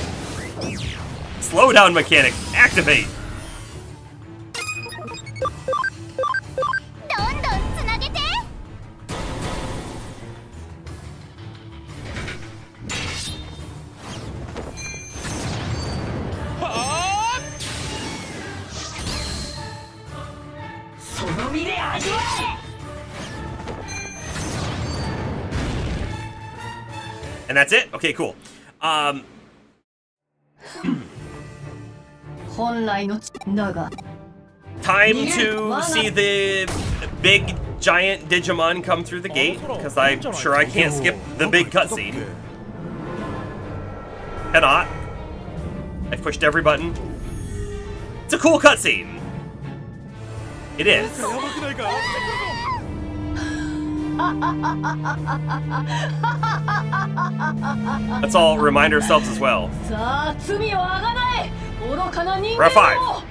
Slowdown mechanic, activate. And that's it? Okay, cool. Time to see the big giant Digimon come through the gate, because I'm sure I can't skip the big cutscene. Cannot. I've pushed every button. It's a cool cutscene. It is. Let's all remind ourselves as well. Round 5.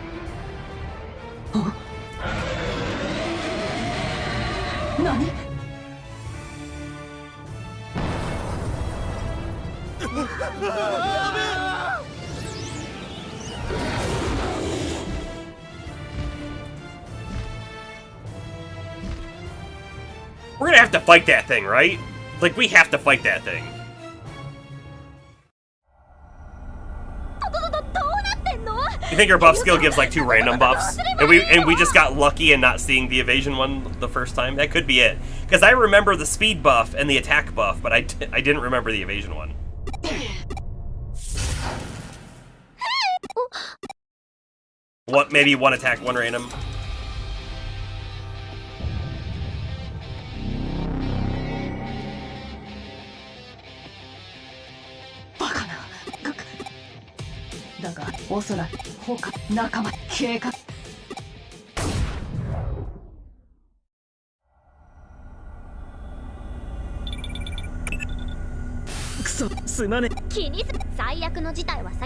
We're gonna have to fight that thing, right? Like, we have to fight that thing. You think our buff skill gives like 2 random buffs? And we just got lucky in not seeing the evasion one the first time? That could be it. Because I remember the speed buff and the attack buff, but I didn't remember the evasion one. What, maybe 1 attack, 1 random?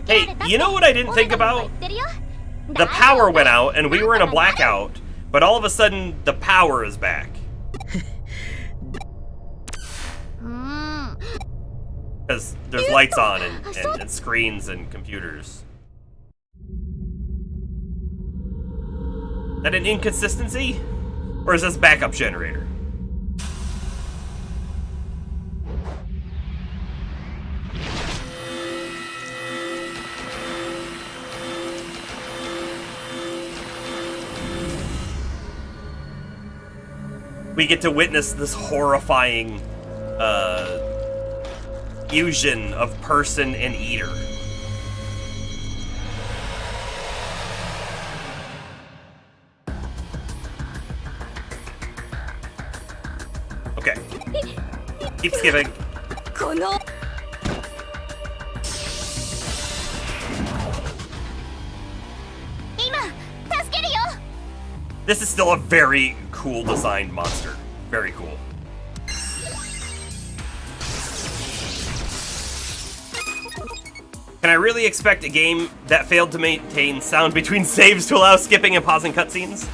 Hey, you know what I didn't think about? The power went out and we were in a blackout, but all of a sudden the power is back. Because there's lights on and screens and computers. Is that an inconsistency? Or is this backup generator? We get to witness this horrifying fusion of person and eater. Okay. Keep skipping. This is still a very cool designed monster. Very cool. Can I really expect a game that failed to maintain sound between saves to allow skipping and pausing cutscenes?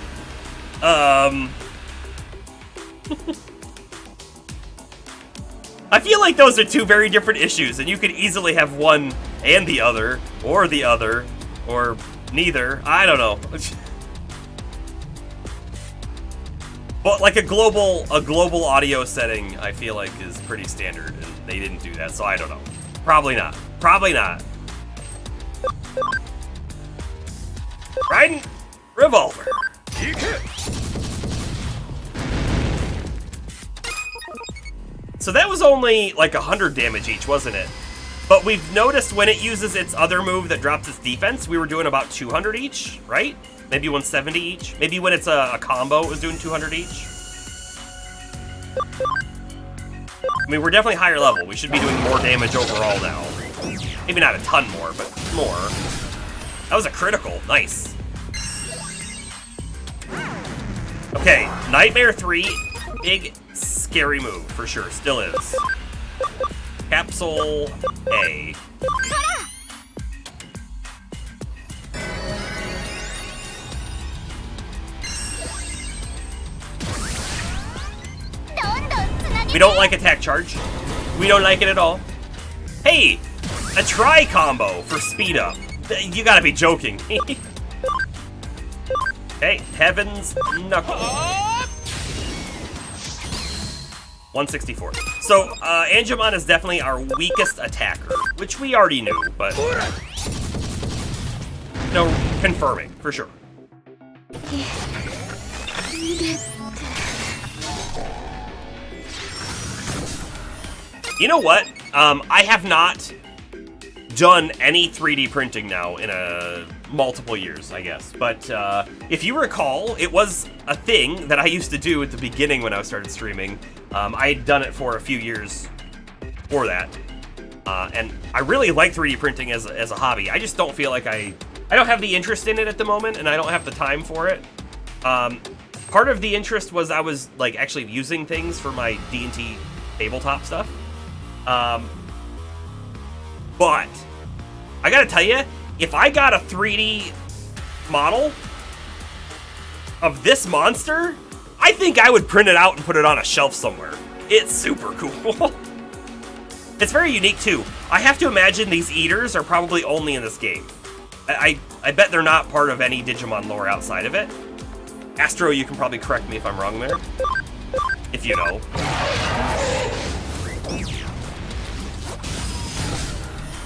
I feel like those are 2 very different issues, and you could easily have one and the other, or neither. I don't know. But like a global audio setting, I feel like is pretty standard, and they didn't do that, so I don't know. Probably not. Probably not. Trident Revolver. So that was only like 100 damage each, wasn't it? But we've noticed when it uses its other move that drops its defense, we were doing about 200 each, right? Maybe 170 each. Maybe when it's a combo, it was doing 200 each. I mean, we're definitely higher level. We should be doing more damage overall now. Maybe not a ton more, but more. That was a critical. Nice. Okay, Nightmare 3, big scary move for sure. Still is. Capsule A. We don't like attack charge. We don't like it at all. Hey, a tri combo for speed up. You gotta be joking. Hey, Heaven's Knuckle. 164. So, Angemon is definitely our weakest attacker, which we already knew, but... No, confirming, for sure. You know what? I have not done any 3D printing now in multiple years, I guess. But if you recall, it was a thing that I used to do at the beginning when I started streaming. I had done it for a few years before that. And I really like 3D printing as a hobby. I just don't feel like I don't have the interest in it at the moment, and I don't have the time for it. Part of the interest was I was like actually using things for my D&T tabletop stuff. But I gotta tell you, if I got a 3D model of this monster, I think I would print it out and put it on a shelf somewhere. It's super cool. It's very unique too. I have to imagine these eaters are probably only in this game. I bet they're not part of any Digimon lore outside of it. Astro, you can probably correct me if I'm wrong there. If you know.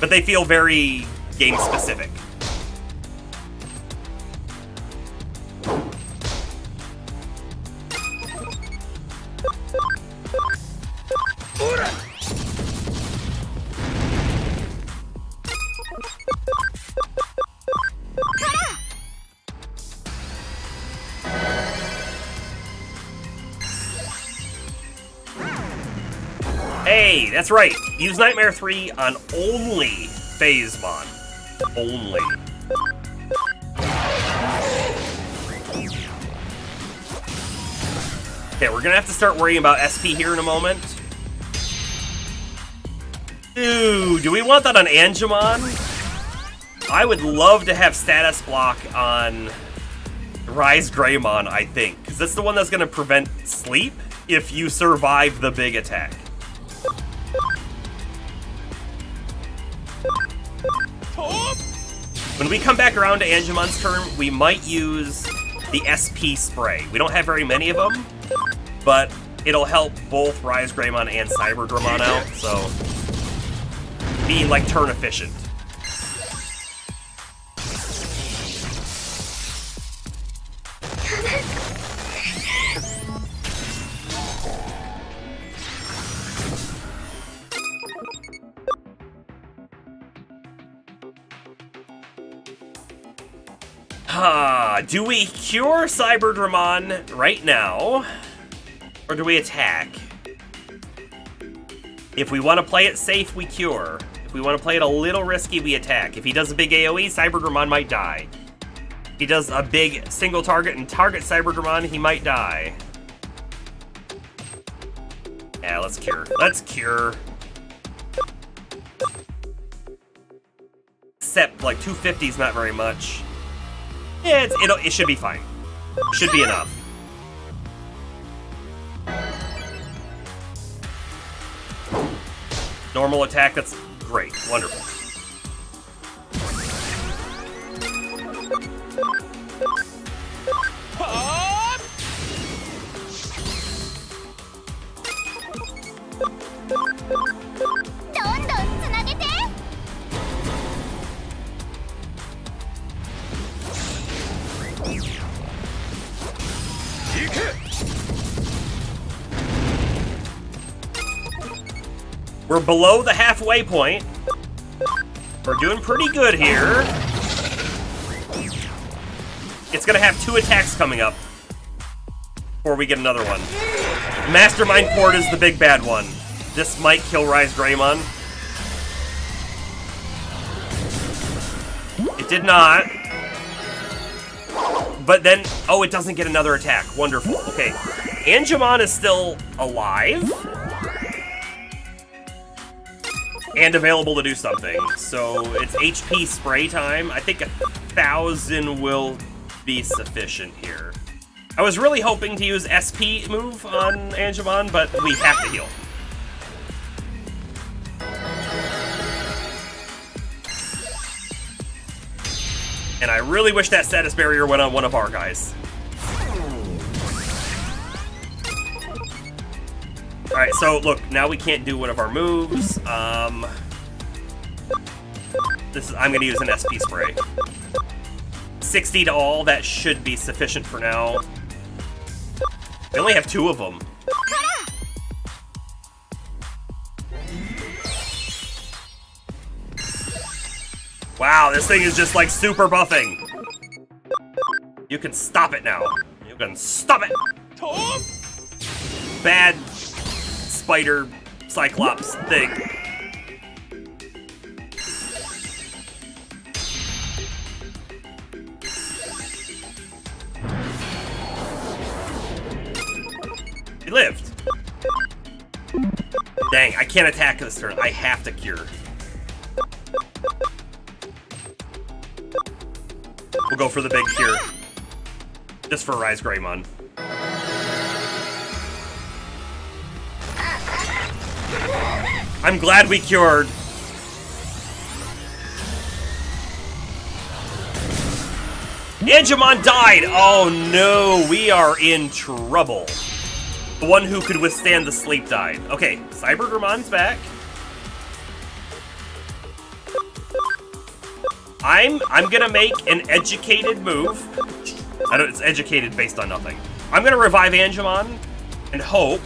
But they feel very game specific. Hey, that's right. Use Nightmare 3 on only Phasemon. Only. Okay, we're gonna have to start worrying about SP here in a moment. Ooh, do we want that on Angemon? I would love to have status block on Rise Greymon, I think, because that's the one that's gonna prevent sleep if you survive the big attack. When we come back around to Angemon's turn, we might use the SP spray. We don't have very many of them, but it'll help both Rise Greymon and Cyber Dramon out, so be like turn efficient. Do we cure Cyber Dramon right now, or do we attack? If we want to play it safe, we cure. If we want to play it a little risky, we attack. If he does a big AoE, Cyber Dramon might die. If he does a big single target and target Cyber Dramon, he might die. Yeah, let's cure. Let's cure. Except, like, 250 is not very much. Yeah, it should be fine. Should be enough. Normal attack, that's great. Wonderful. We're below the halfway point. We're doing pretty good here. It's gonna have 2 attacks coming up before we get another one. Mastermind Port is the big bad one. This might kill Rise Greymon. It did not. But then, oh, it doesn't get another attack. Wonderful. Okay. Angemon is still alive. And available to do something. So it's HP spray time. I think 1,000 will be sufficient here. I was really hoping to use SP move on Angemon, but we have to heal. And I really wish that status barrier went on one of our guys. Alright, so look, now we can't do one of our moves. I'm gonna use an SP spray. 60 to all, that should be sufficient for now. We only have 2 of them. Wow, this thing is just like super buffing. You can stop it now. You can stop it. Bad spider cyclops thing. He lived. Dang, I can't attack this turn. I have to cure. We'll go for the big cure. Just for Rise Greymon. I'm glad we cured. Angemon died! Oh no, we are in trouble. The one who could withstand the sleep died. Okay, Cyberdramon's back. I'm gonna make an educated move. It's educated based on nothing. I'm gonna revive Angemon and hope.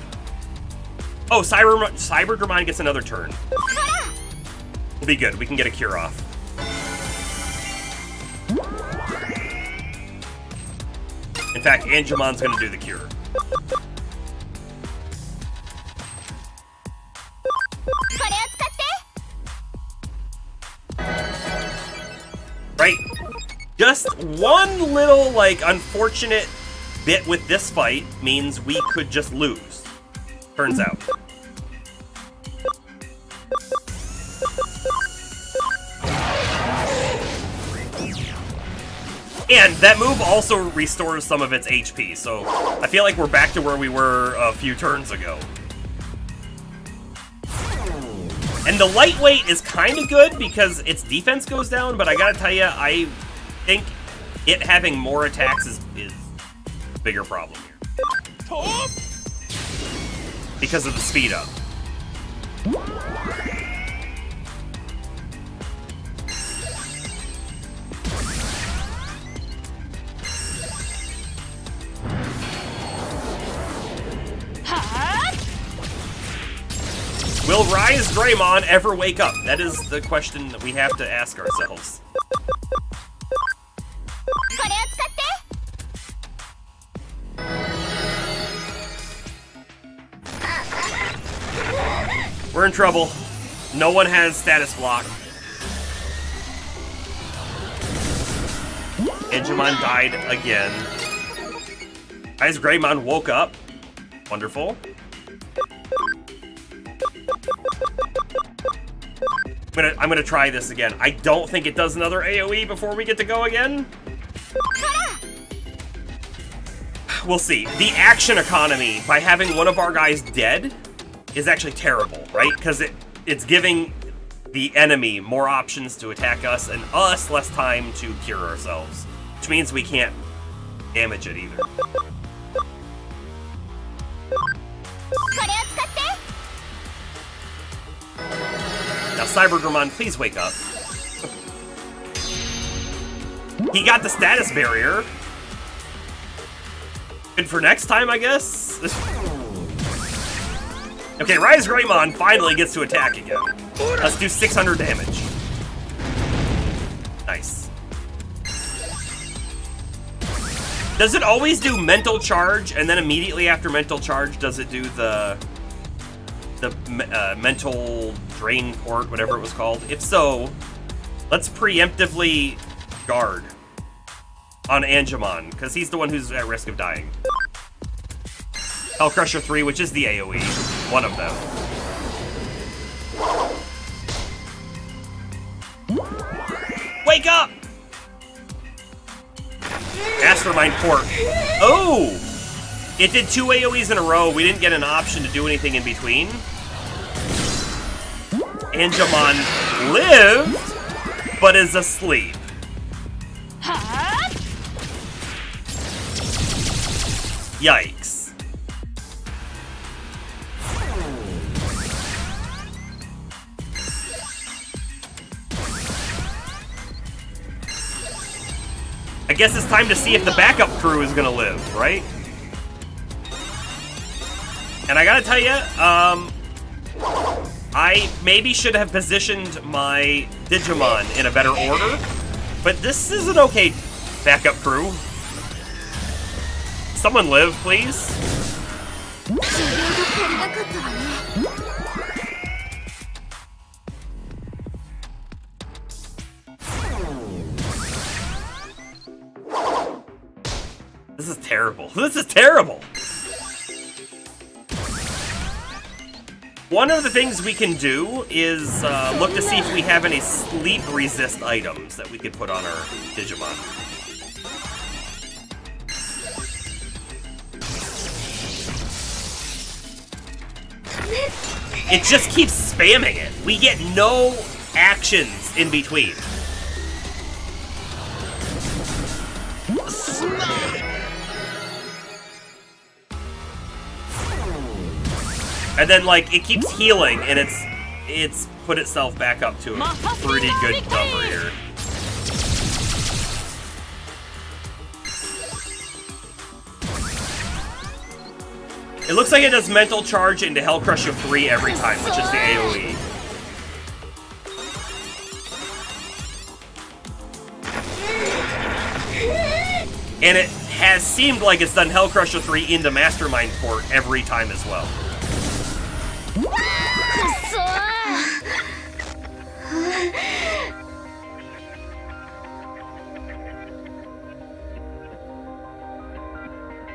Oh, Cyberdramon gets another turn. We'll be good. We can get a cure off. In fact, Angemon's gonna do the cure. Right? Just one little, like, unfortunate bit with this fight means we could just lose. Turns out. And that move also restores some of its HP, so I feel like we're back to where we were a few turns ago. And the lightweight is kind of good because its defense goes down, but I gotta tell you, I think it having more attacks is a bigger problem here. Because of the speed up. Will Rise Greymon ever wake up? That is the question that we have to ask ourselves. We're in trouble. No one has status block. Digimon died again. Rise Greymon woke up. Wonderful. I'm gonna try this again. I don't think it does another AoE before we get to go again. We'll see. The action economy by having one of our guys dead is actually terrible, right? Because it's giving the enemy more options to attack us and us less time to cure ourselves, which means we can't damage it either. Now, Cyberdramon, please wake up. He got the status barrier. Good for next time, I guess. Okay, Rise Greymon finally gets to attack again. Let's do 600 damage. Nice. Does it always do mental charge, and then immediately after mental charge, does it do the mental drain port, whatever it was called? If so, let's preemptively guard on Angemon, because he's the one who's at risk of dying. Hellcrusher 3, which is the AoE. One of them. Wake up! Mastermind Port. Oh! It did 2 AoEs in a row. We didn't get an option to do anything in between. Angemon lived, but is asleep. Yikes. I guess it's time to see if the backup crew is gonna live, right? And I gotta tell you, I maybe should have positioned my Digimon in a better order, but this is an okay backup crew. Someone live, please. This is terrible. This is terrible. One of the things we can do is look to see if we have any sleep resist items that we could put on our Digimon. It just keeps spamming it. We get no actions in between. And then, like, it keeps healing, and it's put itself back up to a pretty good number here. It looks like it does mental charge into Hellcrusher 3 every time, which is the AoE. And it has seemed like it's done Hellcrusher 3 into Mastermind Port every time as well.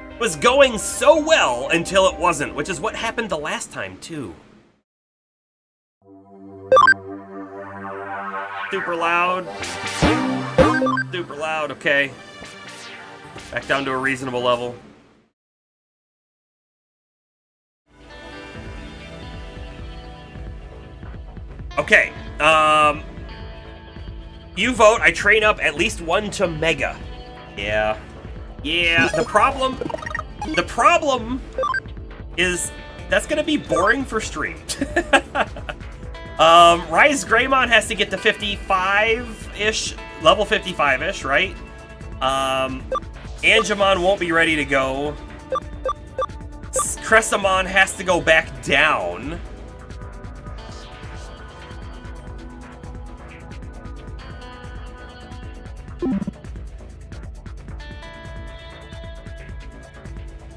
It was going so well until it wasn't, which is what happened the last time, too. Super loud. Super loud, okay. Back down to a reasonable level. Okay, you vote, I train up at least 1 to Mega. Yeah. Yeah, the problem is that's gonna be boring for stream. Rise Greymon has to get to 55-ish, level 55-ish, right? Angemon won't be ready to go. Cressamon has to go back down.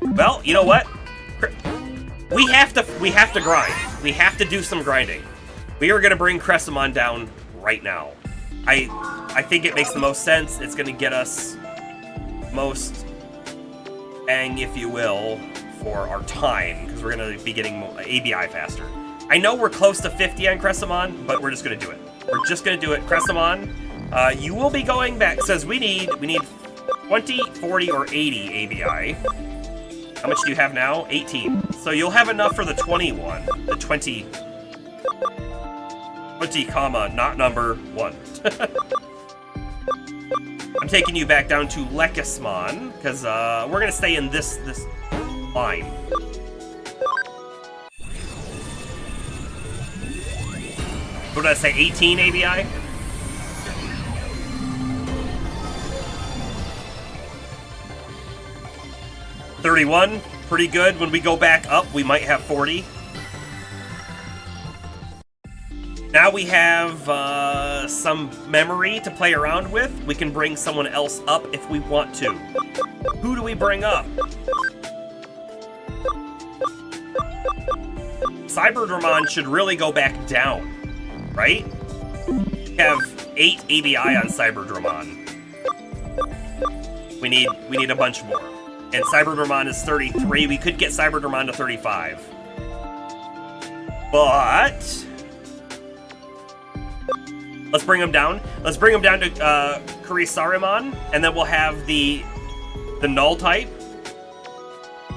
Well, you know what? We have to grind. We have to do some grinding. We are gonna bring Cressamon down right now. I think it makes the most sense. It's gonna get us most bang, if you will, for our time, because we're gonna be getting ABI faster. I know we're close to 50 on Cressamon, but we're just gonna do it. We're just gonna do it. Cressamon, you will be going back. It says we need 20, 40, or 80 ABI. How much do you have now? 18. So you'll have enough for the 21. The 20, comma, not number 1. I'm taking you back down to Lekismon, because we're going to stay in this line. What did I say, 18 ABI? $31, pretty good. When we go back up, we might have 40. Now we have some memory to play around with. We can bring someone else up if we want to. Who do we bring up? Cyberdramon should really go back down, right? We have 8 ABI on Cyberdramon. We need a bunch more. And Cyberdramon is 33. We could get Cyberdramon to 35. But let's bring him down. Let's bring him down to Kurisarimon, and then we'll have the null type.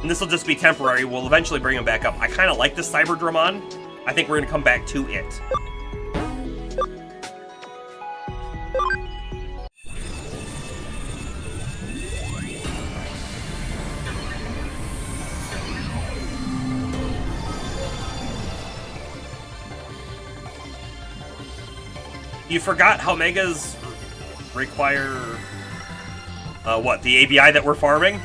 And this will just be temporary. We'll eventually bring him back up. I kind of like this Cyberdramon. I think we're going to come back to it. You forgot how megas require, what, the ABI that we're farming?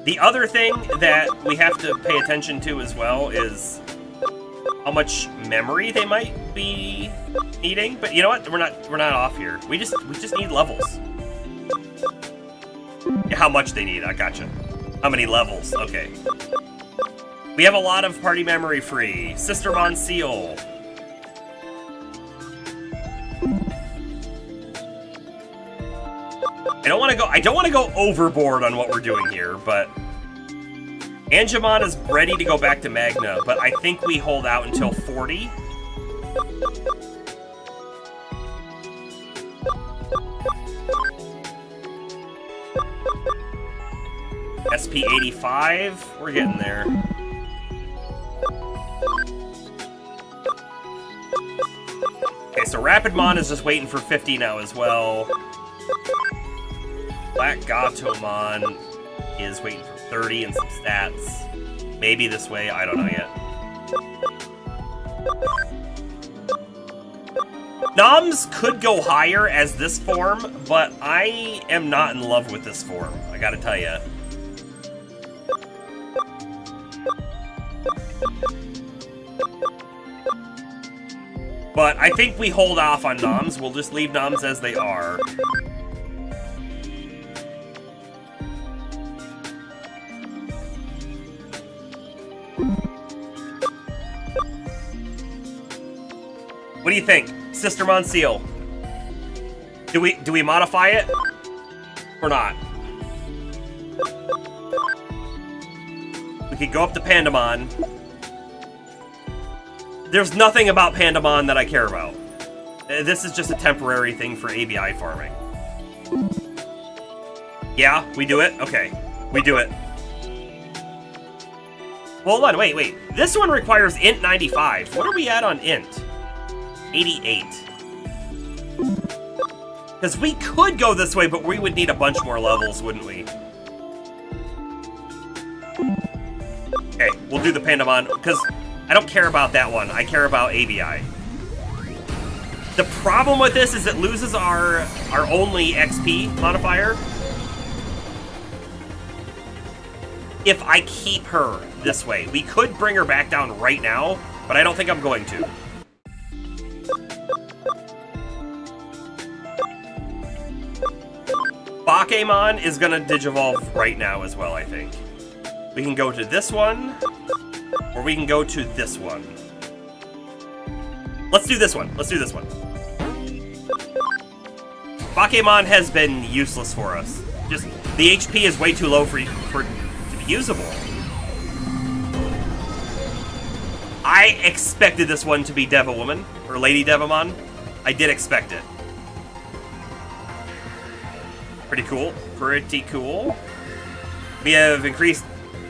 The other thing that we have to pay attention to as well is how much memory they might be needing. But you know what? We're not off here. We just need levels. How much they need? I gotcha. How many levels? Okay. We have a lot of party memory free. Sistermon Seal. I don't want to go overboard on what we're doing here, but Angemon is ready to go back to Magna, but I think we hold out until 40. SP 85, we're getting there. Okay, so Rapidmon is just waiting for 50 now as well. Black Gatomon is waiting for 30 and some stats. Maybe this way, I don't know yet. Noms could go higher as this form, but I am not in love with this form, I gotta tell ya. But I think we hold off on Noms. We'll just leave Noms as they are. What do you think? Sistermon Seal. Do we modify it? Or not? We could go up to Pandamon. There's nothing about Pandamon that I care about. This is just a temporary thing for ABI farming. Yeah, we do it? Okay. We do it. Hold on, wait. This one requires int 95. What are we at on int? 88. Because we could go this way, but we would need a bunch more levels, wouldn't we? Okay, we'll do the Pandamon, because I don't care about that one. I care about ABI. The problem with this is it loses our only XP modifier. If I keep her this way. We could bring her back down right now, but I don't think I'm going to. Bakemon is gonna Digivolve right now as well, I think. We can go to this one, or we can go to this one. Let's do this one. Let's do this one. Bakemon has been useless for us. Just, the HP is way too low for it to be usable. I expected this one to be Devawoman, or Lady Devamon. I did expect it. Pretty cool. Pretty cool. We have increased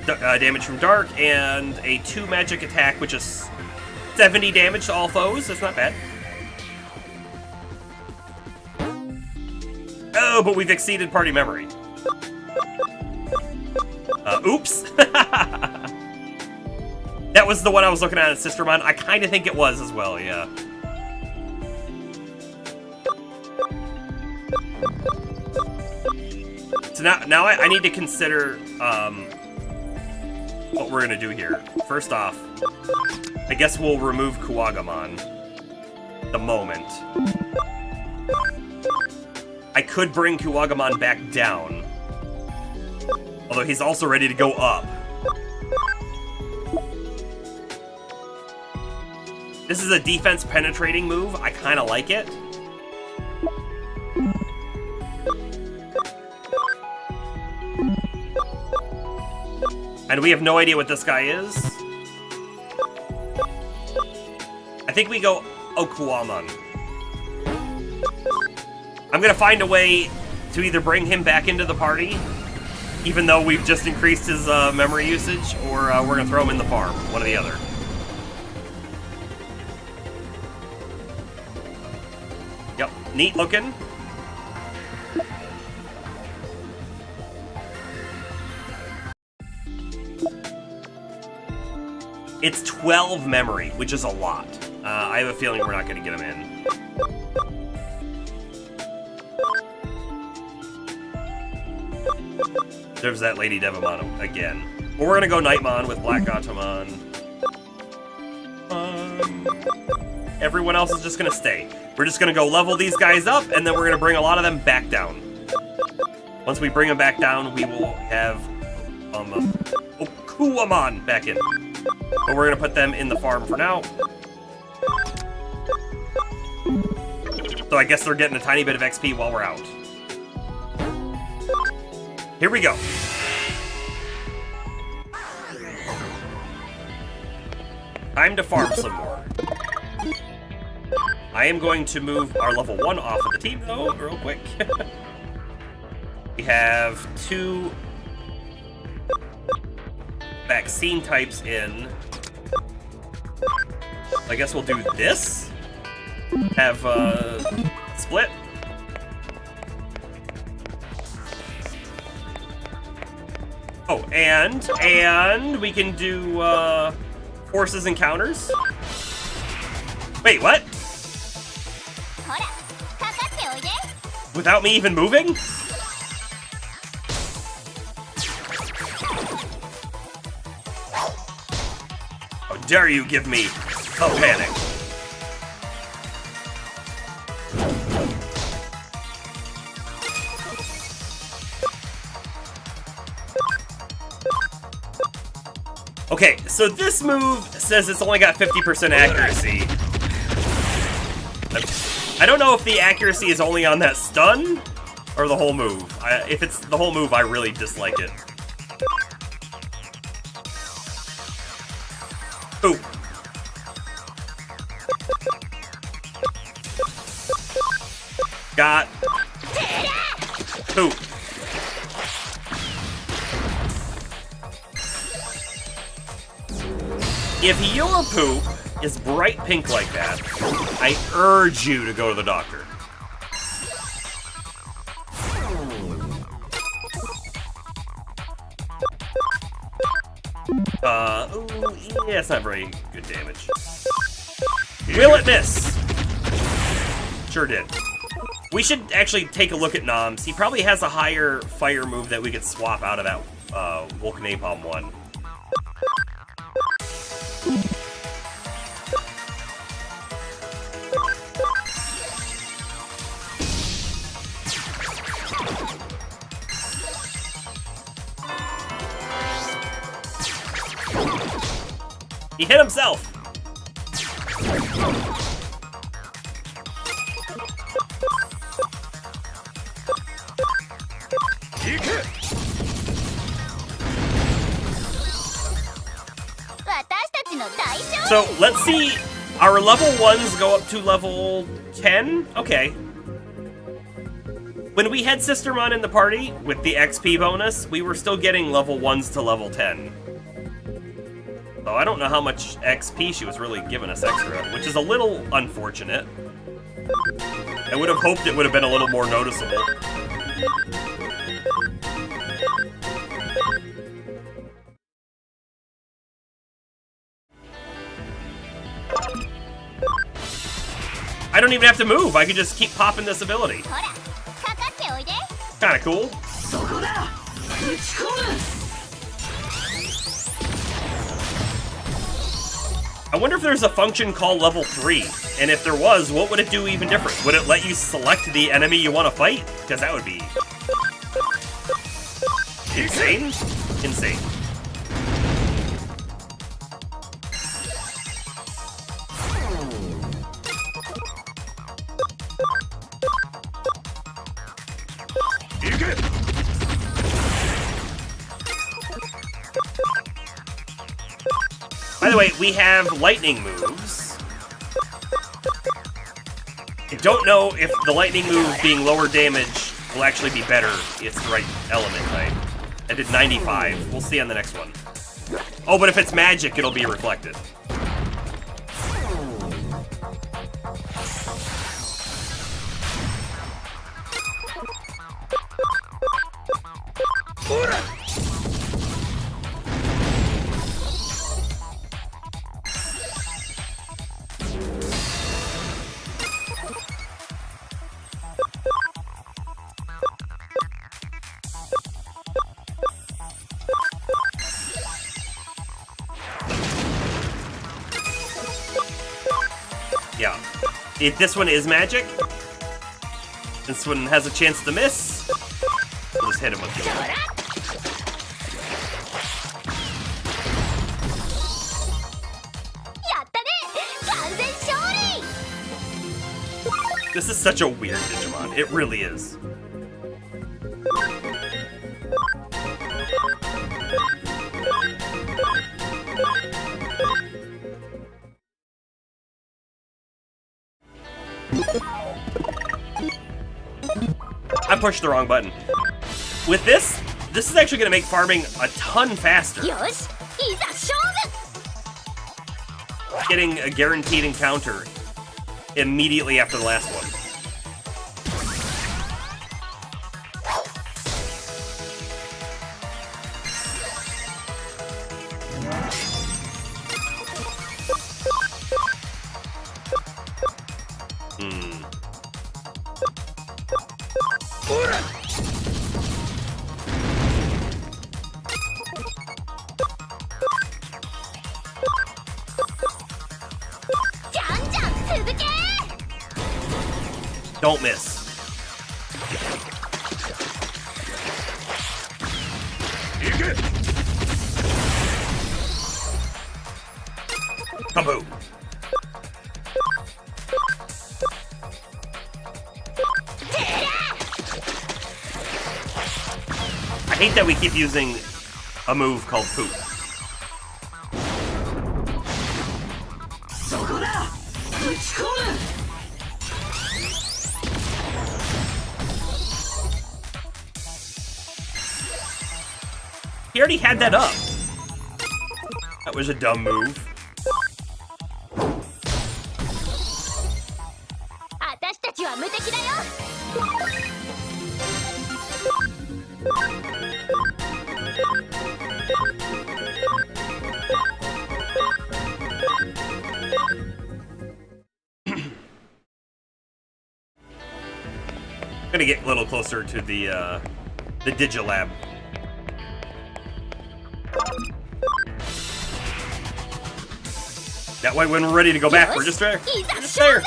damage from Dark and a 2 magic attack, which is 70 damage to all foes. That's not bad. Oh, but we've exceeded party memory. Oops. That was the one I was looking at Sistermon. I kind of think it was as well, yeah. So now I need to consider what we're gonna do here. First off, I guess we'll remove Kuwagamon. The moment. I could bring Kuwagamon back down. Although he's also ready to go up. This is a defense penetrating move. I kind of like it. And we have no idea what this guy is. I think we go Okuamon. I'm gonna find a way to either bring him back into the party, even though we've just increased his memory usage, or we're gonna throw him in the farm. One or the other. Yep, neat looking. It's 12 memory, which is a lot. I have a feeling we're not going to get him in. There's that Lady Devamon again. Well, we're going to go Nightmon with Black Gatomon. Everyone else is just going to stay. We're just going to go level these guys up, and then we're going to bring a lot of them back down. Once we bring them back down, we will have Okuamon back in. But we're gonna put them in the farm for now. So I guess they're getting a tiny bit of XP while we're out. Here we go. Time to farm some more. I am going to move our level 1 off of the team though, real quick. We have 2 vaccine types in. I guess we'll do this. Have split. Oh, and we can do forces and counters. Wait, what? Without me even moving? How dare you give me a panic? Okay, so this move says it's only got 50% accuracy. I don't know if the accuracy is only on that stun or the whole move. If it's the whole move, I really dislike it. Ooh. Got. Ooh. If your poop is bright pink like that, I urge you to go to the doctor. Ooh, yeah, it's not very good damage. Will it miss? Sure did. We should actually take a look at Noms. He probably has a higher fire move that we could swap out of that Volcanapalm one. He hit himself! So, let's see. Our level 1s go up to level 10? Okay. When we had Sistermon in the party, with the XP bonus, we were still getting level 1s to level 10. So I don't know how much XP she was really giving us extra, which is a little unfortunate. I would have hoped it would have been a little more noticeable. I don't even have to move, I could just keep popping this ability. Kinda cool. I wonder if there's a function called level 3, and if there was, what would it do even different? Would it let you select the enemy you want to fight? Because that would be... insane? Insane. By the way, we have lightning moves. I don't know if the lightning move being lower damage will actually be better. It's the right element type. I did 95. We'll see on the next one. Oh, but if it's magic, it'll be reflected. Yeah. If this one is magic, this one has a chance to miss. We'll just hit him with the other. This is such a weird Digimon. It really is. I pushed the wrong button. With this is actually going to make farming a ton faster. Getting a guaranteed encounter immediately after the last one. Don't miss. Kaboom. I hate that we keep using a move called poop. He already had that up. That was a dumb move. I'm gonna get a little closer to the Digilab. That way when we're ready to go back, we're just there. We're just there.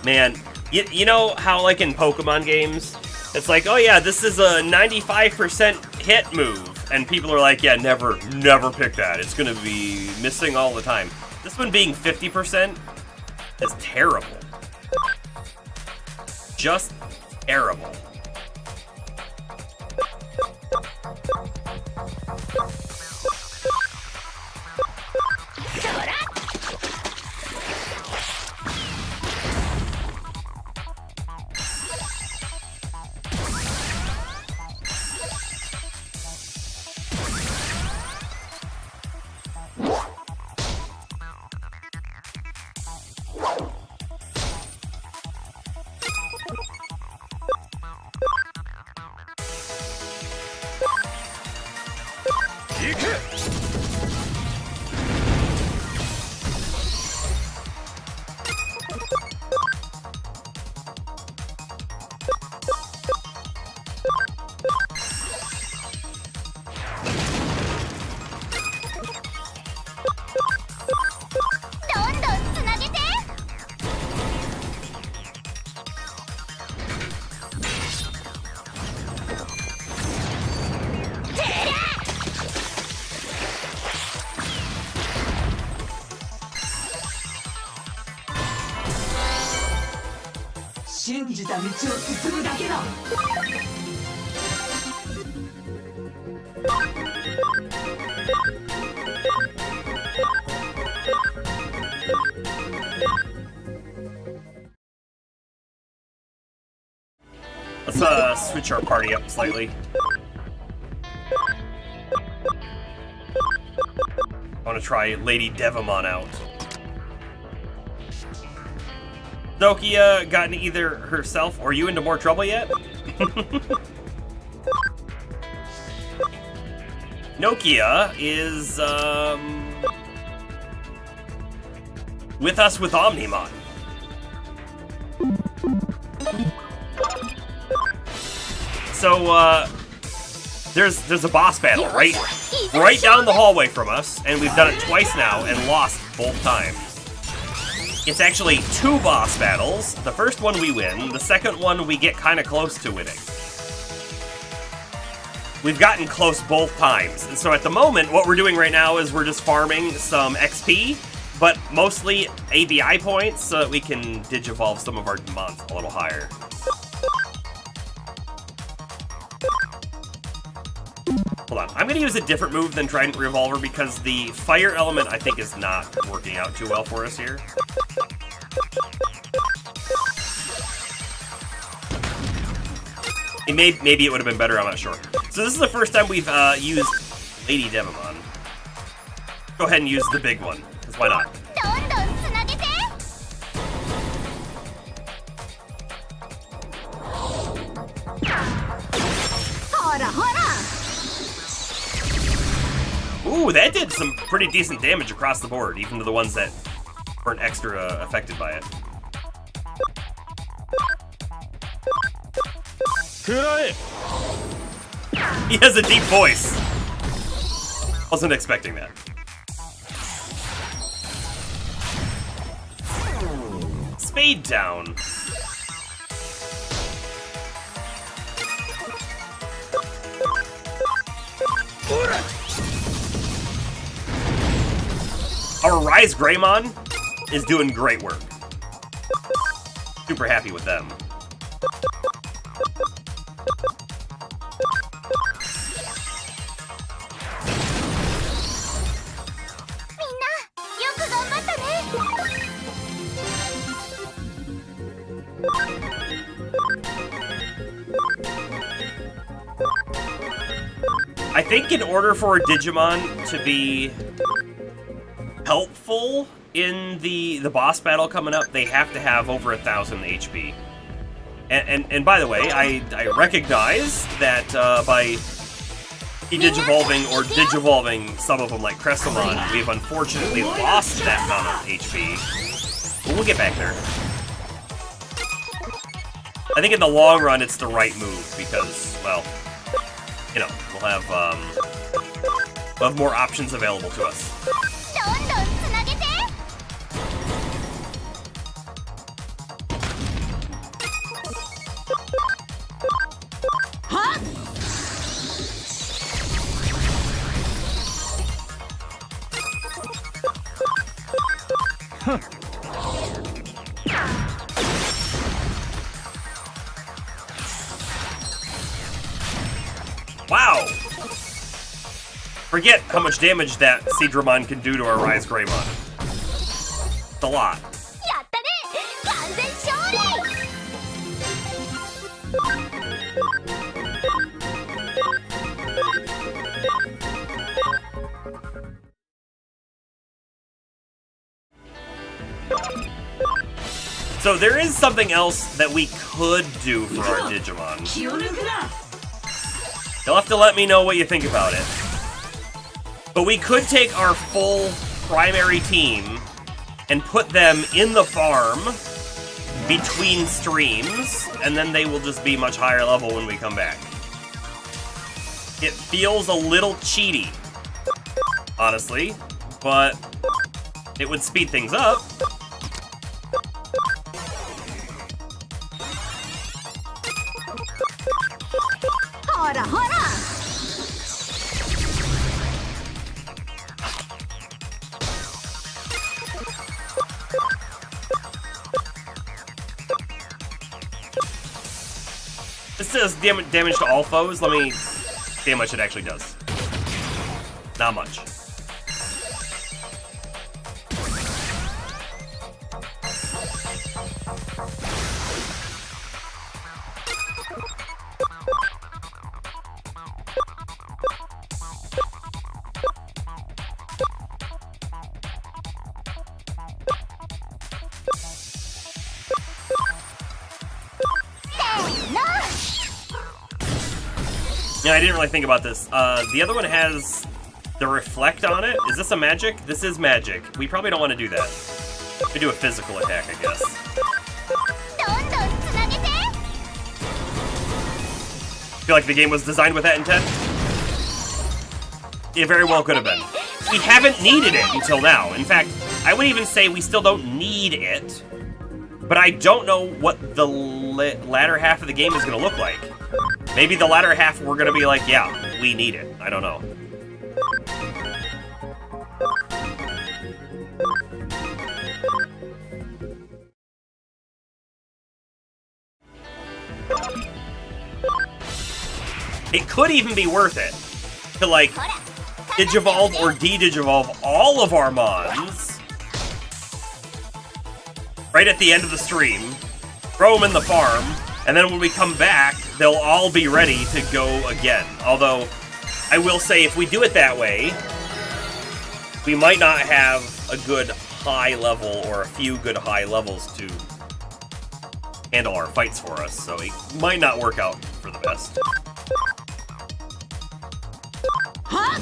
Man, you know how like in Pokemon games, it's like, oh yeah, this is a 95% hit move, and people are like, yeah, never pick that. It's gonna be missing all the time. This one being 50% is terrible. Just terrible.
信じた道を進むだけだ。
Let's switch our party up slightly. I want to try Lady Devimon out. Nokia gotten either herself or you into more trouble yet? Nokia is with us with Omnimon. So there's a boss battle right down the hallway from us, and we've done it twice now and lost both times. It's actually 2 boss battles. The first one we win, the second one we get kind of close to winning. We've gotten close both times, and so at the moment, what we're doing right now is we're just farming some XP, but mostly ABI points so that we can digivolve some of our demons a little higher. Hold on, I'm gonna use a different move than Trident Revolver because the fire element I think is not working out too well for us here. Maybe it would have been better, I'm not sure. So this is the first time we've used Lady Devimon. Go ahead and use the big one, because why not? Ooh, that did some pretty decent damage across the board, even to the ones that weren't extra affected by it. He has a deep voice. Wasn't expecting that. Spade down. Our Rise Greymon is doing great work. Super happy with them. I think in order for a Digimon to be helpful in the boss battle coming up, they have to have over 1,000 HP. And by the way, I recognize that by digivolving or digivolving some of them like Crestomon, we've unfortunately lost that amount of HP. But we'll get back there. I think in the long run, it's the right move because, well, you know, we'll have more options available to us. Wow! Forget how much damage that Seadramon can do to our Rise Greymon. It's a lot. So there is something else that we could do for our Digimon. You'll have to let me know what you think about it. But we could take our full primary team and put them in the farm between streams, and then they will just be much higher level when we come back. It feels a little cheaty, honestly, but it would speed things up. This does damage to all foes. Let me see how much it actually does. Not much. Yeah, I didn't really think about this. The other one has the reflect on it. Is this a magic? This is magic. We probably don't want to do that. We do a physical attack, I guess. Feel like the game was designed with that intent? It very well could have been. We haven't needed it until now. In fact, I would even say we still don't need it. But I don't know what the latter half of the game is going to look like. Maybe the latter half we're going to be like, yeah, we need it. I don't know. It could even be worth it to, like, Digivolve or de-Digivolve all of our Mons right at the end of the stream, throw them in the farm, and then when we come back, they'll all be ready to go again. Although, I will say, if we do it that way, we might not have a good high level or a few good high levels to handle our fights for us, so it might not work out for the best.
Huh?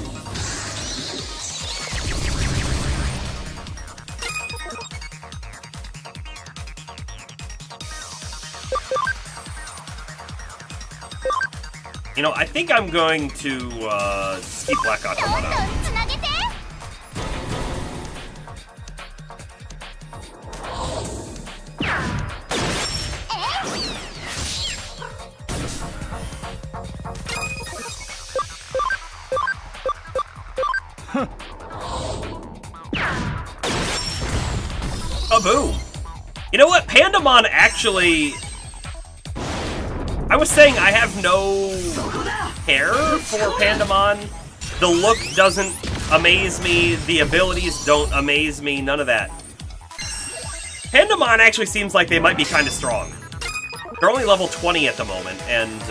You know, I think I'm going to just keep Black Gatomon out. Kaboom! You know what? Pandamon actually... I was saying I have no care for Pandamon. The look doesn't amaze me. The abilities don't amaze me. None of that. Pandamon actually seems like they might be kind of strong. They're only level 20 at the moment, and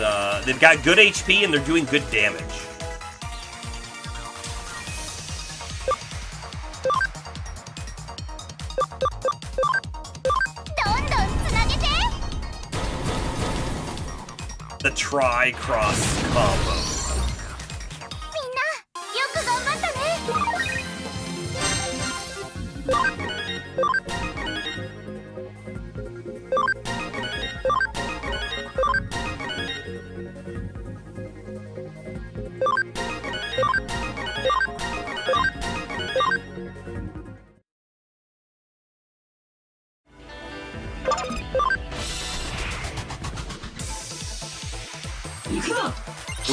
they've got good HP and they're doing good damage. The tri-cross combo.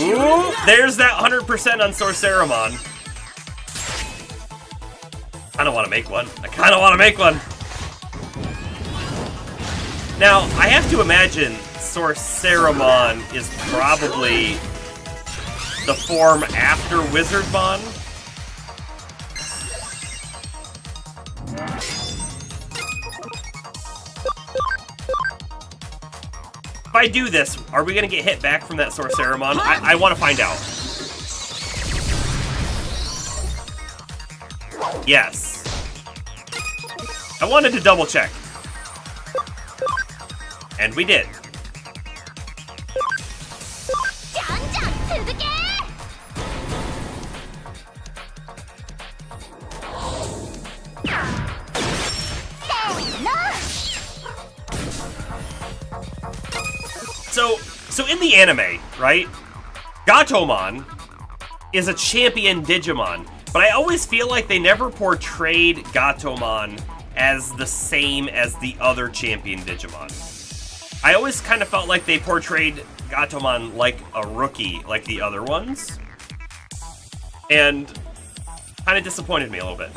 Ooh, there's that 100% on Sorceramon. I don't want to make one. I kind of want to make one. Now, I have to imagine Sorceramon is probably the form after Wizardmon. If I do this, are we going to get hit back from that Sorceramon? I want to find out. Yes. I wanted to double check. And we did. So in the anime, right, Gatomon is a champion Digimon, but I always feel like they never portrayed Gatomon as the same as the other champion Digimon. I always kind of felt like they portrayed Gatomon like a rookie, like the other ones, and kind of disappointed me a little bit.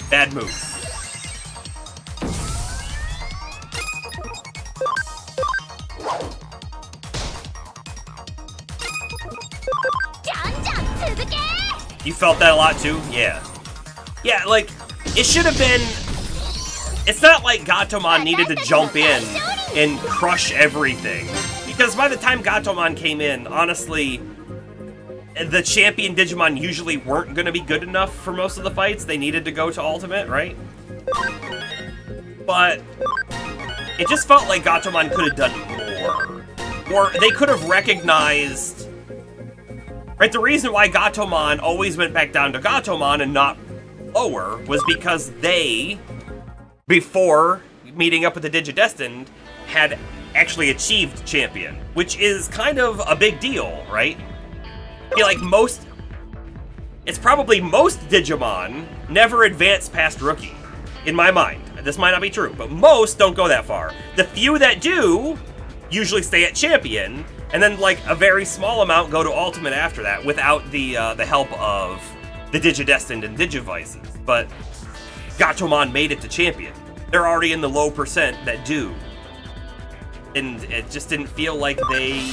Bad move. You felt that a lot too? Yeah. Yeah, like, it should have been... It's not like Gatomon needed to jump in and crush everything. Because by the time Gatomon came in, honestly, the champion Digimon usually weren't going to be good enough for most of the fights. They needed to go to Ultimate, right? But it just felt like Gatomon could have done more. Or they could have recognized... Right, the reason why Gatomon always went back down to Gatomon and not lower was because they, before meeting up with the Digidestined, had actually achieved champion, which is kind of a big deal, right? I feel like it's probably most Digimon never advance past rookie, in my mind. This might not be true, but most don't go that far. The few that do usually stay at champion, and then like a very small amount go to ultimate after that without the help of the Digidestined and Digivices. But Gatomon made it to champion. They're already in the low percent that do. And it just didn't feel like they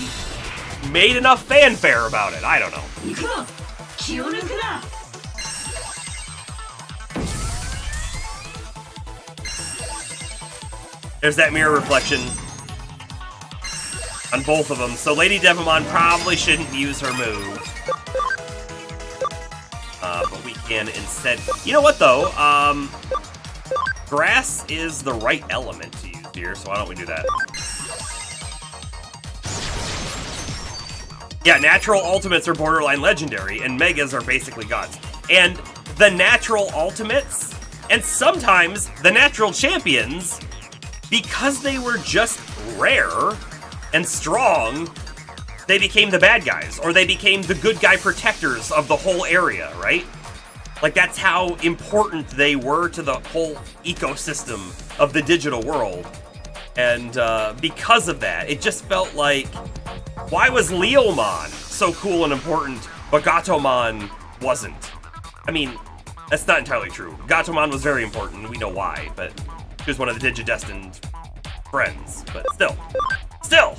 made enough fanfare about it. I don't know. There's that mirror reflection on both of them, so Lady Devamon probably shouldn't use her move. But we can instead... You know what, though? Grass is the right element to use here, so why don't we do that? Yeah, natural ultimates are borderline legendary, and megas are basically gods. And the natural ultimates, and sometimes the natural champions, because they were just rare and strong, they became the bad guys, or they became the good guy protectors of the whole area, right? Like, that's how important they were to the whole ecosystem of the digital world. And because of that, it just felt like, why was Leomon so cool and important, but Gatomon wasn't? I mean, that's not entirely true. Gatomon was very important, and we know why, but he was one of the Digidestined friends, but still. Still!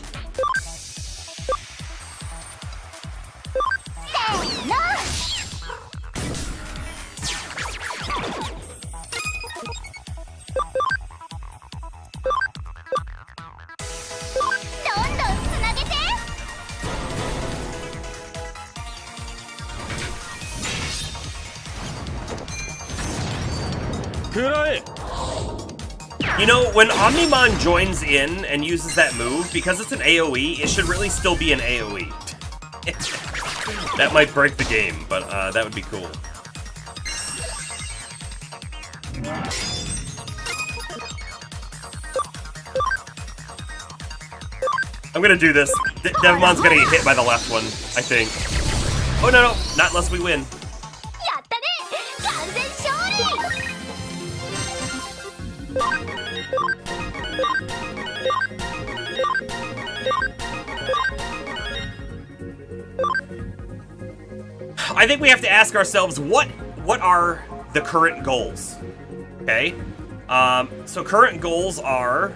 You know, when Omnimon joins in and uses that move, because it's an AoE, it should really still be an AoE. That might break the game, but that would be cool. I'm gonna do this. Devamon's gonna get hit by the left one, I think. Oh, no, not unless we win. I think we have to ask ourselves, what are the current goals? Okay? So current goals are...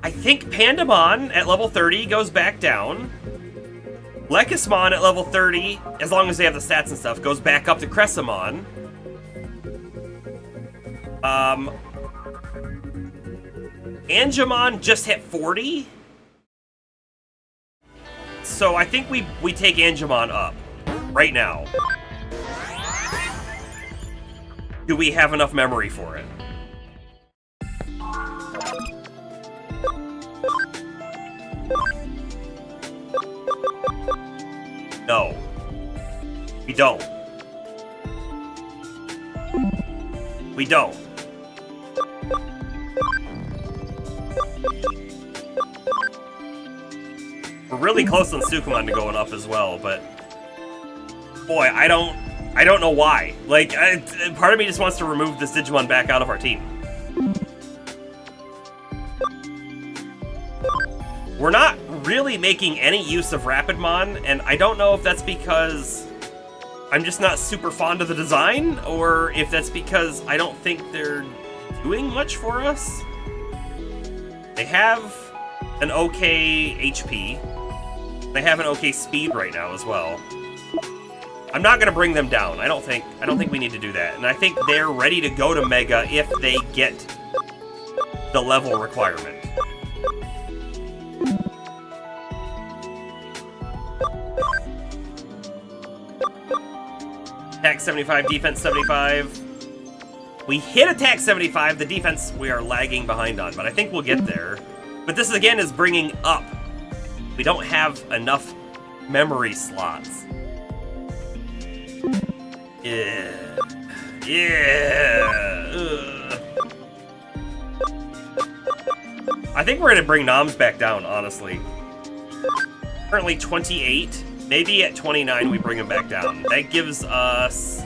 I think Pandamon at level 30 goes back down. Lekismon at level 30, as long as they have the stats and stuff, goes back up to Cressamon. Angemon just hit 40. So I think we take Angemon up right now. Do we have enough memory for it? No. We don't. We don't. We're really close on Sukumon to going up as well, but boy, I don't know why. Like, part of me just wants to remove this Digimon back out of our team. We're not really making any use of Rapidmon, and I don't know if that's because I'm just not super fond of the design, or if that's because I don't think they're doing much for us. They have an okay HP. They have an okay speed right now as well. I'm not gonna bring them down. I don't think we need to do that. And I think they're ready to go to Mega if they get the level requirement. Attack 75, defense 75. We hit attack 75, the defense we are lagging behind on, but I think we'll get there. But this again is bringing up. We don't have enough memory slots. Yeah. Yeah. Ugh. I think we're gonna bring Noms back down, honestly. Currently 28. Maybe at 29 we bring him back down. That gives us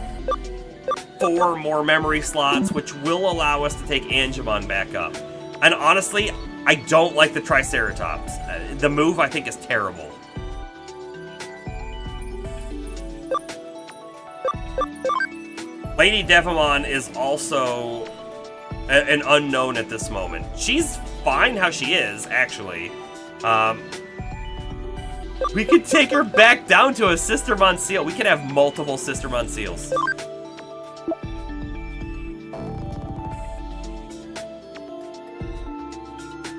4 more memory slots, which will allow us to take Angemon back up. And honestly, I don't like the Triceratops. The move, I think, is terrible. Lady Devimon is also an unknown at this moment. She's fine how she is, actually. We could take her back down to a Sistermon Seal. We could have multiple Sistermon Seals.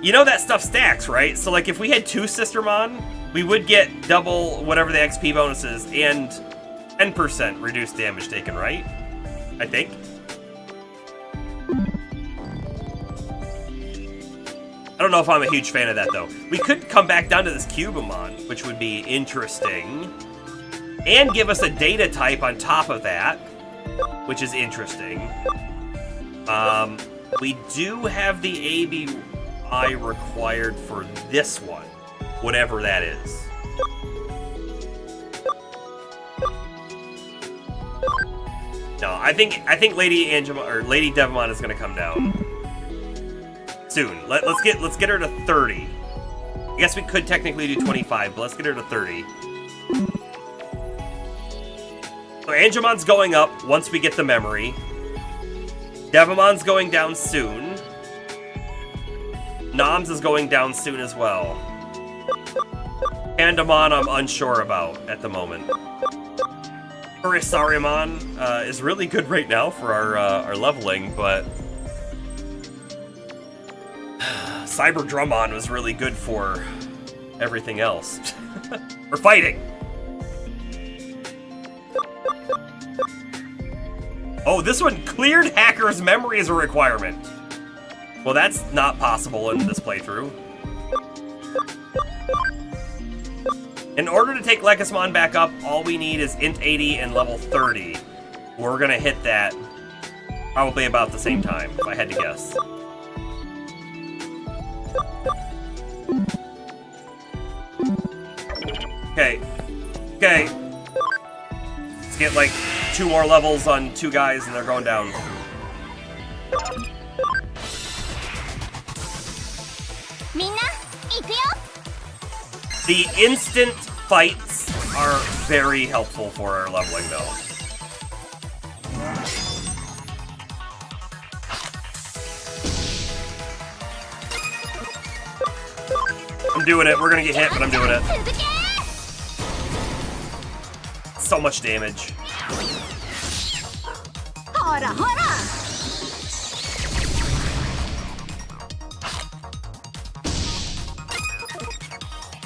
You know that stuff stacks, right? So, like, if we had 2 Sistermon, we would get double whatever the XP bonus is and 10% reduced damage taken, right? I think. I don't know if I'm a huge fan of that, though. We could come back down to this Cubamon, which would be interesting. And give us a data type on top of that, which is interesting. We do have the ABI required for this one, whatever that is. No, I think Lady Devimon is gonna come down soon. Let's get her to 30. I guess we could technically do 25, but let's get her to 30. So Angemon's going up once we get the memory. Devimon's going down soon. Noms is going down soon as well. Pandamon I'm unsure about at the moment. Kurisarimon is really good right now for our leveling, but Cyberdrumon was really good for everything else. We're fighting! Oh, this one cleared Hacker's memory as a requirement. Well, that's not possible in this playthrough. In order to take Lekismon back up, all we need is Int 80 and level 30. We're gonna hit that probably about the same time, if I had to guess. Okay. Okay. Let's get like 2 more levels on 2 guys and they're going down. The instant fights are very helpful for our leveling, though. I'm doing it. We're gonna get hit, but I'm doing it. So much damage.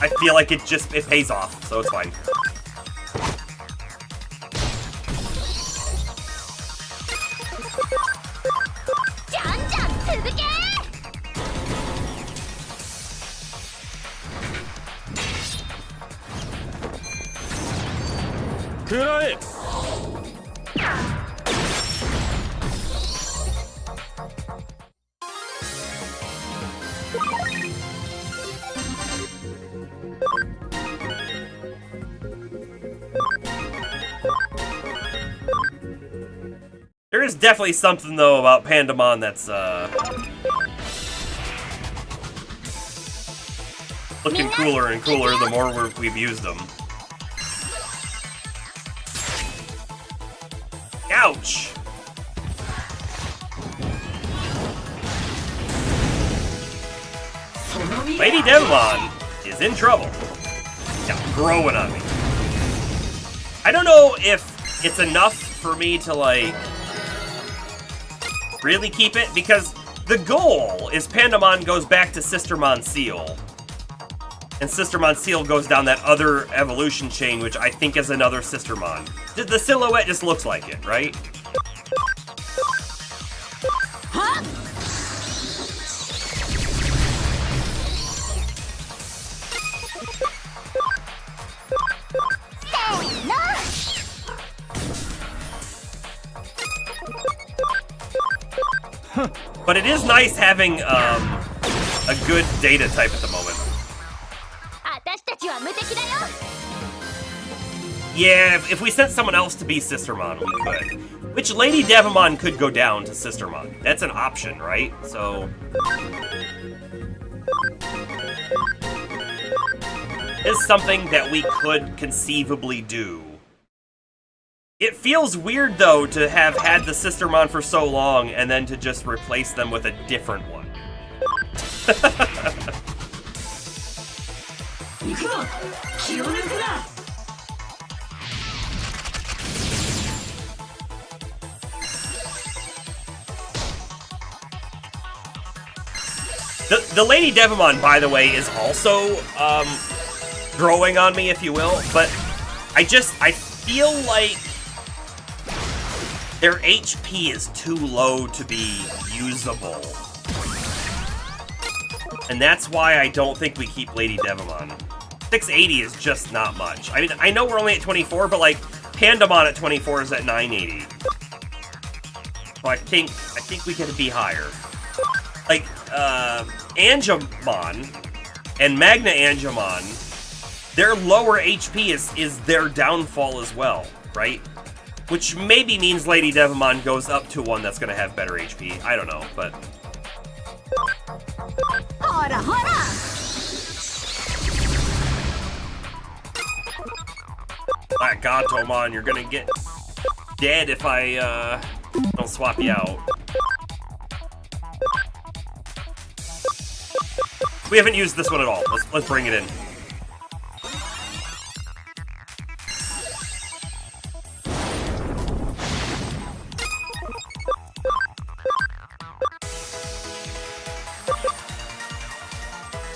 I feel like it pays off, so it's fine. There is definitely something, though, about Pandamon that's, looking cooler and cooler the more we've used them. Ouch! Lady Devlon is in trouble. Yeah, growing on me. I don't know if it's enough for me to, like, really keep it, because the goal is Pandamon goes back to Sister Seal. And Sister Seal goes down that other evolution chain, which I think is another Sistermon. The silhouette just looks like it, right?
Huh?
But it is nice having a good data type at the moment. Yeah, if we sent someone else to be Sistermon, we could. Which Lady Devamon could go down to Sistermon. That's an option, right? So... it's something that we could conceivably do. It feels weird, though, to have had the Sistermon for so long and then to just replace them with a different one. The Lady Devamon, by the way, is also growing on me, if you will, but I feel like their HP is too low to be usable. And that's why I don't think we keep Lady Devamon. 680 is just not much. I mean, I know we're only at 24, but like, Pandamon at 24 is at 980. So I think we could be higher. Like, Angemon and Magna Angemon, their lower HP is their downfall as well, right? Which maybe means Lady Devamon goes up to one that's gonna have better HP. I don't know, but... My God, Tomon, you're gonna get dead if I don't swap you out. We haven't used this one at all. Let's bring it in.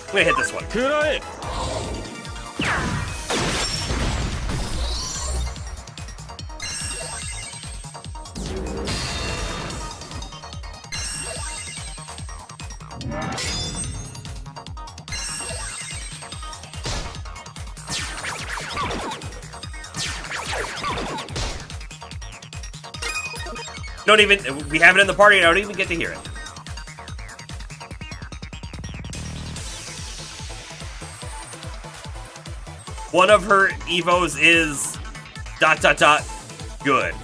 I'm gonna hit this one. Don't even, we have it in the party and I don't even get to hear it. One of her evos is ... good.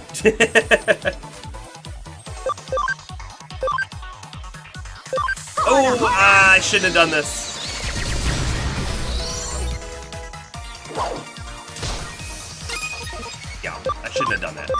Oh, I shouldn't have done this. Yeah, I shouldn't have done that.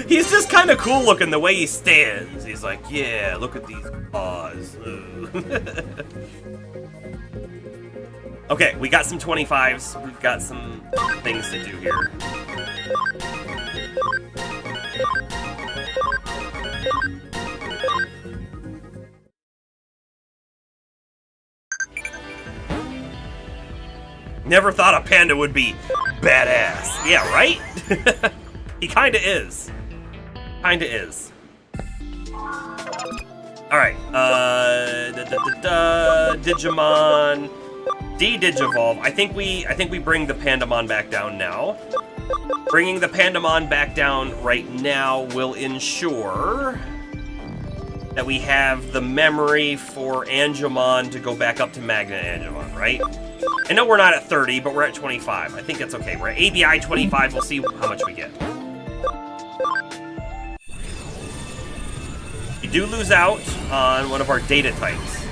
He's just kind of cool looking the way he stands. He's like, yeah, look at these paws. Okay, we got some 25s. We've got some things to do here. Never thought a panda would be badass. Yeah, right? He kinda is. Kinda is. Alright, Digimon, De-Digivolve. I think we bring the Pandamon back down now. Bringing the Pandamon back down right now will ensure that we have the memory for Angemon to go back up to Magna Angemon, right? I know we're not at 30, but we're at 25. I think that's okay. We're at ABI 25. We'll see how much we get. You do lose out on one of our data types.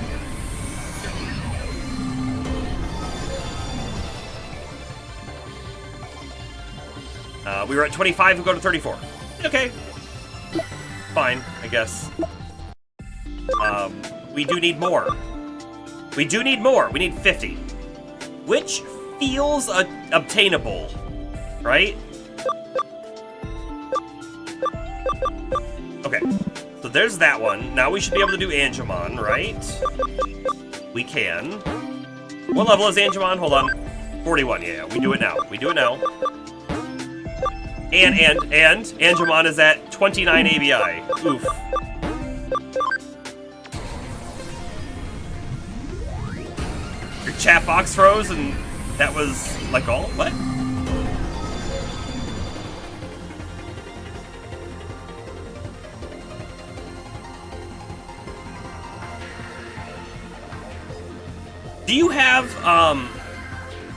We were at 25, we'll go to 34. Okay. Fine, I guess. We do need more. We do need more. We need 50. Which feels obtainable, right? Okay, so there's that one. Now we should be able to do Angemon, right? We can. What level is Angemon? Hold on. 41, yeah, we do it now. We do it now. And Angemon is at 29 ABI. Oof. Your chat box froze and that was like all? What? Do you have,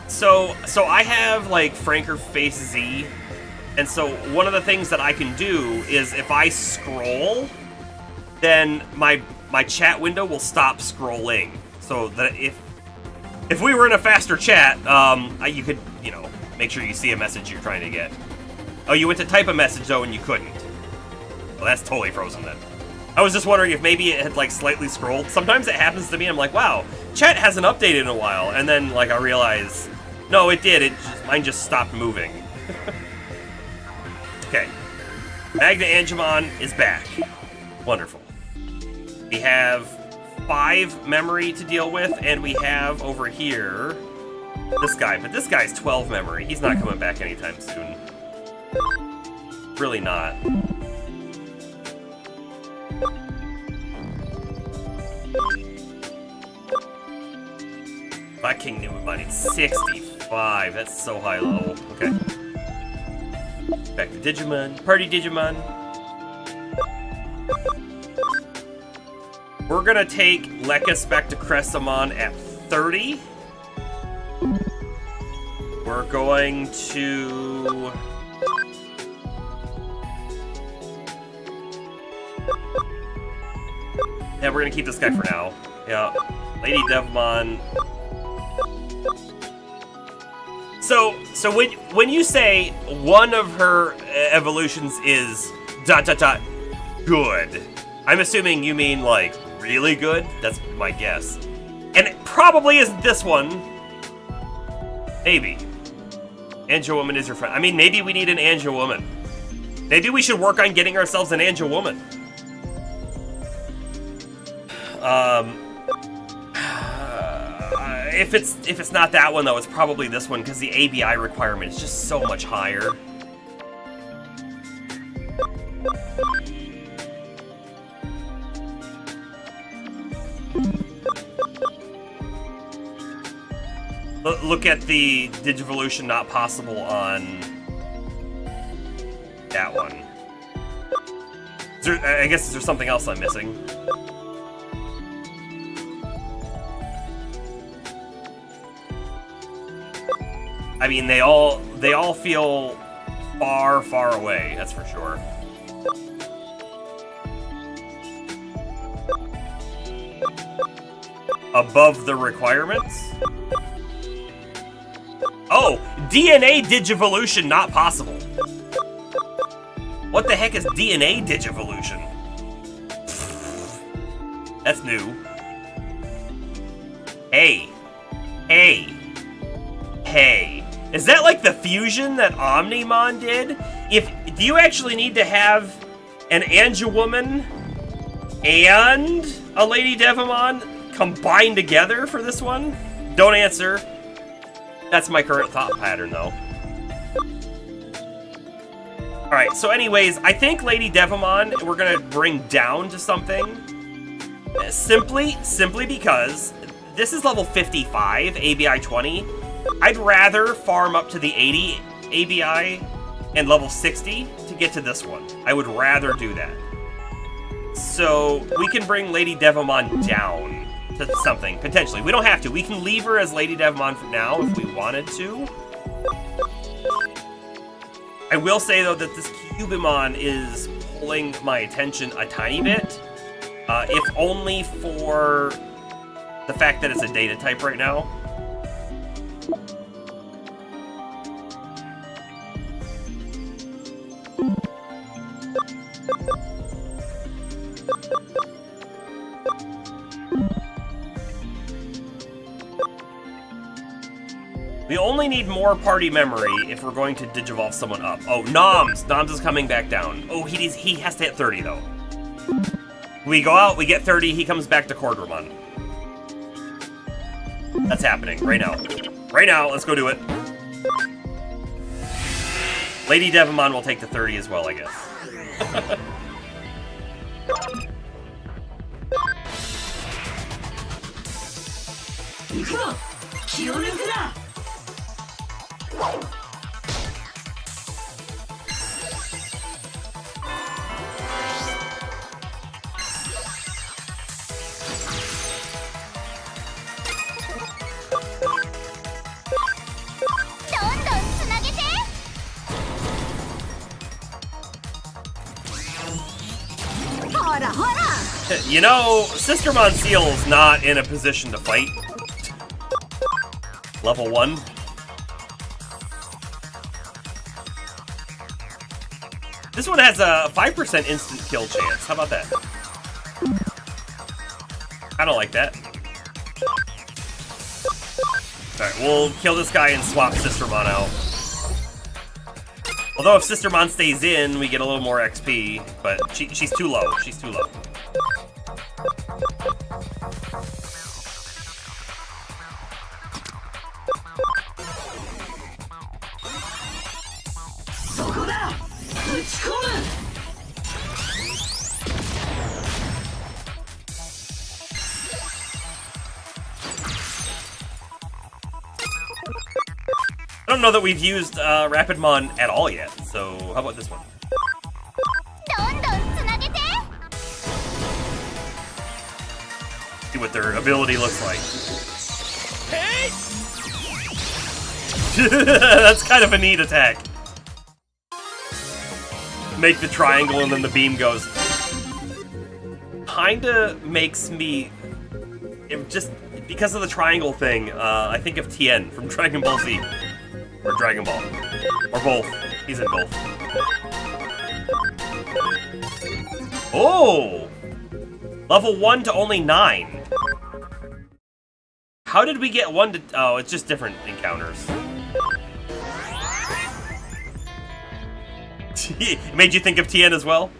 so I have like Franker Face Z. And so one of the things that I can do is if I scroll, then my chat window will stop scrolling. So that if we were in a faster chat, you could, you know, make sure you see a message you're trying to get. Oh, you went to type a message though and you couldn't. Well, that's totally frozen then. I was just wondering if maybe it had like slightly scrolled. Sometimes it happens to me. I'm like, wow, chat hasn't updated in a while. And then like I realize, no, it did. Mine just stopped moving. Okay, Magna Angemon is back. Wonderful. We have 5 memory to deal with, and we have over here this guy, but this guy's 12 memory. He's not coming back anytime soon. Really not. My King Numemon needs 65. That's so high level. Okay. Back to Digimon. Party Digimon. We're gonna take Lekis back to Cressamon at 30. We're going to... Yeah, we're gonna keep this guy for now. Yeah. Lady Devmon. So when you say one of her evolutions is ... good, I'm assuming you mean like really good? That's my guess. And it probably isn't this one. Maybe. Angelwoman is your friend. I mean, maybe we need an Angelwoman. Maybe we should work on getting ourselves an Angelwoman. If it's not that one though, it's probably this one because the ABI requirement is just so much higher. Look at the Digivolution not possible on that one. I guess is there something else I'm missing? I mean, they all feel far, far away, that's for sure. Above the requirements? Oh, DNA Digivolution not possible. What the heck is DNA Digivolution? That's new. Hey. Is that like the fusion that Omnimon did? Do you actually need to have an Angelwoman and a Lady Devimon combined together for this one? Don't answer. That's my current thought pattern, though. Alright, so anyways, I think Lady Devimon we're gonna bring down to something. Simply because this is level 55, ABI 20. I'd rather farm up to the 80 ABI and level 60 to get to this one. I would rather do that. So we can bring Lady Devamon down to something, potentially. We don't have to. We can leave her as Lady Devamon for now if we wanted to. I will say, though, that this Cubimon is pulling my attention a tiny bit. If only for the fact that it's a data type right now. We only need more party memory if we're going to digivolve someone up. Oh, Noms! Noms is coming back down. Oh, he has to hit 30, though. We go out, we get 30, he comes back to Cordramon. That's happening, right now. Right now, let's go do it. Lady Devamon will take the 30 as well, I guess. You know, Sister Monseal's not in a position to fight. Level 1. This one has a 5% instant kill chance. How about that? I don't like that. Alright, we'll kill this guy and swap Sistermon out. Although if Sistermon stays in, we get a little more XP, but she's too low. She's too low. I don't know that we've used Rapidmon at all yet, so how about this one? See what their ability looks like. Hey! That's kind of a neat attack. Make the triangle and then the beam goes. Kinda makes me... just because of the triangle thing, I think of Tien from Dragon Ball Z. Or Dragon Ball. Or both. He's in both. Oh! Level 1 to only 9. How did we get 1 to... Oh, it's just different encounters. Made you think of Tien as well?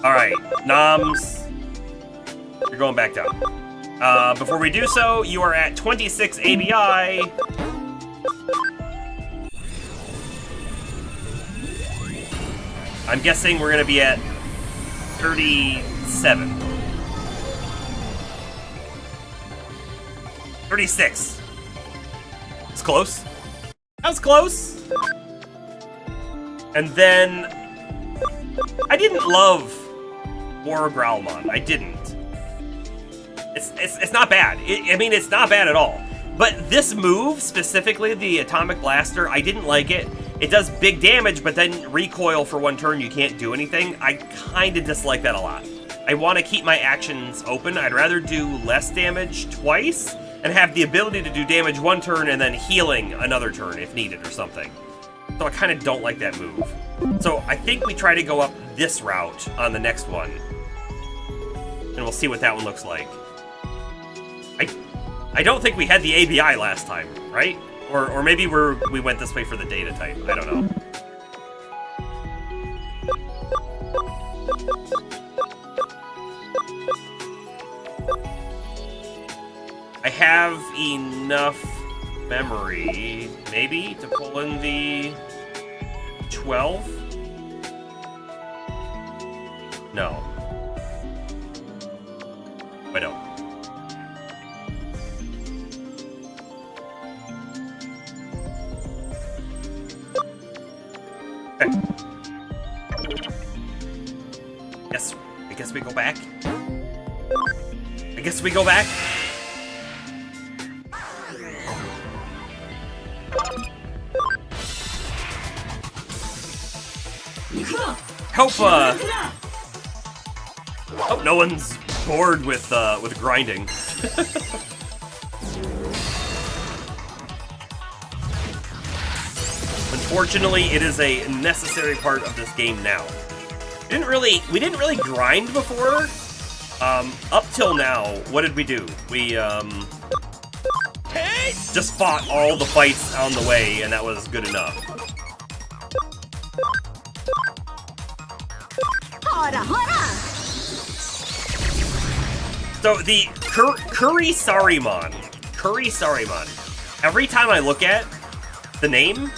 Alright, Noms. You're going back down. Before we do so, you are at 26 ABI. I'm guessing we're gonna be at 37. 36. It's close. That was close. And then I didn't love War Growlmon. I didn't. It's not bad. I mean, it's not bad at all. But this move, specifically the Atomic Blaster, I didn't like it. It does big damage, but then recoil for 1 turn, you can't do anything. I kind of dislike that a lot. I want to keep my actions open. I'd rather do less damage twice and have the ability to do damage 1 turn and then healing another turn if needed or something. So I kind of don't like that move. So I think we try to go up this route on the next one. And we'll see what that one looks like. I don't think we had the ABI last time, right? Or maybe we went this way for the data type. I don't know. I have enough memory, maybe, to pull in the 12? No. I don't. Okay. I guess we go back. I guess we go back. Hope hope no one's bored with grinding. Unfortunately, it is a necessary part of this game now. We didn't really grind before. Up till now, what did we do? We just fought all the fights on the way, and that was good enough. So the Kurisarimon, every time I look at the name,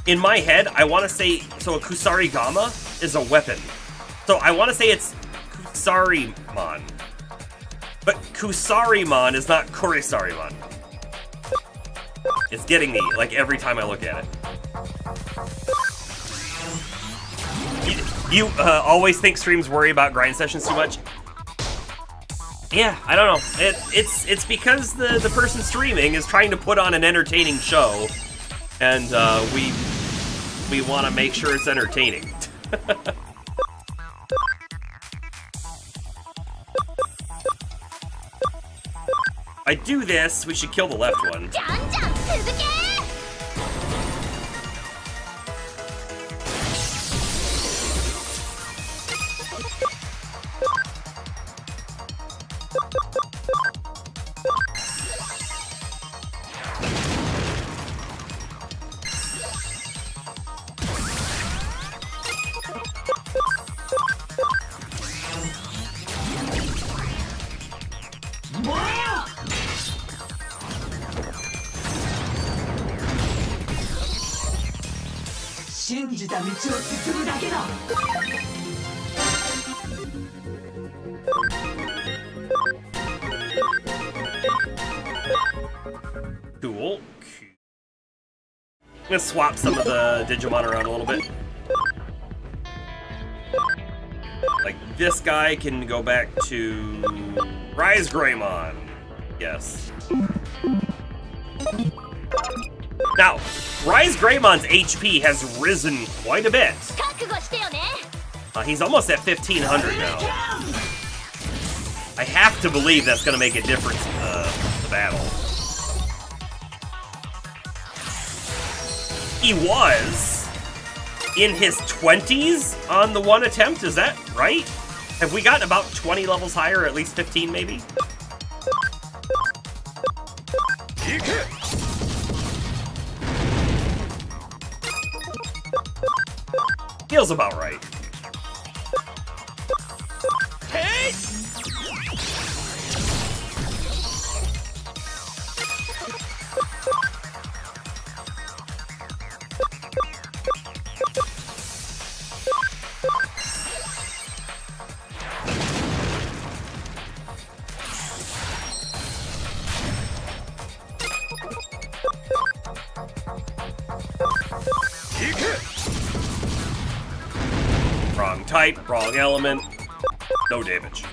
in my head, I want to say, so a Kusarigama is a weapon. So I want to say it's Kusarimon. But Kusarimon is not Kurisarimon. It's getting me, like, every time I look at it. You always think streams worry about grind sessions too much? Yeah, I don't know. It's because the person streaming is trying to put on an entertaining show, and we want to make sure it's entertaining. I do this, we should kill the left one. Cool. I'm gonna swap some of the Digimon around a little bit. Like, this guy can go back to Rise Greymon. Yes. Now, Rise Greymon's HP has risen quite a bit. He's almost at 1500 now. I have to believe that's going to make a difference in the battle. He was in his 20s on the one attempt, is that right? Have we gotten about 20 levels higher, or at least 15 maybe? Feels about right. Hey! Wrong type, wrong element, no damage.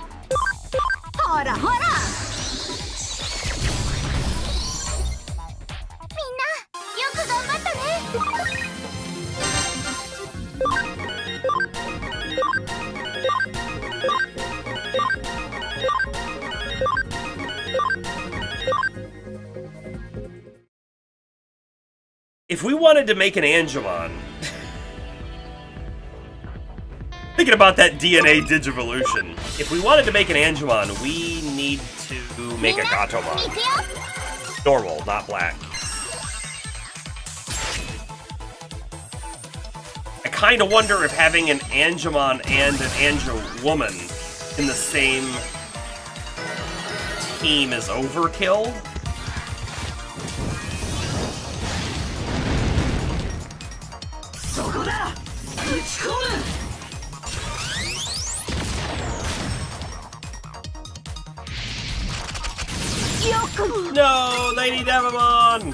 If we wanted to make an Angemon, thinking about that DNA Digivolution, if we wanted to make an Angemon, we need to make a Gatomon. Normal, not black. I kind of wonder if having an Angemon and an Angewoman in the same team is overkill. No, Lady Devamon!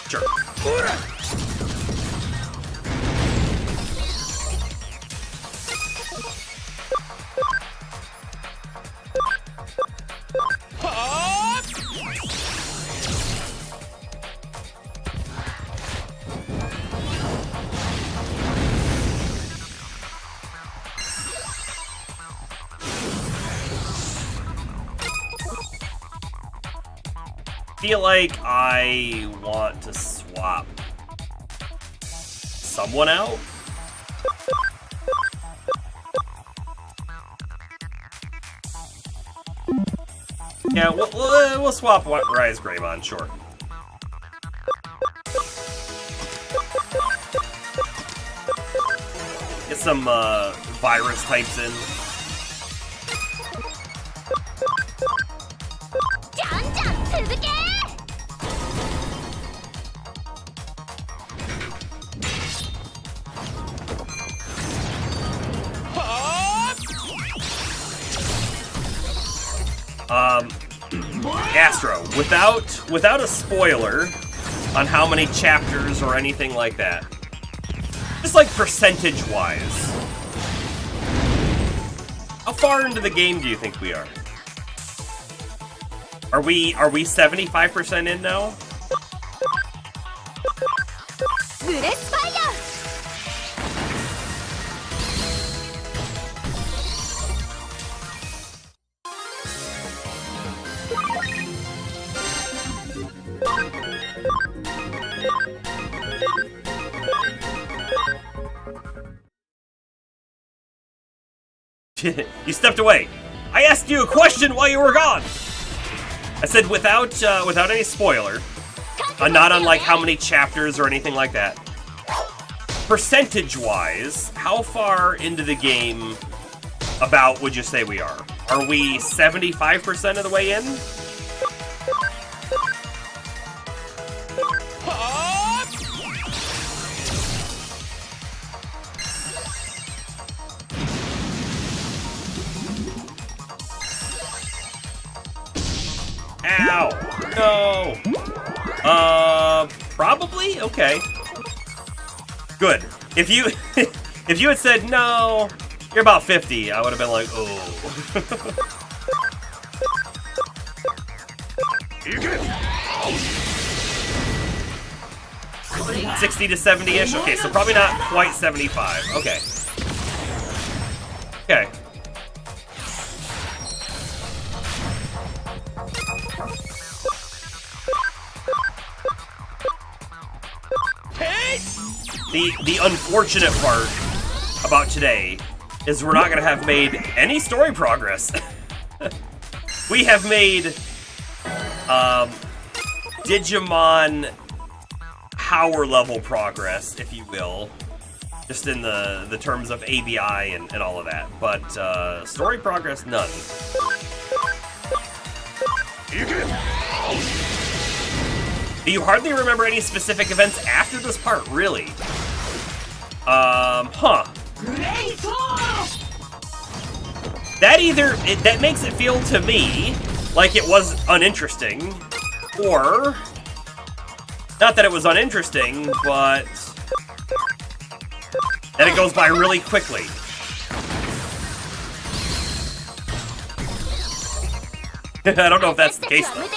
Sure. feel like I want to swap someone out. Yeah, we'll swap Rise Greymon, sure. Get some virus types in. Astro, without a spoiler on how many chapters or anything like that, just like percentage-wise, how far into the game do you think we are? Are we 75% in now? You stepped away. I asked you a question while you were gone. I said without any spoiler, not on like how many chapters or anything like that. Percentage-wise, how far into the game about would you say we are? Are we 75% of the way in? Ow! No! Probably? Okay. Good. If you if you had said no, you're about 50, I would have been like, oh. 60 to 70-ish? Okay, so probably not quite 75. Okay. Okay. The unfortunate part about today is we're not going to have made any story progress. We have made Digimon power level progress, if you will, just in the terms of ABI and all of that, but story progress, none. You hardly remember any specific events after this part, really. Huh. That makes it feel to me like it was uninteresting, or not that it was uninteresting, but that it goes by really quickly. I don't know if that's the case, though.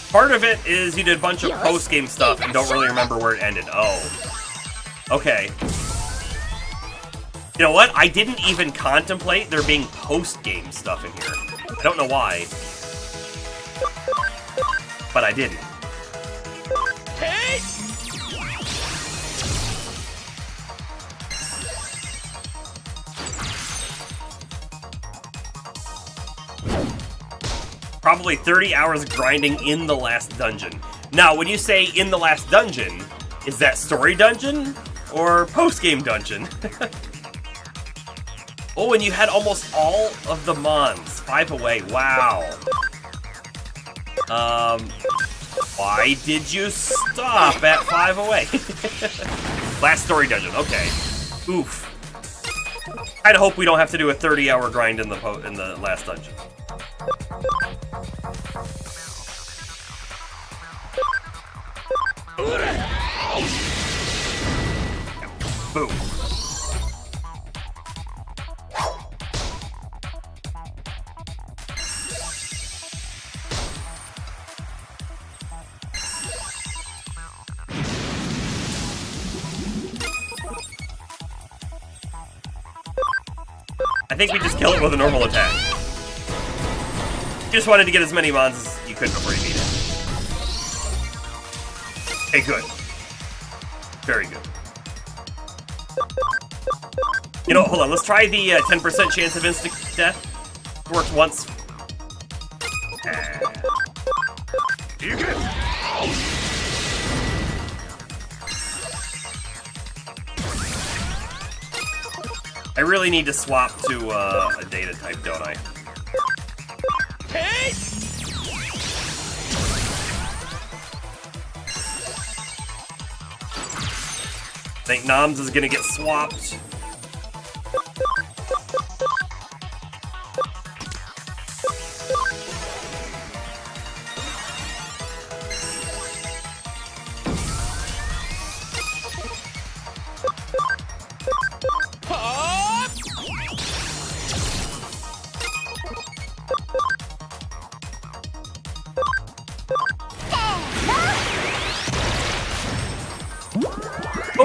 Part of it is you did a bunch of post-game stuff and don't really remember where it ended. Oh. Okay. You know what? I didn't even contemplate there being post-game stuff in here. I don't know why. But I didn't. Hey! Probably 30 hours grinding in the last dungeon. Now, when you say in the last dungeon, is that story dungeon or post-game dungeon? Oh, and you had almost all of the Mons. 5 away. Wow. Why did you stop at 5 away? Last story dungeon. Okay. Oof. I'd hope we don't have to do a 30-hour grind in the last dungeon. Boom. I think we just kill it with a normal attack. You just wanted to get as many mons as you could before you beat it. Okay, good. Very good. You know, hold on, let's try the 10% chance of instant death. It worked once. You good? I really need to swap to a data type, don't I? Hey! I think Noms is gonna get swapped.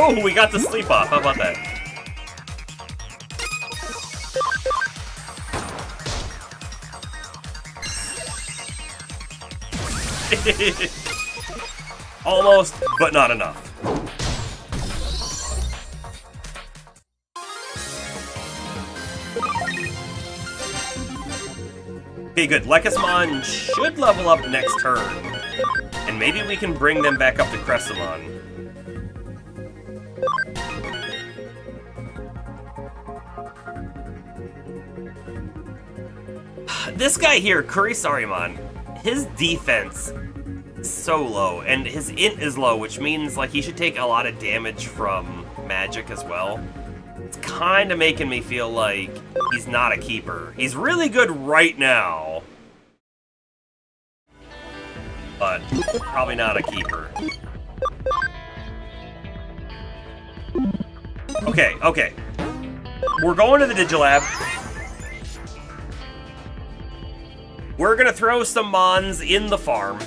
Oh, we got the sleep off. How about that? Almost, but not enough. Okay, good. Lekasmon should level up next turn. And maybe we can bring them back up to Crestamon. This guy here, Kurisarimon, his defense is so low, and his int is low, which means like he should take a lot of damage from magic as well. It's kind of making me feel like he's not a keeper. He's really good right now, but probably not a keeper. Okay. We're going to the Digilab. We're gonna throw some Mons in the farm.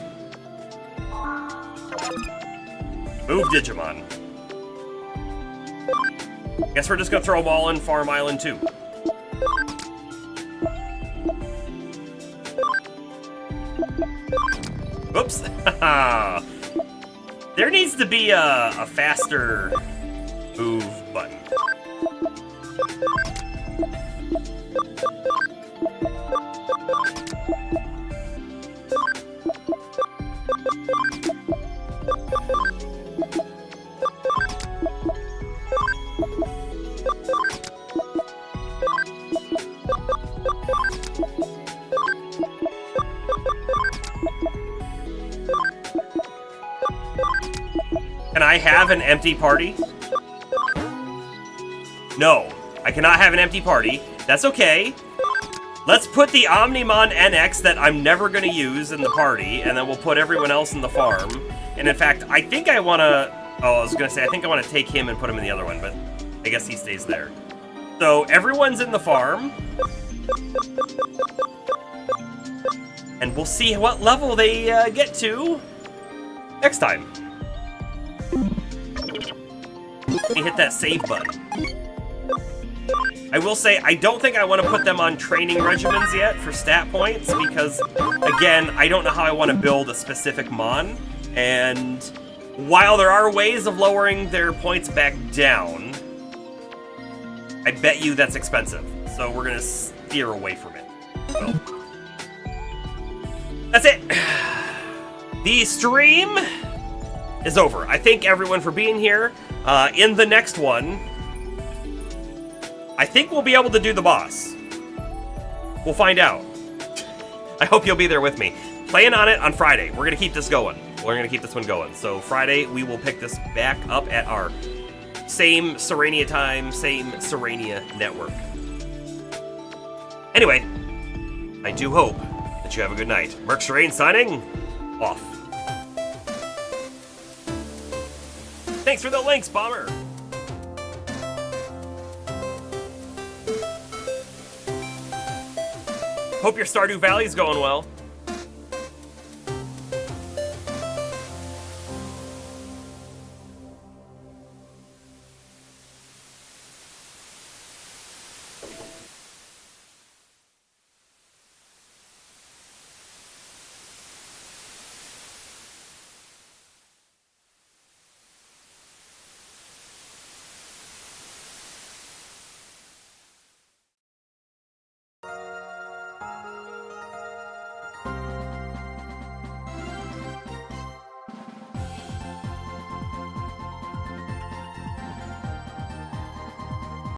Move Digimon. Guess we're just gonna throw them all in Farm Island too. Oops. There needs to be a faster move button. Can I have an empty party? No, I cannot have an empty party. That's okay. Let's put the Omnimon NX that I'm never going to use in the party, and then we'll put everyone else in the farm. And in fact, I think I want to... Oh, I was going to say, I think I want to take him and put him in the other one, but I guess he stays there. So everyone's in the farm. And we'll see what level they get to next time. Let me hit that save button. I will say, I don't think I want to put them on training regimens yet for stat points, because, again, I don't know how I want to build a specific Mon, and while there are ways of lowering their points back down, I bet you that's expensive, so we're going to steer away from it. So, that's it! The stream is over. I thank everyone for being here. In the next one, I think we'll be able to do the boss. We'll find out. I hope you'll be there with me. Plan on it on Friday. We're gonna keep this going. We're gonna keep this one going. So Friday, we will pick this back up at our same Serenia time, same Serenia network. Anyway, I do hope that you have a good night. Merc Serene signing off. Thanks for the links, Bomber! Hope your Stardew Valley's going well.